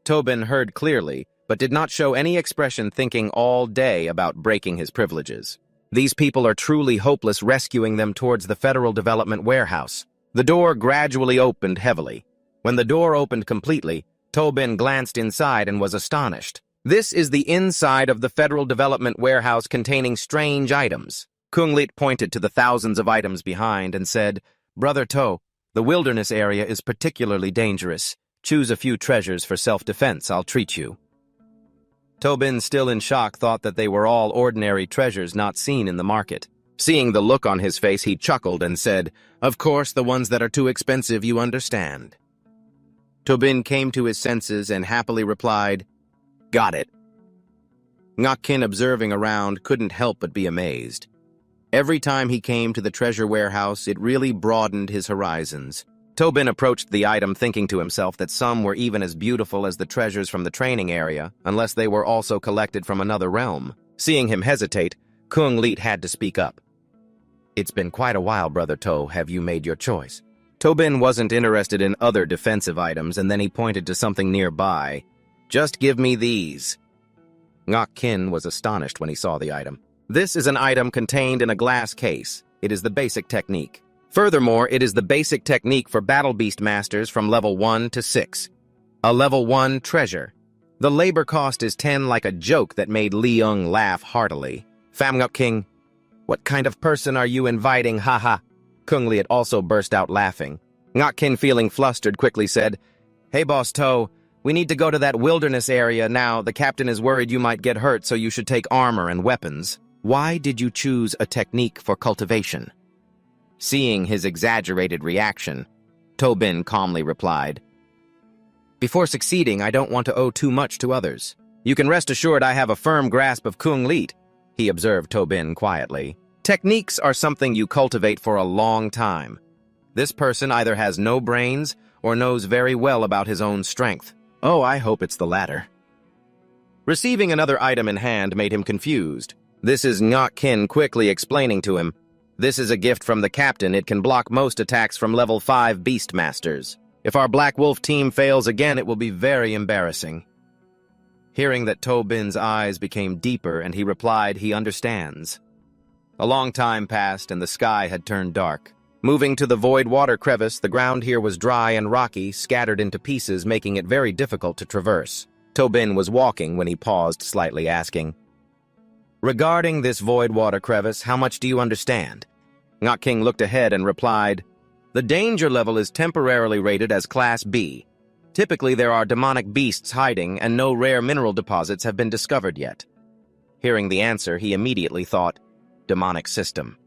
Tobin heard clearly, but did not show any expression, thinking all day about breaking his privileges. These people are truly hopeless, rescuing them towards the Federal Development Warehouse. The door gradually opened heavily. When the door opened completely, Tobin glanced inside and was astonished. This is the inside of the Federal Development Warehouse containing strange items. Kung Lit pointed to the thousands of items behind and said, "Brother To, the wilderness area is particularly dangerous. Choose a few treasures for self-defense. I'll treat you." Tobin, still in shock, thought that they were all ordinary treasures not seen in the market. Seeing the look on his face, he chuckled and said, "Of course, the ones that are too expensive, you understand." Tobin came to his senses and happily replied, "Got it." Ngok Kin, observing around, couldn't help but be amazed. Every time he came to the treasure warehouse, it really broadened his horizons. Tobin approached the item thinking to himself that some were even as beautiful as the treasures from the training area, unless they were also collected from another realm. Seeing him hesitate, Kung Lit had to speak up. "It's been quite a while, Brother To. Have you made your choice?" Tobin wasn't interested in other defensive items, and then he pointed to something nearby. "Just give me these." Ngok Kin was astonished when he saw the item. This is an item contained in a glass case. It is the basic technique. Furthermore, it is the basic technique for Battle Beast Masters from level 1 to 6. A level 1 treasure. The labor cost is 10, like a joke that made Leung laugh heartily. Ngok King, what kind of person are you inviting, haha? Kung Lit also burst out laughing. Ngok Kin, feeling flustered, quickly said, "Hey, Boss To, we need to go to that wilderness area now. The captain is worried you might get hurt, so you should take armor and weapons." "Why did you choose a technique for cultivation?" Seeing his exaggerated reaction, Tobin calmly replied, "Before succeeding, I don't want to owe too much to others. You can rest assured I have a firm grasp of Kung Lit," he observed Tobin quietly. "Techniques are something you cultivate for a long time. This person either has no brains or knows very well about his own strength. Oh, I hope it's the latter." Receiving another item in hand made him confused. This is Ngok Kin quickly explaining to him, This is a gift from the captain. It can block most attacks from level 5 Beastmasters. If our Black Wolf team fails again, it will be very embarrassing. Hearing that Tobin's eyes became deeper and he replied he understands. A long time passed and the sky had turned dark. Moving to the void water crevice, the ground here was dry and rocky, scattered into pieces, making it very difficult to traverse. Tobin was walking when he paused slightly, asking, "Regarding this void water crevice, how much do you understand?" Ngok King looked ahead and replied, "The danger level is temporarily rated as Class B. Typically, there are demonic beasts hiding, and no rare mineral deposits have been discovered yet." Hearing the answer, he immediately thought, demonic system.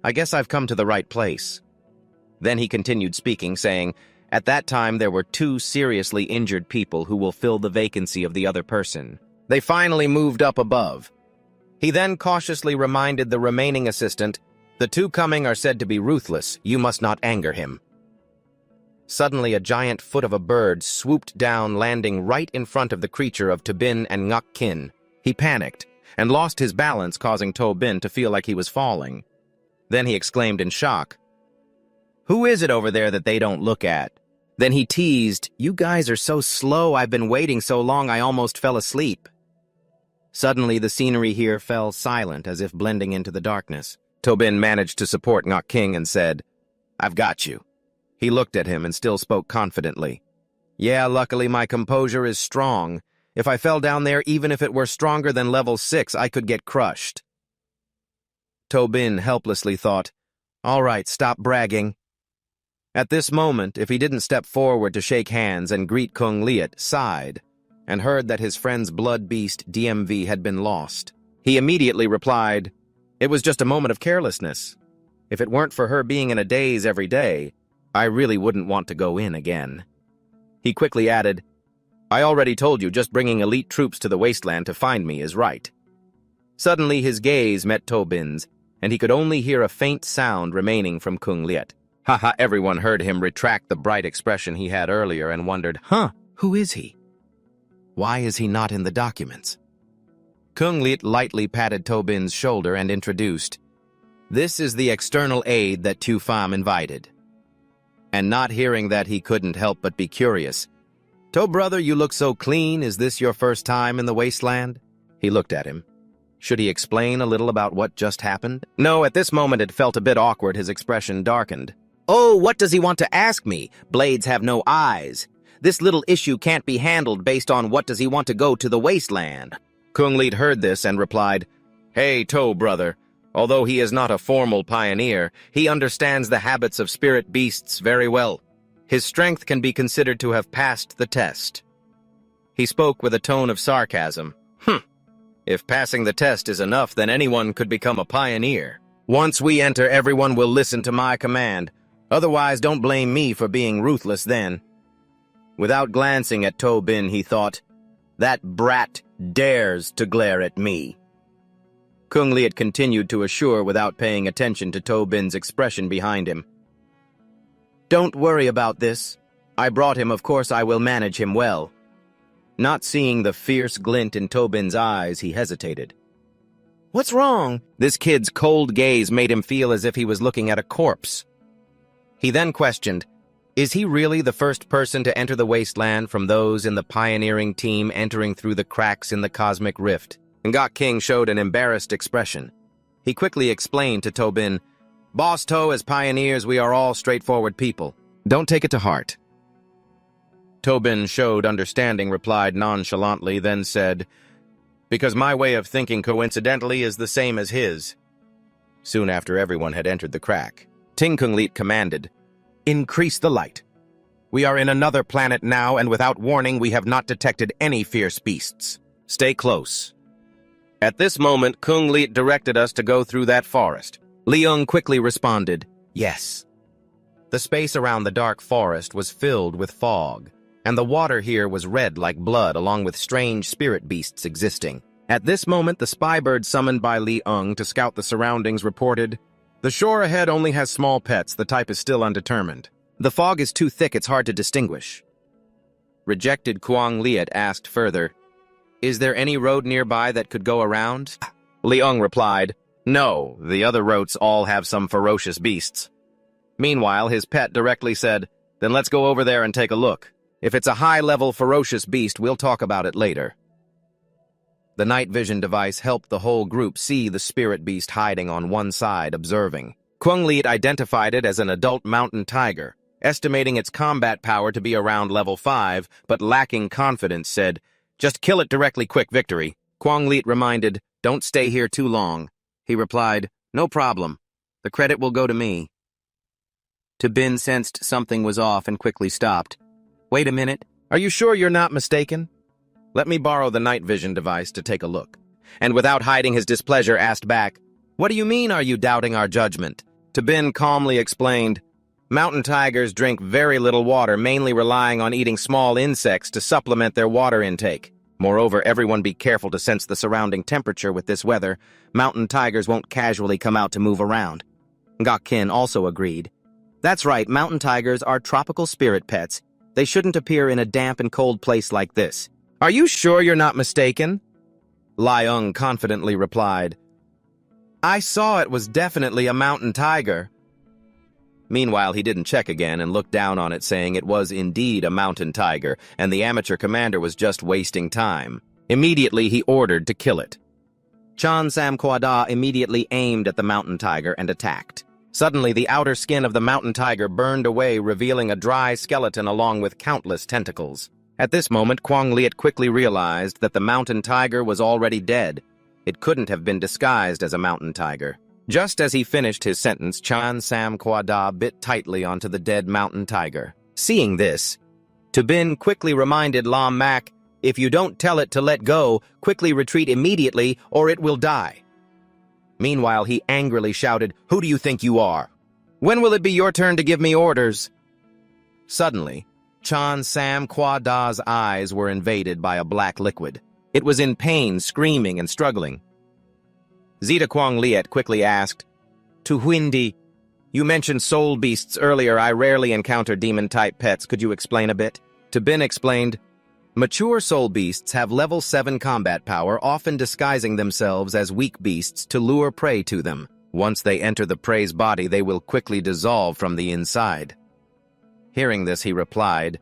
"I guess I've come to the right place." Then he continued speaking, saying, "At that time, there were 2 seriously injured people who will fill the vacancy of the other person. They finally moved up above." He then cautiously reminded the remaining assistant, "The 2 coming are said to be ruthless. You must not anger him." Suddenly, a giant foot of a bird swooped down, landing right in front of the creature of Tobin and Ngok Kin. He panicked and lost his balance, causing Tobin to feel like he was falling. Then he exclaimed in shock, "Who is it over there that they don't look at?" Then he teased, "You guys are so slow. I've been waiting so long I almost fell asleep." Suddenly, the scenery here fell silent, as if blending into the darkness. Tobin managed to support Ngok King and said, "I've got you." He looked at him and still spoke confidently. "Yeah, luckily my composure is strong. If I fell down there, even if it were stronger than level 6, I could get crushed." Tobin helplessly thought, "All right, stop bragging." At this moment, if he didn't step forward to shake hands and greet Kung Liet, sighed, and heard that his friend's blood beast DMV had been lost. He immediately replied, "It was just a moment of carelessness. If it weren't for her being in a daze every day, I really wouldn't want to go in again." He quickly added, "I already told you just bringing elite troops to the wasteland to find me is right." Suddenly his gaze met Tobin's, and he could only hear a faint sound remaining from Kung Liet. Haha, everyone heard him retract the bright expression he had earlier and wondered, who is he? Why is he not in the documents? Kung Liet lightly patted Tobin's shoulder and introduced, "This is the external aid that Tu Pham invited." And not hearing that, he couldn't help but be curious. "To brother, you look so clean. Is this your first time in the wasteland?" He looked at him. Should he explain a little about what just happened? No, at this moment it felt a bit awkward. His expression darkened. "Oh, what does he want to ask me? Blades have no eyes. This little issue can't be handled based on what does he want to go to the wasteland." Kung Liet heard this and replied, "Hey, To brother. Although he is not a formal pioneer, he understands the habits of spirit beasts very well. His strength can be considered to have passed the test." He spoke with a tone of sarcasm. If passing the test is enough, then anyone could become a pioneer. Once we enter, everyone will listen to my command. Otherwise, don't blame me for being ruthless then." Without glancing at Tobin, he thought, "That brat dares to glare at me." Kung Liet continued to assure without paying attention to Tobin's expression behind him. "Don't worry about this. I brought him, of course I will manage him well." Not seeing the fierce glint in Tobin's eyes, he hesitated. "What's wrong?" This kid's cold gaze made him feel as if he was looking at a corpse. He then questioned, "Is he really the first person to enter the wasteland from those in the pioneering team entering through the cracks in the cosmic rift?" Ngok King showed an embarrassed expression. He quickly explained to Tobin, "Boss To, as pioneers, we are all straightforward people. Don't take it to heart." Tobin showed understanding, replied nonchalantly, then said, "Because my way of thinking coincidentally is the same as his." Soon after everyone had entered the crack, Ting Kung Liet commanded, "Increase the light. We are in another planet now, and without warning we have not detected any fierce beasts. Stay close." At this moment, Kung Liet directed us to go through that forest. Leung quickly responded, "Yes." The space around the dark forest was filled with fog, and the water here was red like blood, along with strange spirit beasts existing. At this moment, the spy bird summoned by Leung to scout the surroundings reported, "The shore ahead only has small pets. The type is still undetermined. The fog is too thick, it's hard to distinguish." Rejected Kung Liet asked further, "Is there any road nearby that could go around?" Leung replied, No, the other rotes all have some ferocious beasts. Meanwhile, his pet directly said, then let's go over there and take a look. If it's a high-level ferocious beast, we'll talk about it later. The night vision device helped the whole group see the spirit beast hiding on one side, observing. Kwang Liet identified it as an adult mountain tiger, estimating its combat power to be around level 5, but lacking confidence, said, just kill it directly, quick victory. Kwang Liet reminded, don't stay here too long. He replied, no problem. The credit will go to me. Bin sensed something was off and quickly stopped. Wait a minute. Are you sure you're not mistaken? Let me borrow the night vision device to take a look. And without hiding his displeasure, asked back, what do you mean are you doubting our judgment? Bin calmly explained, mountain tigers drink very little water, mainly relying on eating small insects to supplement their water intake. Moreover, everyone be careful to sense the surrounding temperature with this weather. Mountain tigers won't casually come out to move around. Gak-kin also agreed. That's right, mountain tigers are tropical spirit pets. They shouldn't appear in a damp and cold place like this. Are you sure you're not mistaken? Liung confidently replied, I saw it was definitely a mountain tiger. Meanwhile, he didn't check again and looked down on it, saying it was indeed a mountain tiger, and the amateur commander was just wasting time. Immediately, he ordered to kill it. Chan Sam Kwada immediately aimed at the mountain tiger and attacked. Suddenly, the outer skin of the mountain tiger burned away, revealing a dry skeleton along with countless tentacles. At this moment, Kwang Liet quickly realized that the mountain tiger was already dead. It couldn't have been disguised as a mountain tiger. Just as he finished his sentence, Chan Sam Kwada bit tightly onto the dead mountain tiger. Seeing this, Bin quickly reminded Lam Mak, if you don't tell it to let go, quickly retreat immediately or it will die. Meanwhile, he angrily shouted, who do you think you are? When will it be your turn to give me orders? Suddenly, Chan Sam Kwada's eyes were invaded by a black liquid. It was in pain, screaming and struggling. Zeta Kwang Liet quickly asked, to Huindi, you mentioned soul beasts earlier. I rarely encounter demon-type pets. Could you explain a bit? Bin explained, mature soul beasts have level 7 combat power, often disguising themselves as weak beasts to lure prey to them. Once they enter the prey's body, they will quickly dissolve from the inside. Hearing this, he replied,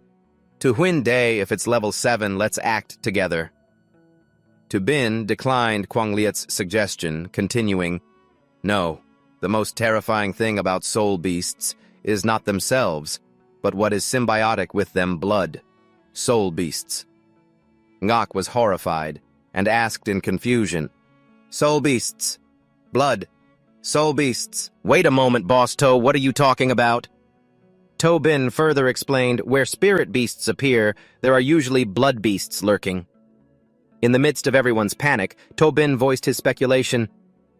to Huindi, if it's level 7, let's act together. Bin declined Kwang Liet's suggestion, continuing, no, the most terrifying thing about soul beasts is not themselves, but what is symbiotic with them, blood. Soul beasts. Ngok was horrified and asked in confusion, soul beasts, blood, soul beasts. Wait a moment, Boss To, what are you talking about? Bin further explained, where spirit beasts appear, there are usually blood beasts lurking. In the midst of everyone's panic, Bin voiced his speculation,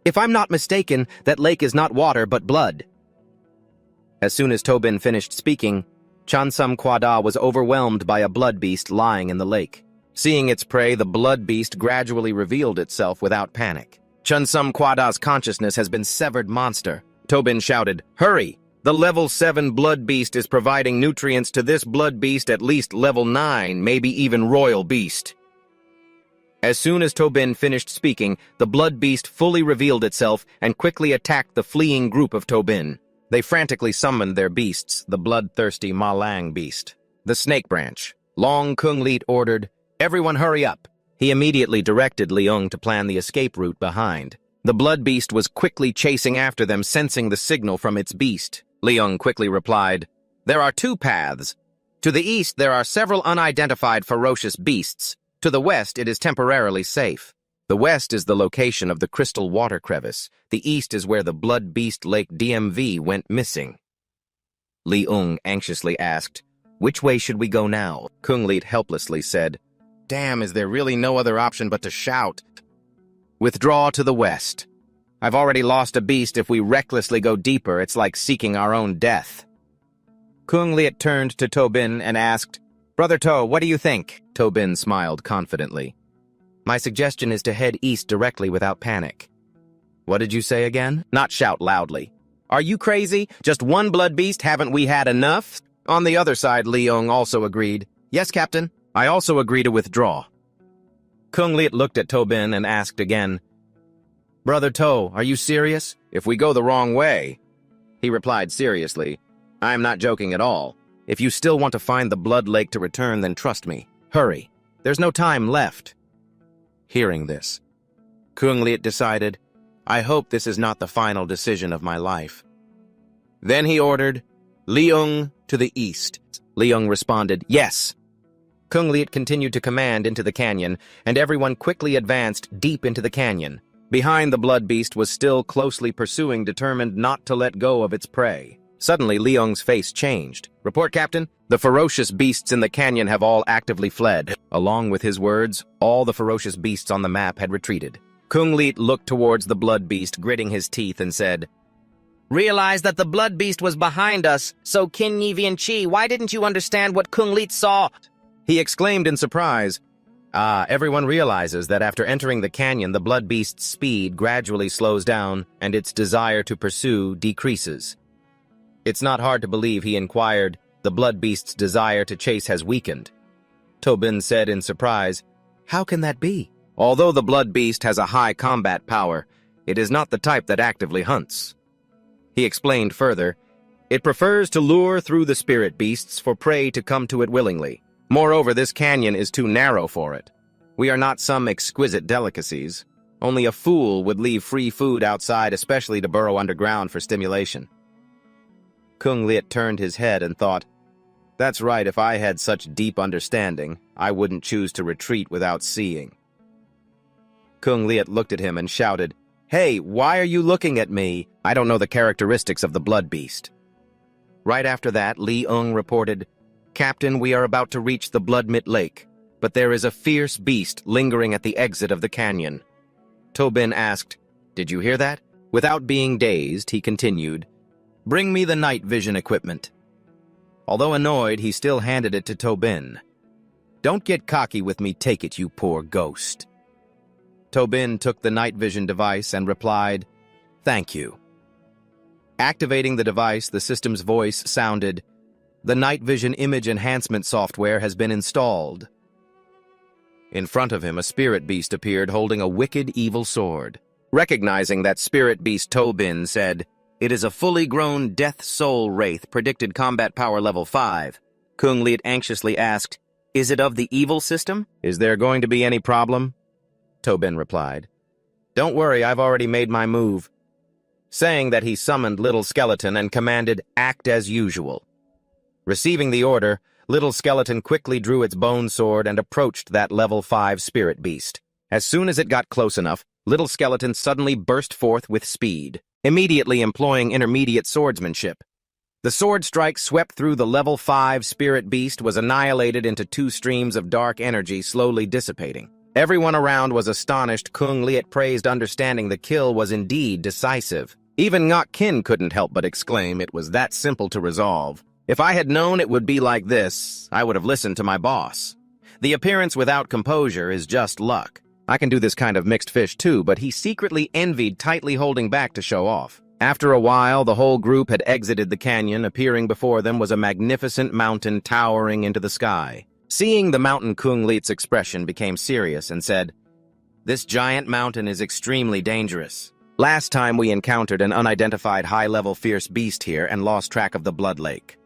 if I'm not mistaken, that lake is not water but blood. As soon as Bin finished speaking, Chansum Kwada was overwhelmed by a blood beast lying in the lake. Seeing its prey, the blood beast gradually revealed itself without panic. Chansum Kwada's consciousness has been severed, monster. Bin shouted, hurry! The level 7 blood beast is providing nutrients to this blood beast at least level 9, maybe even royal beast. As soon as Bin finished speaking, the blood beast fully revealed itself and quickly attacked the fleeing group of Bin. They frantically summoned their beasts, the bloodthirsty Malang beast. The snake branch. Long Kung Liet ordered, everyone hurry up. He immediately directed Leung to plan the escape route behind. The blood beast was quickly chasing after them, sensing the signal from its beast. Leung quickly replied, there are 2 paths. To the east, there are several unidentified ferocious beasts. To the west, it is temporarily safe. The west is the location of the crystal water crevice. The east is where the blood beast lake DMV went missing. Leung anxiously asked, which way should we go now? Kung Liet helplessly said, damn, is there really no other option but to shout? Withdraw to the west. I've already lost a beast. If we recklessly go deeper, it's like seeking our own death. Kung Liet turned to Bin and asked, Brother To, what do you think? Bin smiled confidently. My suggestion is to head east directly without panic. What did you say again? Not shout loudly. Are you crazy? Just one blood beast, haven't we had enough? On the other side, Leung also agreed. Yes, Captain. I also agree to withdraw. Kung Liet looked at Bin and asked again, "Brother To, are you serious? If we go the wrong way..." He replied seriously, "I am not joking at all. If you still want to find the blood lake to return, then trust me. Hurry. There's no time left." Hearing this, Kung Liet decided, "I hope this is not the final decision of my life." Then he ordered, "Leung to the east." Leung responded, "Yes." Kung Liet continued to command into the canyon, and everyone quickly advanced deep into the canyon. Behind the blood beast was still closely pursuing, determined not to let go of its prey. Suddenly, Leung's face changed. "Report, Captain. The ferocious beasts in the canyon have all actively fled." Along with his words, all the ferocious beasts on the map had retreated. Kung Liet looked towards the blood beast, gritting his teeth, and said, "Realize that the blood beast was behind us, so Kin Yi Vian Chi, why didn't you understand what Kung Liet saw?" He exclaimed in surprise. Everyone realizes that after entering the canyon, the blood beast's speed gradually slows down, and its desire to pursue decreases. It's not hard to believe, he inquired, the blood beast's desire to chase has weakened. Tobin said in surprise, "How can that be? Although the blood beast has a high combat power, it is not the type that actively hunts." He explained further, "It prefers to lure through the spirit beasts for prey to come to it willingly. Moreover, this canyon is too narrow for it. We are not some exquisite delicacies. Only a fool would leave free food outside, especially to burrow underground for stimulation." Kung Liet turned his head and thought, "That's right, if I had such deep understanding, I wouldn't choose to retreat without seeing." Kung Liet looked at him and shouted, "Hey, why are you looking at me? I don't know the characteristics of the blood beast." Right after that, Leung reported, "Captain, we are about to reach the Bloodmit Lake, but there is a fierce beast lingering at the exit of the canyon." Tobin asked, "Did you hear that?" Without being dazed, he continued, "Bring me the night vision equipment." Although annoyed, he still handed it to Tobin. "Don't get cocky with me, take it, you poor ghost." Tobin took the night vision device and replied, "Thank you." Activating the device, the system's voice sounded, "The night vision image enhancement software has been installed." In front of him, a spirit beast appeared holding a wicked, evil sword. Recognizing that spirit beast, Tobin said, "It is a fully grown death soul wraith, predicted combat power level 5. Kung Liet anxiously asked, "Is it of the evil system? Is there going to be any problem?" Tobin replied, "Don't worry, I've already made my move." Saying that, he summoned Little Skeleton and commanded, "Act as usual." Receiving the order, Little Skeleton quickly drew its bone sword and approached that level 5 spirit beast. As soon as it got close enough, Little Skeleton suddenly burst forth with speed, immediately employing intermediate swordsmanship. The sword strike swept through the level 5 spirit beast, was annihilated into 2 streams of dark energy, slowly dissipating. Everyone around was astonished. Kung Liet praised, understanding the kill was indeed decisive. Even Ngok Kin couldn't help but exclaim, it was that simple to resolve. If I had known it would be like this, I would have listened to my boss. The appearance without composure is just luck. I can do this kind of mixed fish too, but he secretly envied, tightly holding back to show off. After a while, the whole group had exited the canyon. Appearing before them was a magnificent mountain towering into the sky. Seeing the mountain, Kung Liet's expression became serious and said, "This giant mountain is extremely dangerous. Last time we encountered an unidentified high-level fierce beast here and lost track of the blood lake."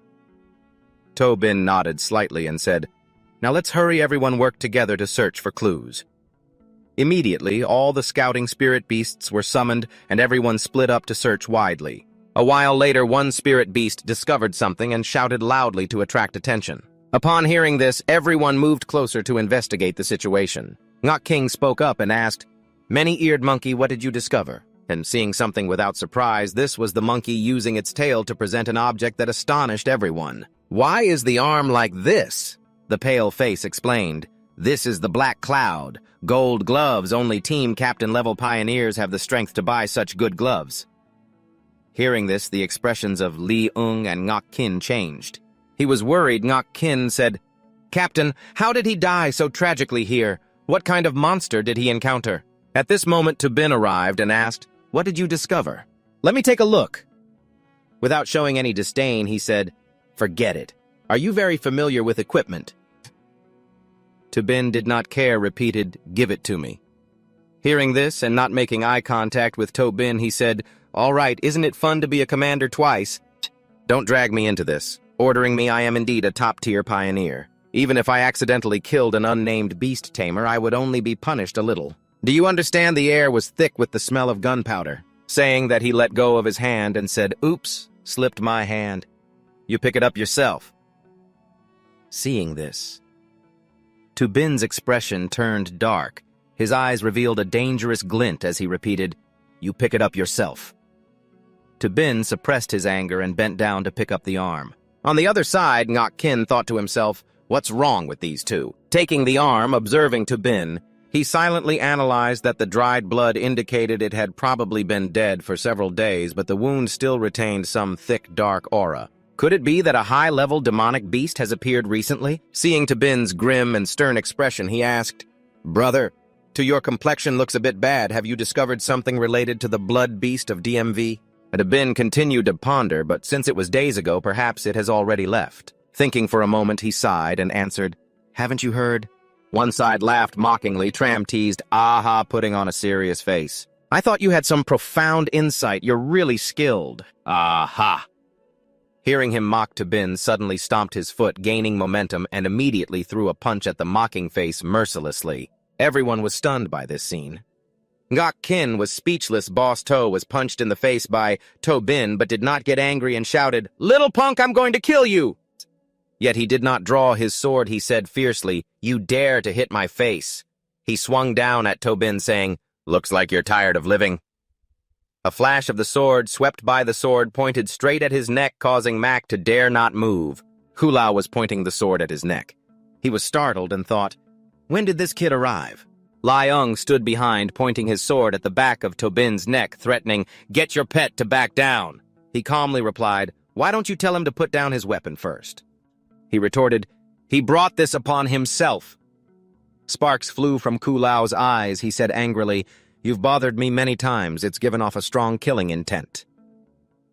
Tobin nodded slightly and said, "Now let's hurry, everyone work together to search for clues." Immediately, all the scouting spirit beasts were summoned and everyone split up to search widely. A while later, one spirit beast discovered something and shouted loudly to attract attention. Upon hearing this, everyone moved closer to investigate the situation. Ngok King spoke up and asked, "Many-eared monkey, what did you discover?" And seeing something without surprise, this was the monkey using its tail to present an object that astonished everyone. "Why is the arm like this?" The pale face explained, "This is the Black Cloud. Gold gloves, only team captain-level pioneers have the strength to buy such good gloves." Hearing this, the expressions of Leung and Ngok Kin changed. He was worried. Ngok Kin said, "Captain, how did he die so tragically here? What kind of monster did he encounter?" At this moment, Tobin arrived and asked, "What did you discover?" "Let me take a look." Without showing any disdain, he said, "Forget it. Are you very familiar with equipment?" Tobin did not care, repeated, "Give it to me." Hearing this and not making eye contact with Tobin, he said, "All right, isn't it fun to be a commander twice? Don't drag me into this. Ordering me, I am indeed a top-tier pioneer. Even if I accidentally killed an unnamed beast tamer, I would only be punished a little. Do you understand the air was thick with the smell of gunpowder?" Saying that, he let go of his hand and said, "Oops, slipped my hand. You pick it up yourself." Seeing this, Tobin's expression turned dark. His eyes revealed a dangerous glint as he repeated, "You pick it up yourself." Tobin suppressed his anger and bent down to pick up the arm. On the other side, Ngok Kin thought to himself, "What's wrong with these two?" Taking the arm, observing Tobin, he silently analyzed that the dried blood indicated it had probably been dead for several days, but the wound still retained some thick, dark aura. Could it be that a high-level demonic beast has appeared recently? Seeing Tobin's grim and stern expression, he asked, "Brother, to your complexion looks a bit bad. Have you discovered something related to the blood beast of DMV?" Tobin continued to ponder, but since it was days ago, perhaps it has already left. Thinking for a moment, he sighed and answered, "Haven't you heard?" One side laughed mockingly. Tram teased, "Aha," putting on a serious face. "I thought you had some profound insight. You're really skilled." "Aha." Hearing him mock, Tobin suddenly stomped his foot, gaining momentum, and immediately threw a punch at the mocking face mercilessly. Everyone was stunned by this scene. Ngok Kin was speechless. Boss To was punched in the face by Tobin, but did not get angry and shouted, "Little punk, I'm going to kill you!" Yet he did not draw his sword. He said fiercely, "You dare to hit my face." He swung down at Tobin, saying, "Looks like you're tired of living." A flash of the sword swept by. The sword pointed straight at his neck, causing Mac to dare not move. Hulao was pointing the sword at his neck. He was startled and thought, "When did this kid arrive?" Liang stood behind, pointing his sword at the back of Tobin's neck, threatening, "Get your pet to back down." He calmly replied, "Why don't you tell him to put down his weapon first?" He retorted, "He brought this upon himself." Sparks flew from Kulao's eyes. He said angrily, "You've bothered me many times. It's given off a strong killing intent."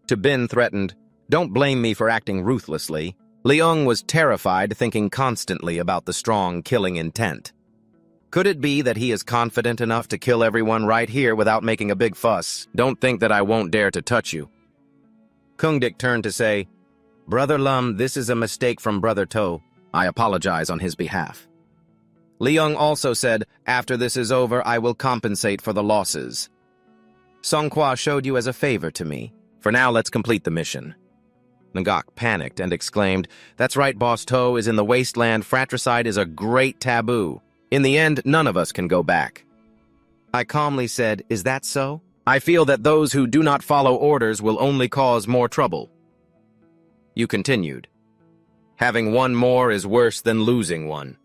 Tobin threatened, "Don't blame me for acting ruthlessly." Liang was terrified, thinking constantly about the strong killing intent. Could it be that he is confident enough to kill everyone right here without making a big fuss? "Don't think that I won't dare to touch you." Kungdik turned to say, "Brother Lum, this is a mistake from Brother To. I apologize on his behalf." Liang also said, "After this is over, I will compensate for the losses. Songhua showed you as a favor to me. For now, let's complete the mission." Ngok panicked and exclaimed, "That's right, Boss To is in the wasteland. Fratricide is a great taboo. In the end, none of us can go back." I calmly said, "Is that so? I feel that those who do not follow orders will only cause more trouble." You continued, "Having one more is worse than losing one."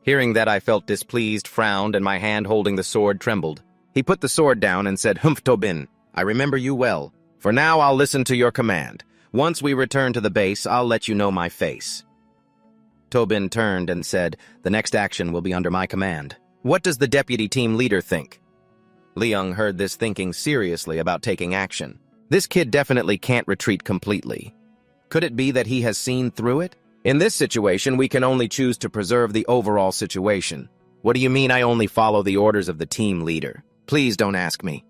Hearing that, I felt displeased, frowned, and my hand holding the sword trembled. He put the sword down and said, "Humph, Tobin, I remember you well. For now, I'll listen to your command. Once we return to the base, I'll let you know my face." Tobin turned and said, "The next action will be under my command. What does the deputy team leader think?" Liang heard this, thinking seriously about taking action. This kid definitely can't retreat completely. Could it be that he has seen through it? In this situation, we can only choose to preserve the overall situation. What do you mean I only follow the orders of the team leader? Please don't ask me.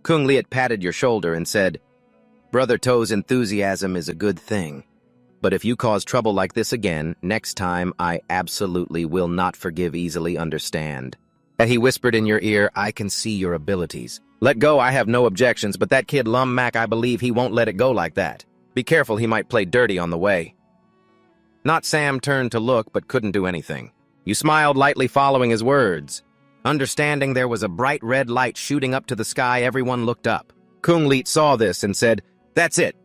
Kung Liet patted your shoulder and said, "Brother To's enthusiasm is a good thing. But if you cause trouble like this again, next time I absolutely will not forgive easily, understand?" And he whispered in your ear, "I can see your abilities. Let go, I have no objections, but that kid Lum Mac, I believe he won't let it go like that. Be careful, he might play dirty on the way." Not Sam turned to look, but couldn't do anything. You smiled lightly following his words. Understanding there was a bright red light shooting up to the sky, everyone looked up. Kung Liet saw this and said, "That's it."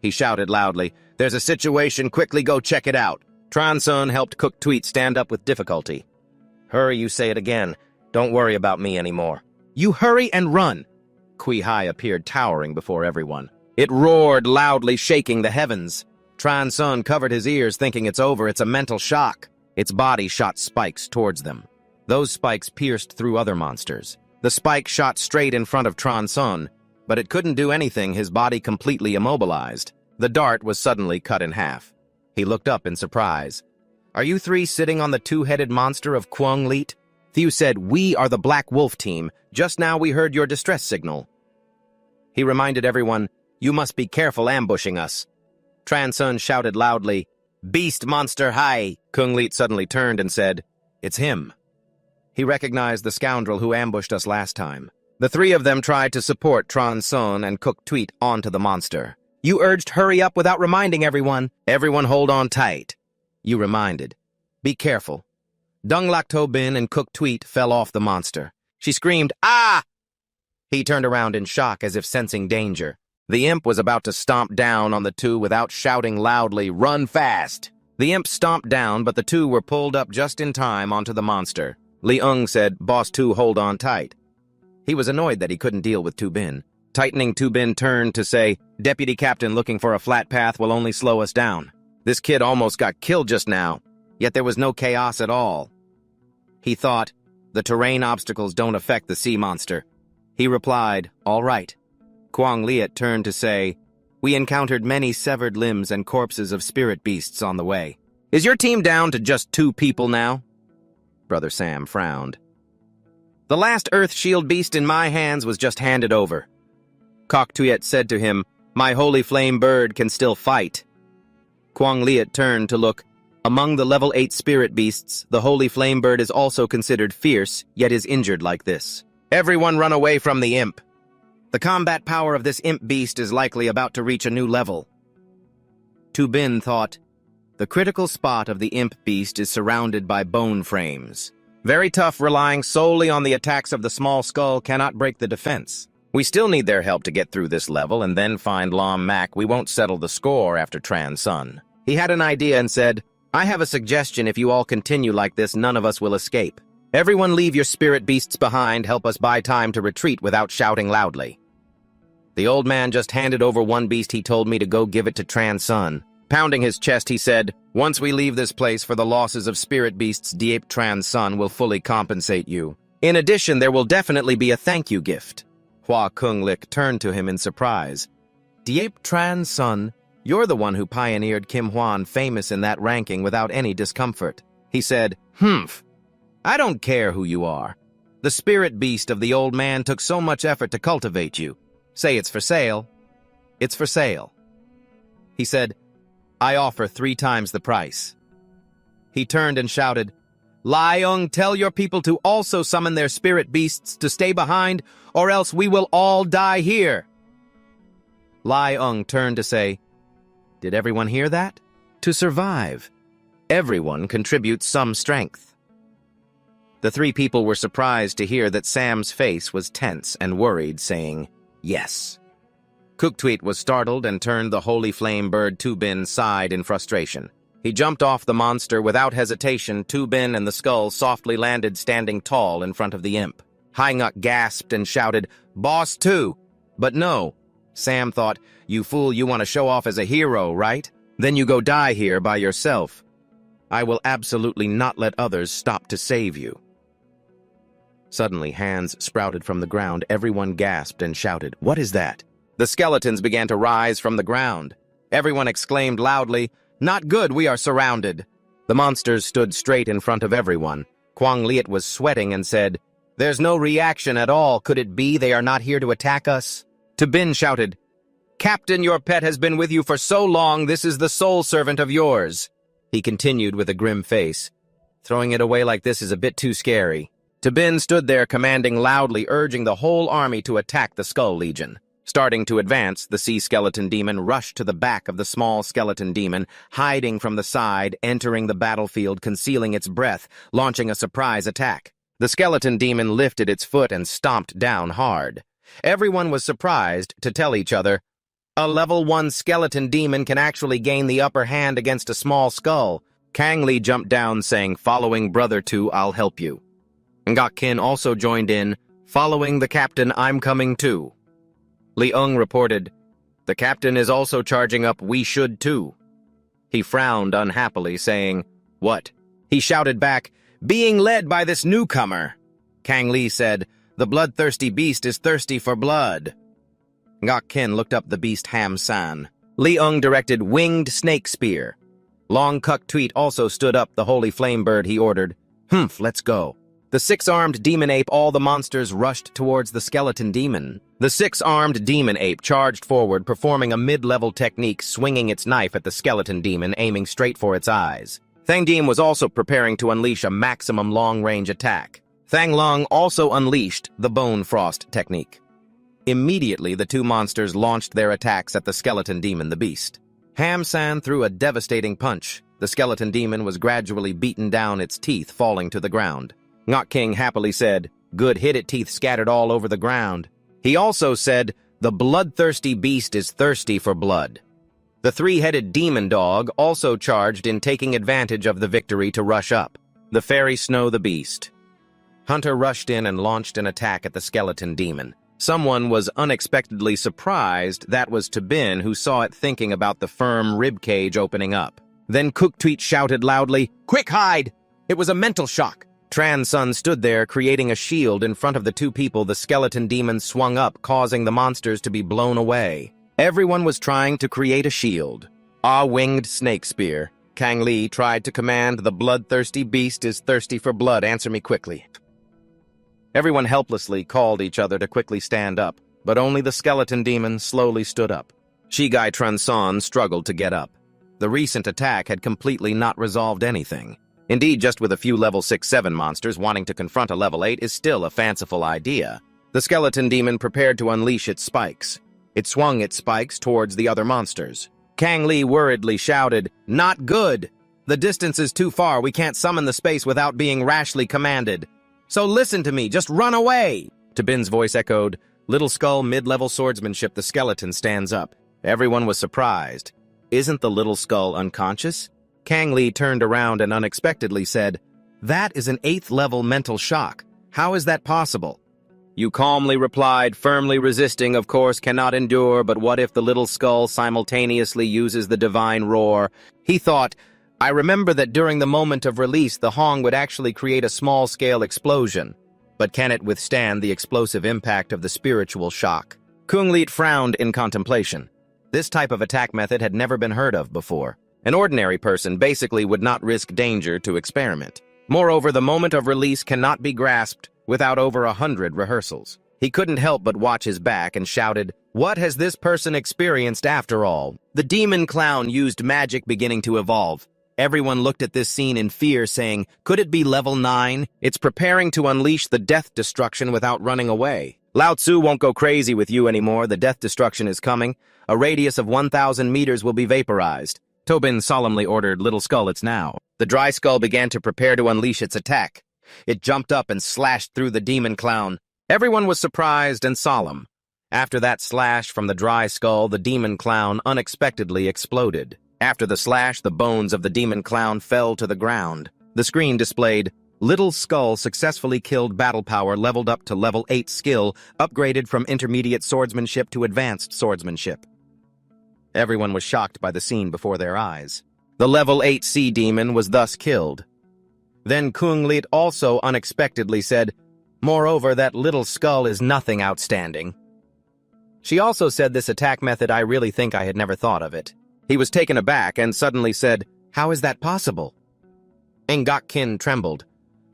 He shouted loudly, "There's a situation, quickly go check it out." Tran-sun helped Cook Tweet stand up with difficulty. "Hurry, you say it again. Don't worry about me anymore." "You hurry and run." Kui Hai appeared towering before everyone. It roared loudly, shaking the heavens. Tran-sun covered his ears, thinking it's over. It's a mental shock. Its body shot spikes towards them. Those spikes pierced through other monsters. The spike shot straight in front of Tran-sun, but it couldn't do anything, his body completely immobilized. The dart was suddenly cut in half. He looked up in surprise. "Are you three sitting on the two-headed monster of Kwang Liet?" Thew said, "We are the Black Wolf team. Just now we heard your distress signal." He reminded everyone, "You must be careful ambushing us." Transun shouted loudly, "Beast monster hi!" Kung Lit suddenly turned and said, "It's him." He recognized the scoundrel who ambushed us last time. The three of them tried to support Transun and Cook Tweet onto the monster. "You urged hurry up without reminding everyone." "Everyone hold on tight." You reminded. "Be careful." Dung Lak To Bin and Cook Tweet fell off the monster. She screamed, "Ah!" He turned around in shock as if sensing danger. The imp was about to stomp down on the two without shouting loudly, "Run fast!" The imp stomped down, but the two were pulled up just in time onto the monster. Leung said, "Boss Tu, hold on tight." He was annoyed that he couldn't deal with Tu Bin. Tightening, Tu Bin turned to say, "Deputy Captain looking for a flat path will only slow us down. This kid almost got killed just now, yet there was no chaos at all." He thought, "The terrain obstacles don't affect the sea monster." He replied, "All right." Quang Liat turned to say, "We encountered many severed limbs and corpses of spirit beasts on the way. Is your team down to just 2 people now?" Brother Sam frowned. "The last Earth Shield beast in my hands was just handed over." Kok Tuyet said to him, "My holy flame bird can still fight." Quang Liat turned to look. Among the level 8 spirit beasts, the holy flame bird is also considered fierce, yet is injured like this. "Everyone run away from the imp. The combat power of this imp beast is likely about to reach a new level." Tu Bin thought, "The critical spot of the imp beast is surrounded by bone frames. Very tough, relying solely on the attacks of the small skull cannot break the defense. We still need their help to get through this level and then find Lam Mak. We won't settle the score after Tran Sun." He had an idea and said, "I have a suggestion. If you all continue like this, none of us will escape. Everyone leave your spirit beasts behind. Help us buy time to retreat without shouting loudly." The old man just handed over one beast. He told me to go give it to Tran Sun. Pounding his chest, he said, "Once we leave this place for the losses of spirit beasts, Diep Tran Sun will fully compensate you. In addition, there will definitely be a thank you gift." Hua Kung Lik turned to him in surprise. "Diep Tran Sun, you're the one who pioneered Kim Hwan famous in that ranking without any discomfort." He said, "Humph. I don't care who you are. The spirit beast of the old man took so much effort to cultivate you. Say it's for sale. It's for sale." He said, "I offer 3 times the price." He turned and shouted, "Leung, tell your people to also summon their spirit beasts to stay behind, or else we will all die here." Leung turned to say, "Did everyone hear that? To survive, everyone contributes some strength." The 3 people were surprised to hear that Sam's face was tense and worried, saying, "Yes." Cooktweet was startled and turned the holy flame bird Tu Bin's side in frustration. He jumped off the monster without hesitation. Tu Bin and the skull softly landed standing tall in front of the imp. Hainguk gasped and shouted, "Boss Tu!" But no. Sam thought, "You fool, you want to show off as a hero, right? Then you go die here by yourself. I will absolutely not let others stop to save you." Suddenly, hands sprouted from the ground. Everyone gasped and shouted, "What is that?" The skeletons began to rise from the ground. Everyone exclaimed loudly, "Not good, we are surrounded." The monsters stood straight in front of everyone. Quang Liat was sweating and said, "There's no reaction at all. Could it be they are not here to attack us?" Tu Bin shouted, "Captain, your pet has been with you for so long. This is the soul servant of yours." He continued with a grim face, "Throwing it away like this is a bit too scary." Tu Bin stood there commanding loudly, urging the whole army to attack the Skull Legion. Starting to advance, the sea skeleton demon rushed to the back of the small skeleton demon, hiding from the side, entering the battlefield, concealing its breath, launching a surprise attack. The skeleton demon lifted its foot and stomped down hard. Everyone was surprised to tell each other, "A level 1 skeleton demon can actually gain the upper hand against a small skull." Kang Li jumped down, saying, "Following Brother Tu, I'll help you." Ngak Kin also joined in, "Following the captain, I'm coming too." Leung reported, "The captain is also charging up, we should too." He frowned unhappily, saying, "What?" He shouted back, "Being led by this newcomer." Kang Li said, "The bloodthirsty beast is thirsty for blood." Ngak Kin looked up the beast Ham San. Leung directed winged snake spear. Long Kuk Tweet also stood up the holy flame bird. He ordered, "Humph, let's go." The six-armed demon ape, all the monsters rushed towards the skeleton demon. The six-armed demon ape charged forward, performing a mid-level technique, swinging its knife at the skeleton demon, aiming straight for its eyes. Thang Diem was also preparing to unleash a maximum long-range attack. Thang Long also unleashed the Bone Frost technique. Immediately, the two monsters launched their attacks at the skeleton demon, the beast. Ham San threw a devastating punch. The skeleton demon was gradually beaten down, its teeth falling to the ground. Ngok King happily said, "Good hit it, teeth scattered all over the ground." He also said, "The bloodthirsty beast is thirsty for blood." The three-headed demon dog also charged in, taking advantage of the victory to rush up. The fairy Snow the beast. Hunter rushed in and launched an attack at the skeleton demon. Someone was unexpectedly surprised. That was Tabin, who saw it, thinking about the firm ribcage opening up. Then Kuktuit shouted loudly, "Quick, hide!" It was a mental shock. Tran Sun stood there, creating a shield in front of the two people. The skeleton demon swung up, causing the monsters to be blown away. Everyone was trying to create a shield. Ah-winged snake spear. Kang Li tried to command, "The bloodthirsty beast is thirsty for blood. Answer me quickly." Everyone helplessly called each other to quickly stand up, but only the skeleton demon slowly stood up. Shigai Trunson struggled to get up. The recent attack had completely not resolved anything. Indeed, just with a few level 6-7 monsters, wanting to confront a level 8 is still a fanciful idea. The skeleton demon prepared to unleash its spikes. It swung its spikes towards the other monsters. Kang Li worriedly shouted, "Not good! The distance is too far. We can't summon the space without being rashly commanded. So listen to me, just run away!" Tabin's voice echoed, "Little Skull, mid-level swordsmanship." The skeleton stands up. Everyone was surprised. "Isn't the Little Skull unconscious?" Kang Li turned around and unexpectedly said, "That is an 8th level mental shock. How is that possible?" You calmly replied, "Firmly resisting, of course, cannot endure, but what if the Little Skull simultaneously uses the divine roar?" He thought, "I remember that during the moment of release, the Hong would actually create a small-scale explosion. But can it withstand the explosive impact of the spiritual shock?" Kung Lit frowned in contemplation. This type of attack method had never been heard of before. An ordinary person basically would not risk danger to experiment. Moreover, the moment of release cannot be grasped without over 100 rehearsals. He couldn't help but watch his back and shouted, "What has this person experienced after all?" The demon clown used magic, beginning to evolve. Everyone looked at this scene in fear, saying, "Could it be level 9? It's preparing to unleash the death destruction without running away." "Lao Tzu won't go crazy with you anymore. The death destruction is coming. A radius of 1,000 meters will be vaporized." Tobin solemnly ordered, "Little Skull, it's now." The dry skull began to prepare to unleash its attack. It jumped up and slashed through the demon clown. Everyone was surprised and solemn. After that slash from the dry skull, the demon clown unexpectedly exploded. After the slash, the bones of the demon clown fell to the ground. The screen displayed, "Little Skull successfully killed, battle power leveled up to level 8, skill upgraded from intermediate swordsmanship to advanced swordsmanship." Everyone was shocked by the scene before their eyes. The level 8 sea demon was thus killed. Then Kung Lit also unexpectedly said, "Moreover, that Little Skull is nothing outstanding." She also said, "This attack method, I really think I had never thought of it." He was taken aback and suddenly said, "How is that possible?" Ngok Kin trembled.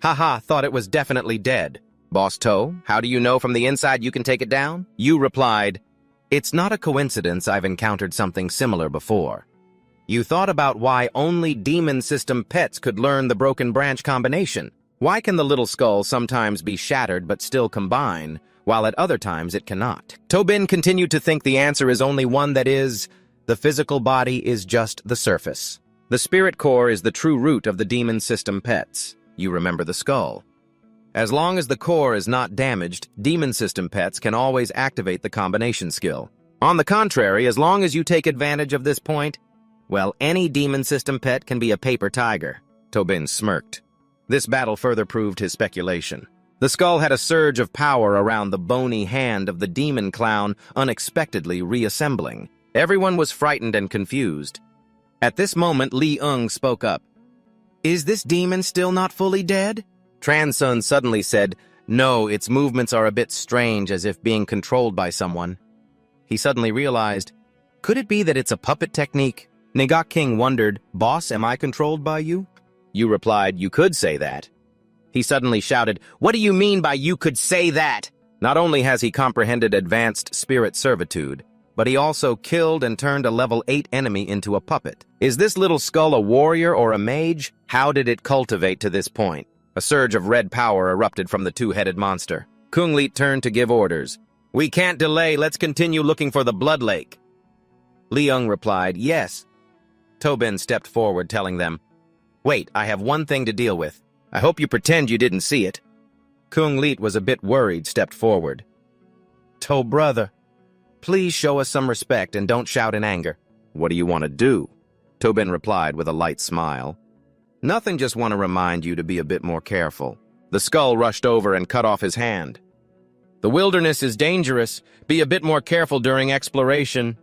"Haha, thought it was definitely dead." "Boss To, how do you know from the inside you can take it down?" You replied, "It's not a coincidence I've encountered something similar before." You thought about why only demon system pets could learn the broken branch combination. Why can the Little Skull sometimes be shattered but still combine, while at other times it cannot? Tobin continued to think the answer is only one, that is, the physical body is just the surface. The spirit core is the true root of the demon system pets. You remember the skull. As long as the core is not damaged, demon system pets can always activate the combination skill. On the contrary, as long as you take advantage of this point, well, any demon system pet can be a paper tiger. Tobin smirked. This battle further proved his speculation. The skull had a surge of power around the bony hand of the demon clown, unexpectedly reassembling. Everyone was frightened and confused. At this moment, Li Ung spoke up. "Is this demon still not fully dead?" Transun suddenly said, "No, its movements are a bit strange, as if being controlled by someone." He suddenly realized, could it be that it's a puppet technique? Ngok King wondered, "Boss, am I controlled by you?" You replied, "You could say that." He suddenly shouted, "What do you mean by you could say that?" Not only has he comprehended advanced spirit servitude, but he also killed and turned a level 8 enemy into a puppet. Is this little skull a warrior or a mage? How did it cultivate to this point? A surge of red power erupted from the two-headed monster. Kunglit turned to give orders. "We can't delay, let's continue looking for the Blood Lake." Leung replied, "Yes." Tobin stepped forward, telling them, "Wait, I have one thing to deal with. I hope you pretend you didn't see it." Kunglit was a bit worried, stepped forward. "Brother, please show us some respect and don't shout in anger." "What do you want to do?" Tobin replied with a light smile. "Nothing, just want to remind you to be a bit more careful." The skull rushed over and cut off his hand. "The wilderness is dangerous. Be a bit more careful during exploration."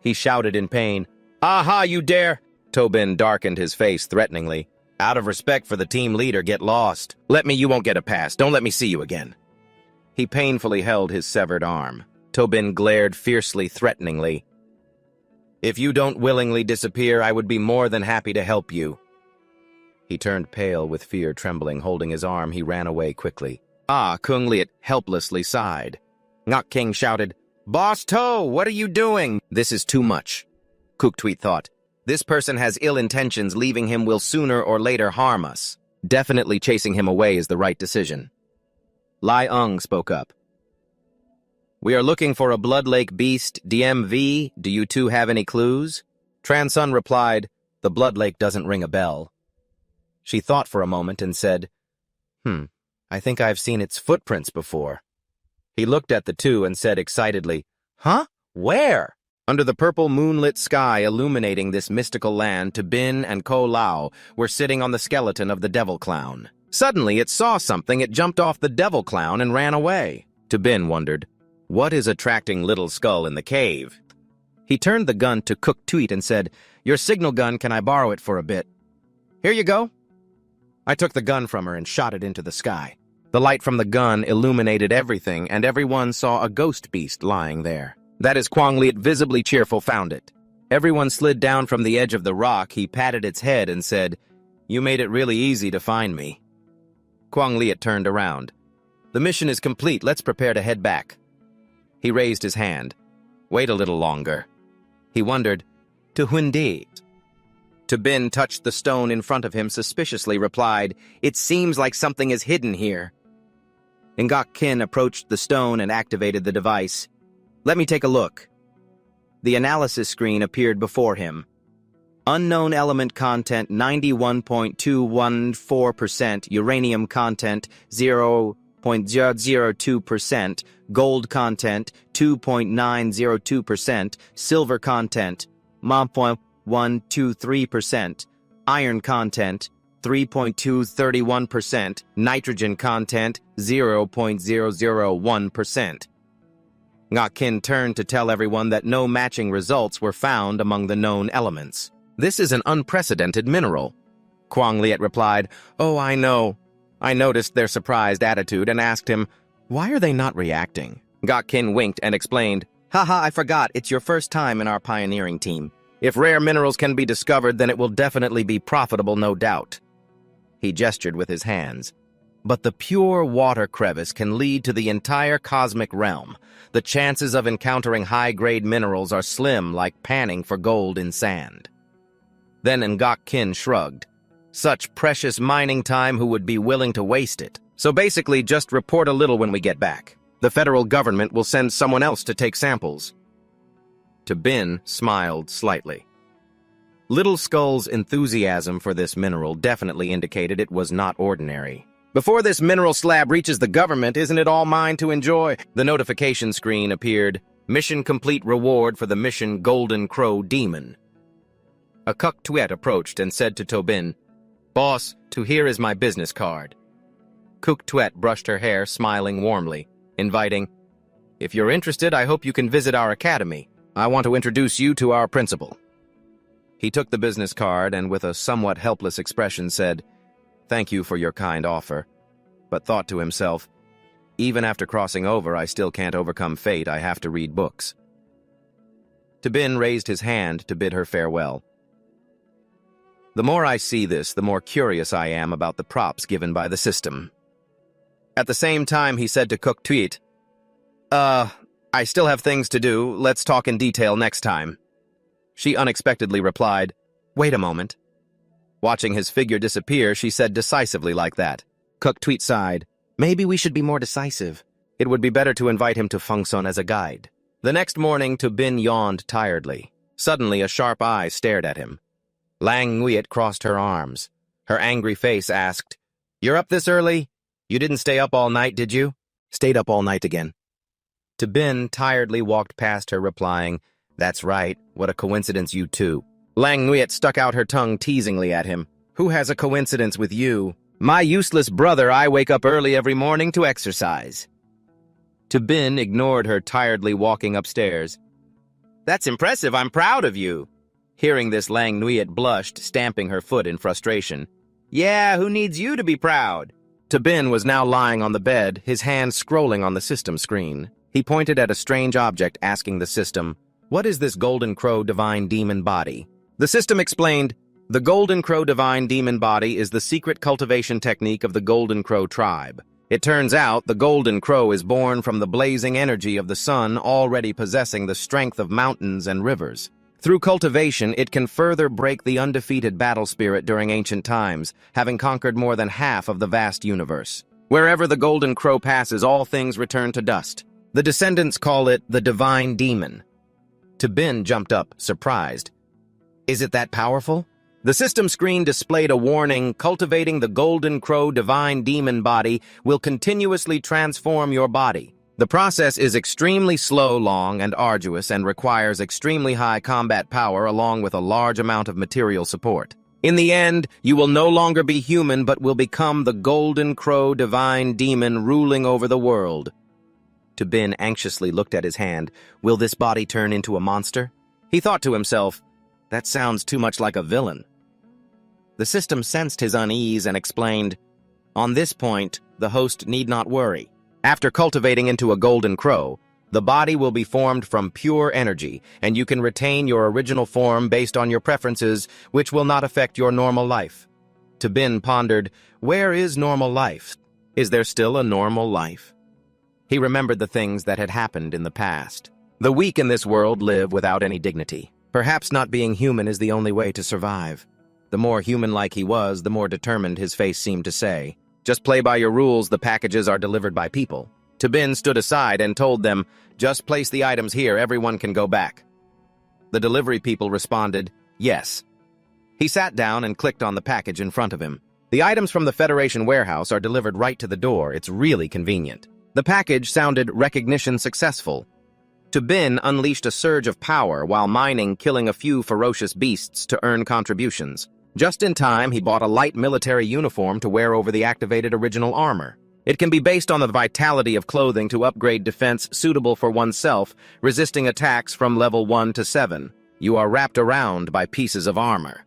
He shouted in pain. "Aha, you dare!" Tobin darkened his face threateningly. "Out of respect for the team leader, get lost. Let me, you won't get a pass. Don't let me see you again." He painfully held his severed arm. Tobin glared fiercely, threateningly. "If you don't willingly disappear, I would be more than happy to help you." He turned pale with fear trembling, holding his arm. He ran away quickly. Kunglit helplessly sighed. Ngok King shouted, "Boss Toe, what are you doing?" "This is too much," Kuktweet thought. "This person has ill intentions. Leaving him will sooner or later harm us. Definitely chasing him away is the right decision." Lai Ung spoke up. "We are looking for a Blood Lake beast, DMV. Do you two have any clues?" Transun replied, "The Blood Lake doesn't ring a bell." She thought for a moment and said, I think I've seen its footprints before." He looked at the two and said excitedly, "Huh? Where?" Under the purple moonlit sky illuminating this mystical land, Tabin and Ko Lao were sitting on the skeleton of the devil clown. Suddenly it saw something, it jumped off the devil clown and ran away. Tabin wondered, what is attracting Little Skull in the cave? He turned the gun to Kuktweet and said, "Your signal gun, can I borrow it for a bit?" "Here you go." I took the gun from her and shot it into the sky. The light from the gun illuminated everything, and everyone saw a ghost beast lying there. That is Kwanglit, visibly cheerful, found it. Everyone slid down from the edge of the rock. He patted its head and said, "You made it really easy to find me." Kwanglit turned around. "The mission is complete. Let's prepare to head back." He raised his hand. "Wait a little longer." He wondered, "To Hundi?" Tabin touched the stone in front of him, suspiciously replied, "It seems like something is hidden here." Ngok Kin approached the stone and activated the device. "Let me take a look." The analysis screen appeared before him. Unknown element content 91.214%, uranium content 0.002%, gold content 2.902%, silver content 1.123%, iron content 3.231%, nitrogen content 0.001%. Ngok Kin turned to tell everyone that no matching results were found among the known elements. "This is an unprecedented mineral." Kwanglit replied, "Oh, I know." I noticed their surprised attitude and asked him, "Why are they not reacting?" Ngok Kin winked and explained, "Haha, I forgot, it's your first time in our pioneering team. If rare minerals can be discovered, then it will definitely be profitable, no doubt." He gestured with his hands. "But the pure water crevice can lead to the entire cosmic realm. The chances of encountering high-grade minerals are slim, like panning for gold in sand." Then Ngok Kin shrugged. "Such precious mining time, who would be willing to waste it? So basically, just report a little when we get back. The federal government will send someone else to take samples." Tabin smiled slightly. Little Skull's enthusiasm for this mineral definitely indicated it was not ordinary. "Before this mineral slab reaches the government, isn't it all mine to enjoy?" The notification screen appeared. "Mission complete, reward for the mission Golden Crow Demon." A Kuktweet approached and said to Tobin, "Boss, to here is my business card." Kuktweet brushed her hair, smiling warmly, inviting, "If you're interested, I hope you can visit our academy. I want to introduce you to our principal." He took the business card and with a somewhat helpless expression said, "Thank you for your kind offer," but thought to himself, "Even after crossing over, I still can't overcome fate. I have to read books." Tabin raised his hand to bid her farewell. "The more I see this, the more curious I am about the props given by the system." At the same time, he said to Cook Tweet, I still have things to do. Let's talk in detail next time. She unexpectedly replied, Wait a moment. Watching his figure disappear, she said decisively like that. Cook Tweet sighed, Maybe we should be more decisive. It would be better to invite him to Fungsun as a guide. The next morning, Tu Bin yawned tiredly. Suddenly, a sharp eye stared at him. Lang Nguyen crossed her arms. Her angry face asked, You're up this early? You didn't stay up all night, did you? Stayed up all night again. Tu Bin tiredly walked past her, replying, That's right, what a coincidence, you two. Lang Nguyen stuck out her tongue teasingly at him. Who has a coincidence with you? My useless brother, I wake up early every morning to exercise. Tu Bin ignored her, tiredly walking upstairs. That's impressive, I'm proud of you. Hearing this, Lang Nguyen blushed, stamping her foot in frustration. Yeah, who needs you to be proud? Tu Bin was now lying on the bed, his hand scrolling on the system screen. He pointed at a strange object, asking the system, What is this Golden Crow Divine Demon Body? The system explained, The Golden Crow Divine Demon Body is the secret cultivation technique of the Golden Crow tribe. It turns out the Golden Crow is born from the blazing energy of the sun, already possessing the strength of mountains and rivers. Through cultivation, it can further break the undefeated battle spirit during ancient times, having conquered more than half of the vast universe. Wherever the Golden Crow passes, all things return to dust. The descendants call it the Divine Demon. Tu Bin jumped up, surprised. Is it that powerful? The system screen displayed a warning, Cultivating the Golden Crow Divine Demon Body will continuously transform your body. The process is extremely slow, long, and arduous and requires extremely high combat power along with a large amount of material support. In the end, you will no longer be human but will become the Golden Crow Divine Demon ruling over the world. Tu Bin anxiously looked at his hand. Will this body turn into a monster? He thought to himself, That sounds too much like a villain. The system sensed his unease and explained, On this point, the host need not worry. After cultivating into a golden crow, the body will be formed from pure energy, and you can retain your original form based on your preferences, which will not affect your normal life. Tu Bin pondered, Where is normal life? Is there still a normal life? He remembered the things that had happened in the past. The weak in this world live without any dignity. Perhaps not being human is the only way to survive. The more human-like he was, the more determined his face seemed to say. Just play by your rules, the packages are delivered by people. Tu Bin stood aside and told them, Just place the items here, everyone can go back. The delivery people responded, Yes. He sat down and clicked on the package in front of him. The items from the Federation warehouse are delivered right to the door, it's really convenient. The package sounded recognition successful. Tu Bin unleashed a surge of power while mining, killing a few ferocious beasts to earn contributions. Just in time, he bought a light military uniform to wear over the activated original armor. It can be based on the vitality of clothing to upgrade defense suitable for oneself, resisting attacks from level 1 to 7. You are wrapped around by pieces of armor.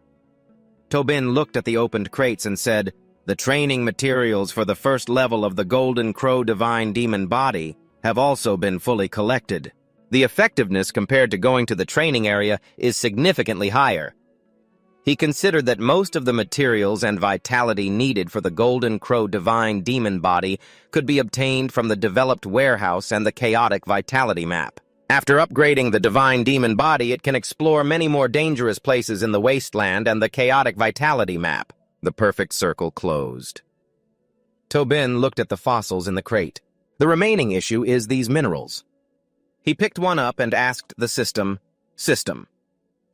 Tu Bin looked at the opened crates and said, The training materials for the first level of the Golden Crow Divine Demon Body have also been fully collected. The effectiveness compared to going to the training area is significantly higher. He considered that most of the materials and vitality needed for the Golden Crow Divine Demon Body could be obtained from the developed warehouse and the chaotic vitality map. After upgrading the Divine Demon Body, it can explore many more dangerous places in the wasteland and the chaotic vitality map. The perfect circle closed. Tu Bin looked at the fossils in the crate. The remaining issue is these minerals. He picked one up and asked the system,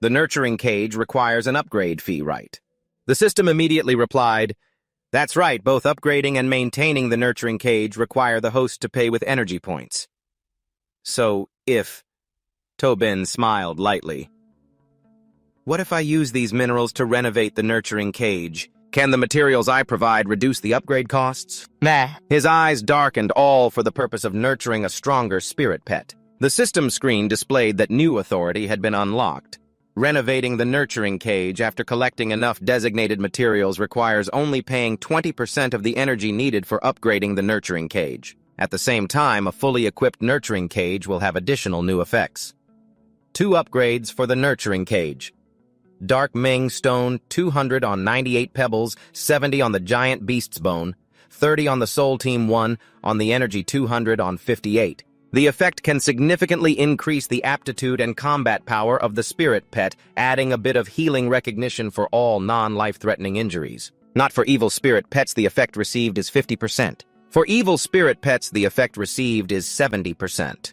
The nurturing cage requires an upgrade fee, right? The system immediately replied, That's right, both upgrading and maintaining the nurturing cage require the host to pay with energy points. So, Tu Bin smiled lightly. What if I use these minerals to renovate the nurturing cage? Can the materials I provide reduce the upgrade costs? Nah. His eyes darkened, all for the purpose of nurturing a stronger spirit pet. The system screen displayed that new authority had been unlocked. Renovating the nurturing cage after collecting enough designated materials requires only paying 20% of the energy needed for upgrading the nurturing cage. At the same time, a fully equipped nurturing cage will have additional new effects. 2 upgrades for the nurturing cage. Dark Ming Stone, 200 on 98 pebbles, 70 on the giant beast's bone. 30 on the Soul Team 1, on the Energy 200 on 58. The effect can significantly increase the aptitude and combat power of the spirit pet, adding a bit of healing recognition for all non-life-threatening injuries. Not for evil spirit pets, the effect received is 50%. For evil spirit pets, the effect received is 70%.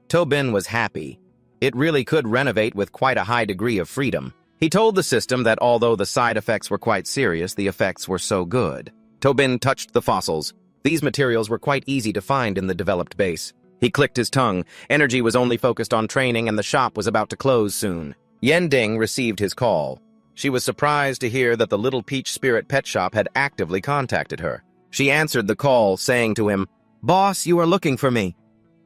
Tobin was happy. It really could renovate with quite a high degree of freedom. He told the system that although the side effects were quite serious, the effects were so good. Tobin touched the fossils. These materials were quite easy to find in the developed base. He clicked his tongue. Energy was only focused on training, and the shop was about to close soon. Yending received his call. She was surprised to hear that the Little Peach Spirit Pet Shop had actively contacted her. She answered the call, saying to him, "Boss, you are looking for me."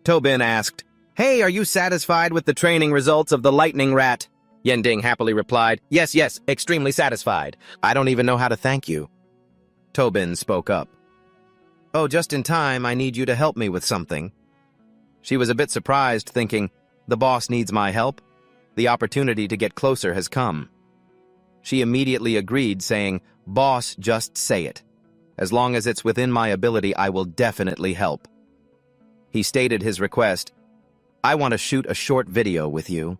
Tobin asked, "Hey, are you satisfied with the training results of the lightning rat?" Yending happily replied, Yes, extremely satisfied. I don't even know how to thank you." Tobin spoke up. "Oh, just in time, I need you to help me with something." She was a bit surprised, thinking, the boss needs my help? The opportunity to get closer has come. She immediately agreed, saying, "Boss, just say it. As long as it's within my ability, I will definitely help." He stated his request, "I want to shoot a short video with you."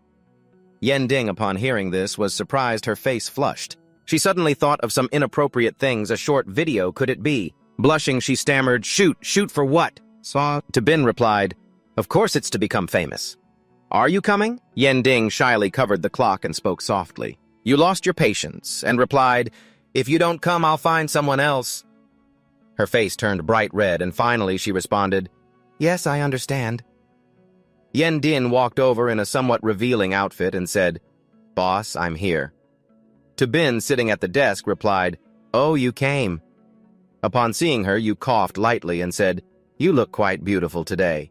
Yending, upon hearing this, was surprised. Her face flushed. She suddenly thought of some inappropriate things a short video could it be. Blushing, she stammered, Shoot for what?" Tobin replied, "Of course it's to become famous." "Are you coming?" Yending shyly covered the clock and spoke softly. You lost your patience, and replied, "If you don't come, I'll find someone else." Her face turned bright red, and finally she responded, "Yes, I understand." Yendin walked over in a somewhat revealing outfit and said, "Boss, I'm here." Tobin, sitting at the desk, replied, "Oh, you came." Upon seeing her, you coughed lightly and said, "You look quite beautiful today."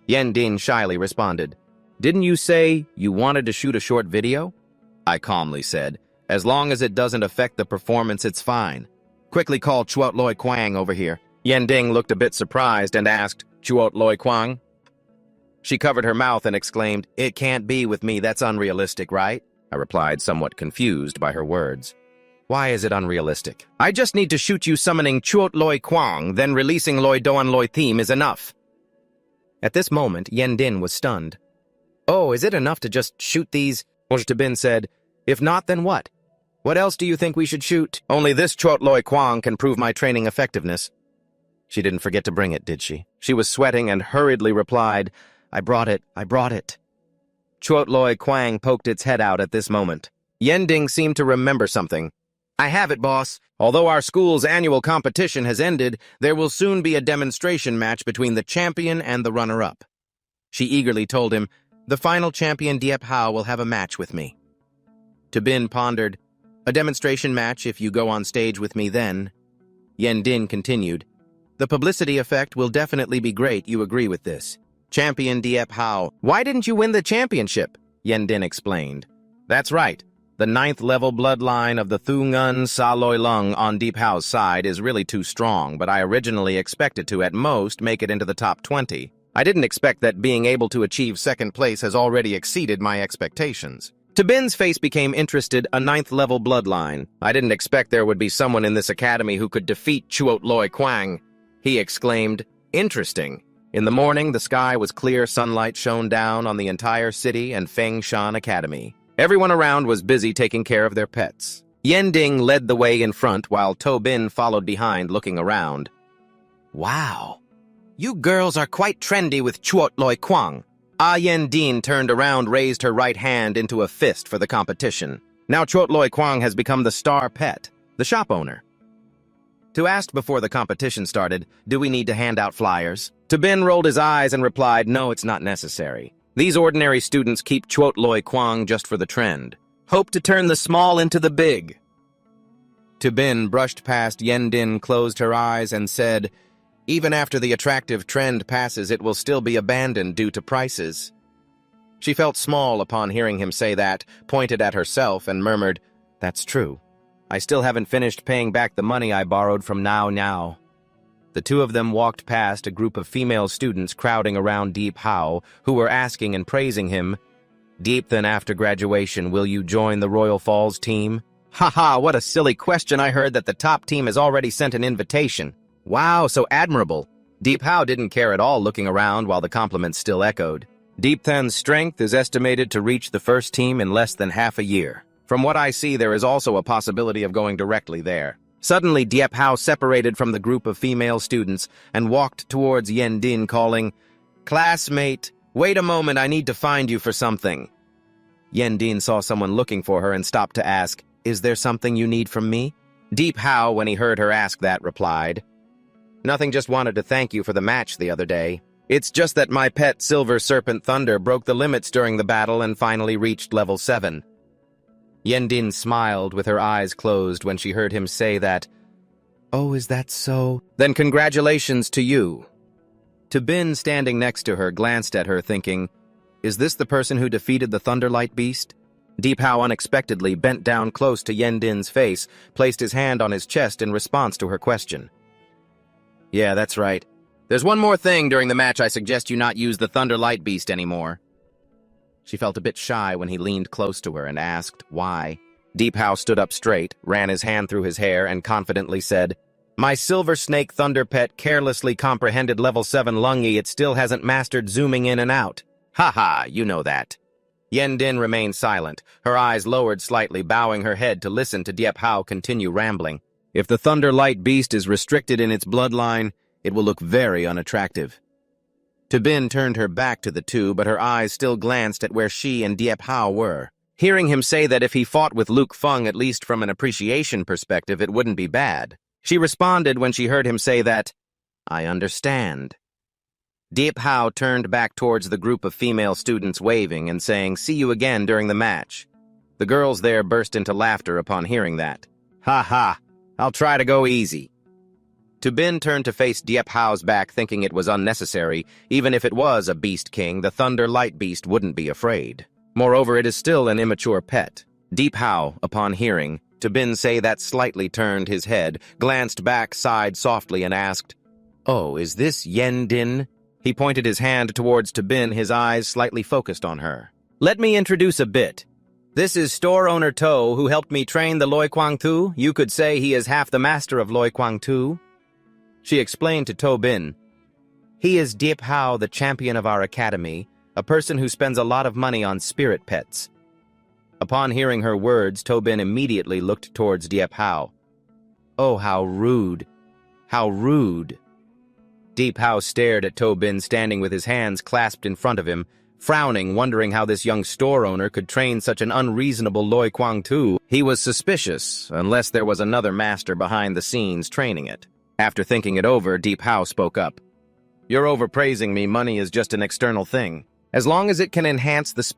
Yendin shyly responded, "Didn't you say you wanted to shoot a short video?" I calmly said, "As long as it doesn't affect the performance, it's fine. Quickly call Chuot Loi Kwang over here." Yending looked a bit surprised and asked, "Chuot Loi Kwang?" She covered her mouth and exclaimed, "It can't be with me, that's unrealistic, right?" I replied, somewhat confused by her words. "Why is it unrealistic? I just need to shoot you summoning Chuot Loi Kwang, then releasing Loi Doan Loi theme is enough." At this moment, Yendin was stunned. "Oh, is it enough to just shoot these?" Tobin said, "If not, then what? What else do you think we should shoot? Only this Chuot Loi Kwang can prove my training effectiveness." She didn't forget to bring it, did she? She was sweating and hurriedly replied, I brought it. Chuot Loi Kwang poked its head out at this moment. Yending seemed to remember something. "I have it, boss. Although our school's annual competition has ended, there will soon be a demonstration match between the champion and the runner-up." She eagerly told him, "The final champion Diep Hao will have a match with me." Tobin pondered, "A demonstration match if you go on stage with me then." Yendin continued, "The publicity effect will definitely be great, you agree with this. Champion Diep Hao, why didn't you win the championship?" Yendin explained. "That's right. The 9th level bloodline of the Thungun Sa Loi Lung on Diep Hao's side is really too strong, but I originally expected to, at most, make it into the top 20. I didn't expect that being able to achieve second place has already exceeded my expectations." Tobin's face became interested. A 9th level bloodline. I didn't expect there would be someone in this academy who could defeat Chuot Loi Kwang. He exclaimed, "Interesting." In the morning, the sky was clear. Sunlight shone down on the entire city and Feng Shan Academy. Everyone around was busy taking care of their pets. Yending led the way in front, while Tobin followed behind, looking around. "Wow. You girls are quite trendy with Chuot Loi Kwang." Yendin turned around, raised her right hand into a fist for the competition. Now Chuot Loi Kwang has become the star pet, the shop owner. To ask before the competition started, "Do we need to hand out flyers?" Tobin rolled his eyes and replied, "No, it's not necessary. These ordinary students keep Chuot Loi Kwang just for the trend. Hope to turn the small into the big." Tobin brushed past Yendin, closed her eyes, and said, "Even after the attractive trend passes, it will still be abandoned due to prices." She felt small upon hearing him say that, pointed at herself, and murmured, "That's true. I still haven't finished paying back the money I borrowed from Now. The two of them walked past a group of female students crowding around Diep Hao, who were asking and praising him. "Diep, then after graduation, will you join the Royal Falls team?" Haha, what a silly question. I heard that the top team has already sent an invitation. Wow, so admirable. Deep Hao didn't care at all, looking around while the compliments still echoed. Deep Then's strength is estimated to reach the first team in less than half a year. From what I see, there is also a possibility of going directly there. Suddenly, Diep Hao separated from the group of female students and walked towards Yen Din, calling, "Classmate, wait a moment, I need to find you for something." Yen Din saw someone looking for her and stopped to ask, "Is there something you need from me?" Deep Hao, when he heard her ask that, replied, "Nothing, just wanted to thank you for the match the other day. It's just that my pet Silver Serpent Thunder broke the limits during the battle and finally reached level 7. Yen Din smiled with her eyes closed when she heard him say that. "Oh, is that so? Then congratulations to you." Bin, standing next to her, glanced at her thinking, "Is this the person who defeated the Thunderlight Beast?" Deep Hao unexpectedly bent down close to Yen Din's face, placed his hand on his chest in response to her question. "Yeah, that's right. There's one more thing. During the match, I suggest you not use the Thunderlight Beast anymore." She felt a bit shy when he leaned close to her and asked, "Why?" Deep Hao stood up straight, ran his hand through his hair, and confidently said, "My Silver Snake Thunder Pet carelessly comprehended level 7 Lungi. It still hasn't mastered zooming in and out. Ha, you know that." Yen Din remained silent, her eyes lowered slightly, bowing her head to listen to Diep Hao continue rambling. "If the Thunderlight Beast is restricted in its bloodline, it will look very unattractive." Bin turned her back to the two, but her eyes still glanced at where she and Diep Hao were. Hearing him say that if he fought with Luke Feng, at least from an appreciation perspective, it wouldn't be bad, she responded when she heard him say that, "I understand." Diep Hao turned back towards the group of female students, waving and saying, "See you again during the match." The girls there burst into laughter upon hearing that. "Ha, I'll try to go easy." Bin turned to face Diep Hao's back, thinking it was unnecessary. Even if it was a Beast King, the Thunder Light Beast wouldn't be afraid. Moreover, it is still an immature pet. Deep Hao, upon hearing Bin say that, slightly turned his head, glanced back, sighed softly, and asked, "Oh, is this Yen Din?" He pointed his hand towards Bin, his eyes slightly focused on her. "Let me introduce a bit. This is store owner To, who helped me train the Loi Kwang Tu. You could say he is half the master of Loi Kwang Tu." She explained to Bin, "He is Diep Hao, the champion of our academy, a person who spends a lot of money on spirit pets." Upon hearing her words, Bin immediately looked towards Diep Hao. "Oh, how rude. How rude." Diep Hao stared at Bin, standing with his hands clasped in front of him, frowning, wondering how this young store owner could train such an unreasonable Loi Kwang Tu. He was suspicious, unless there was another master behind the scenes training it. After thinking it over, Diep Hao spoke up. "You're overpraising me. Money is just an external thing. As long as it can enhance the spirit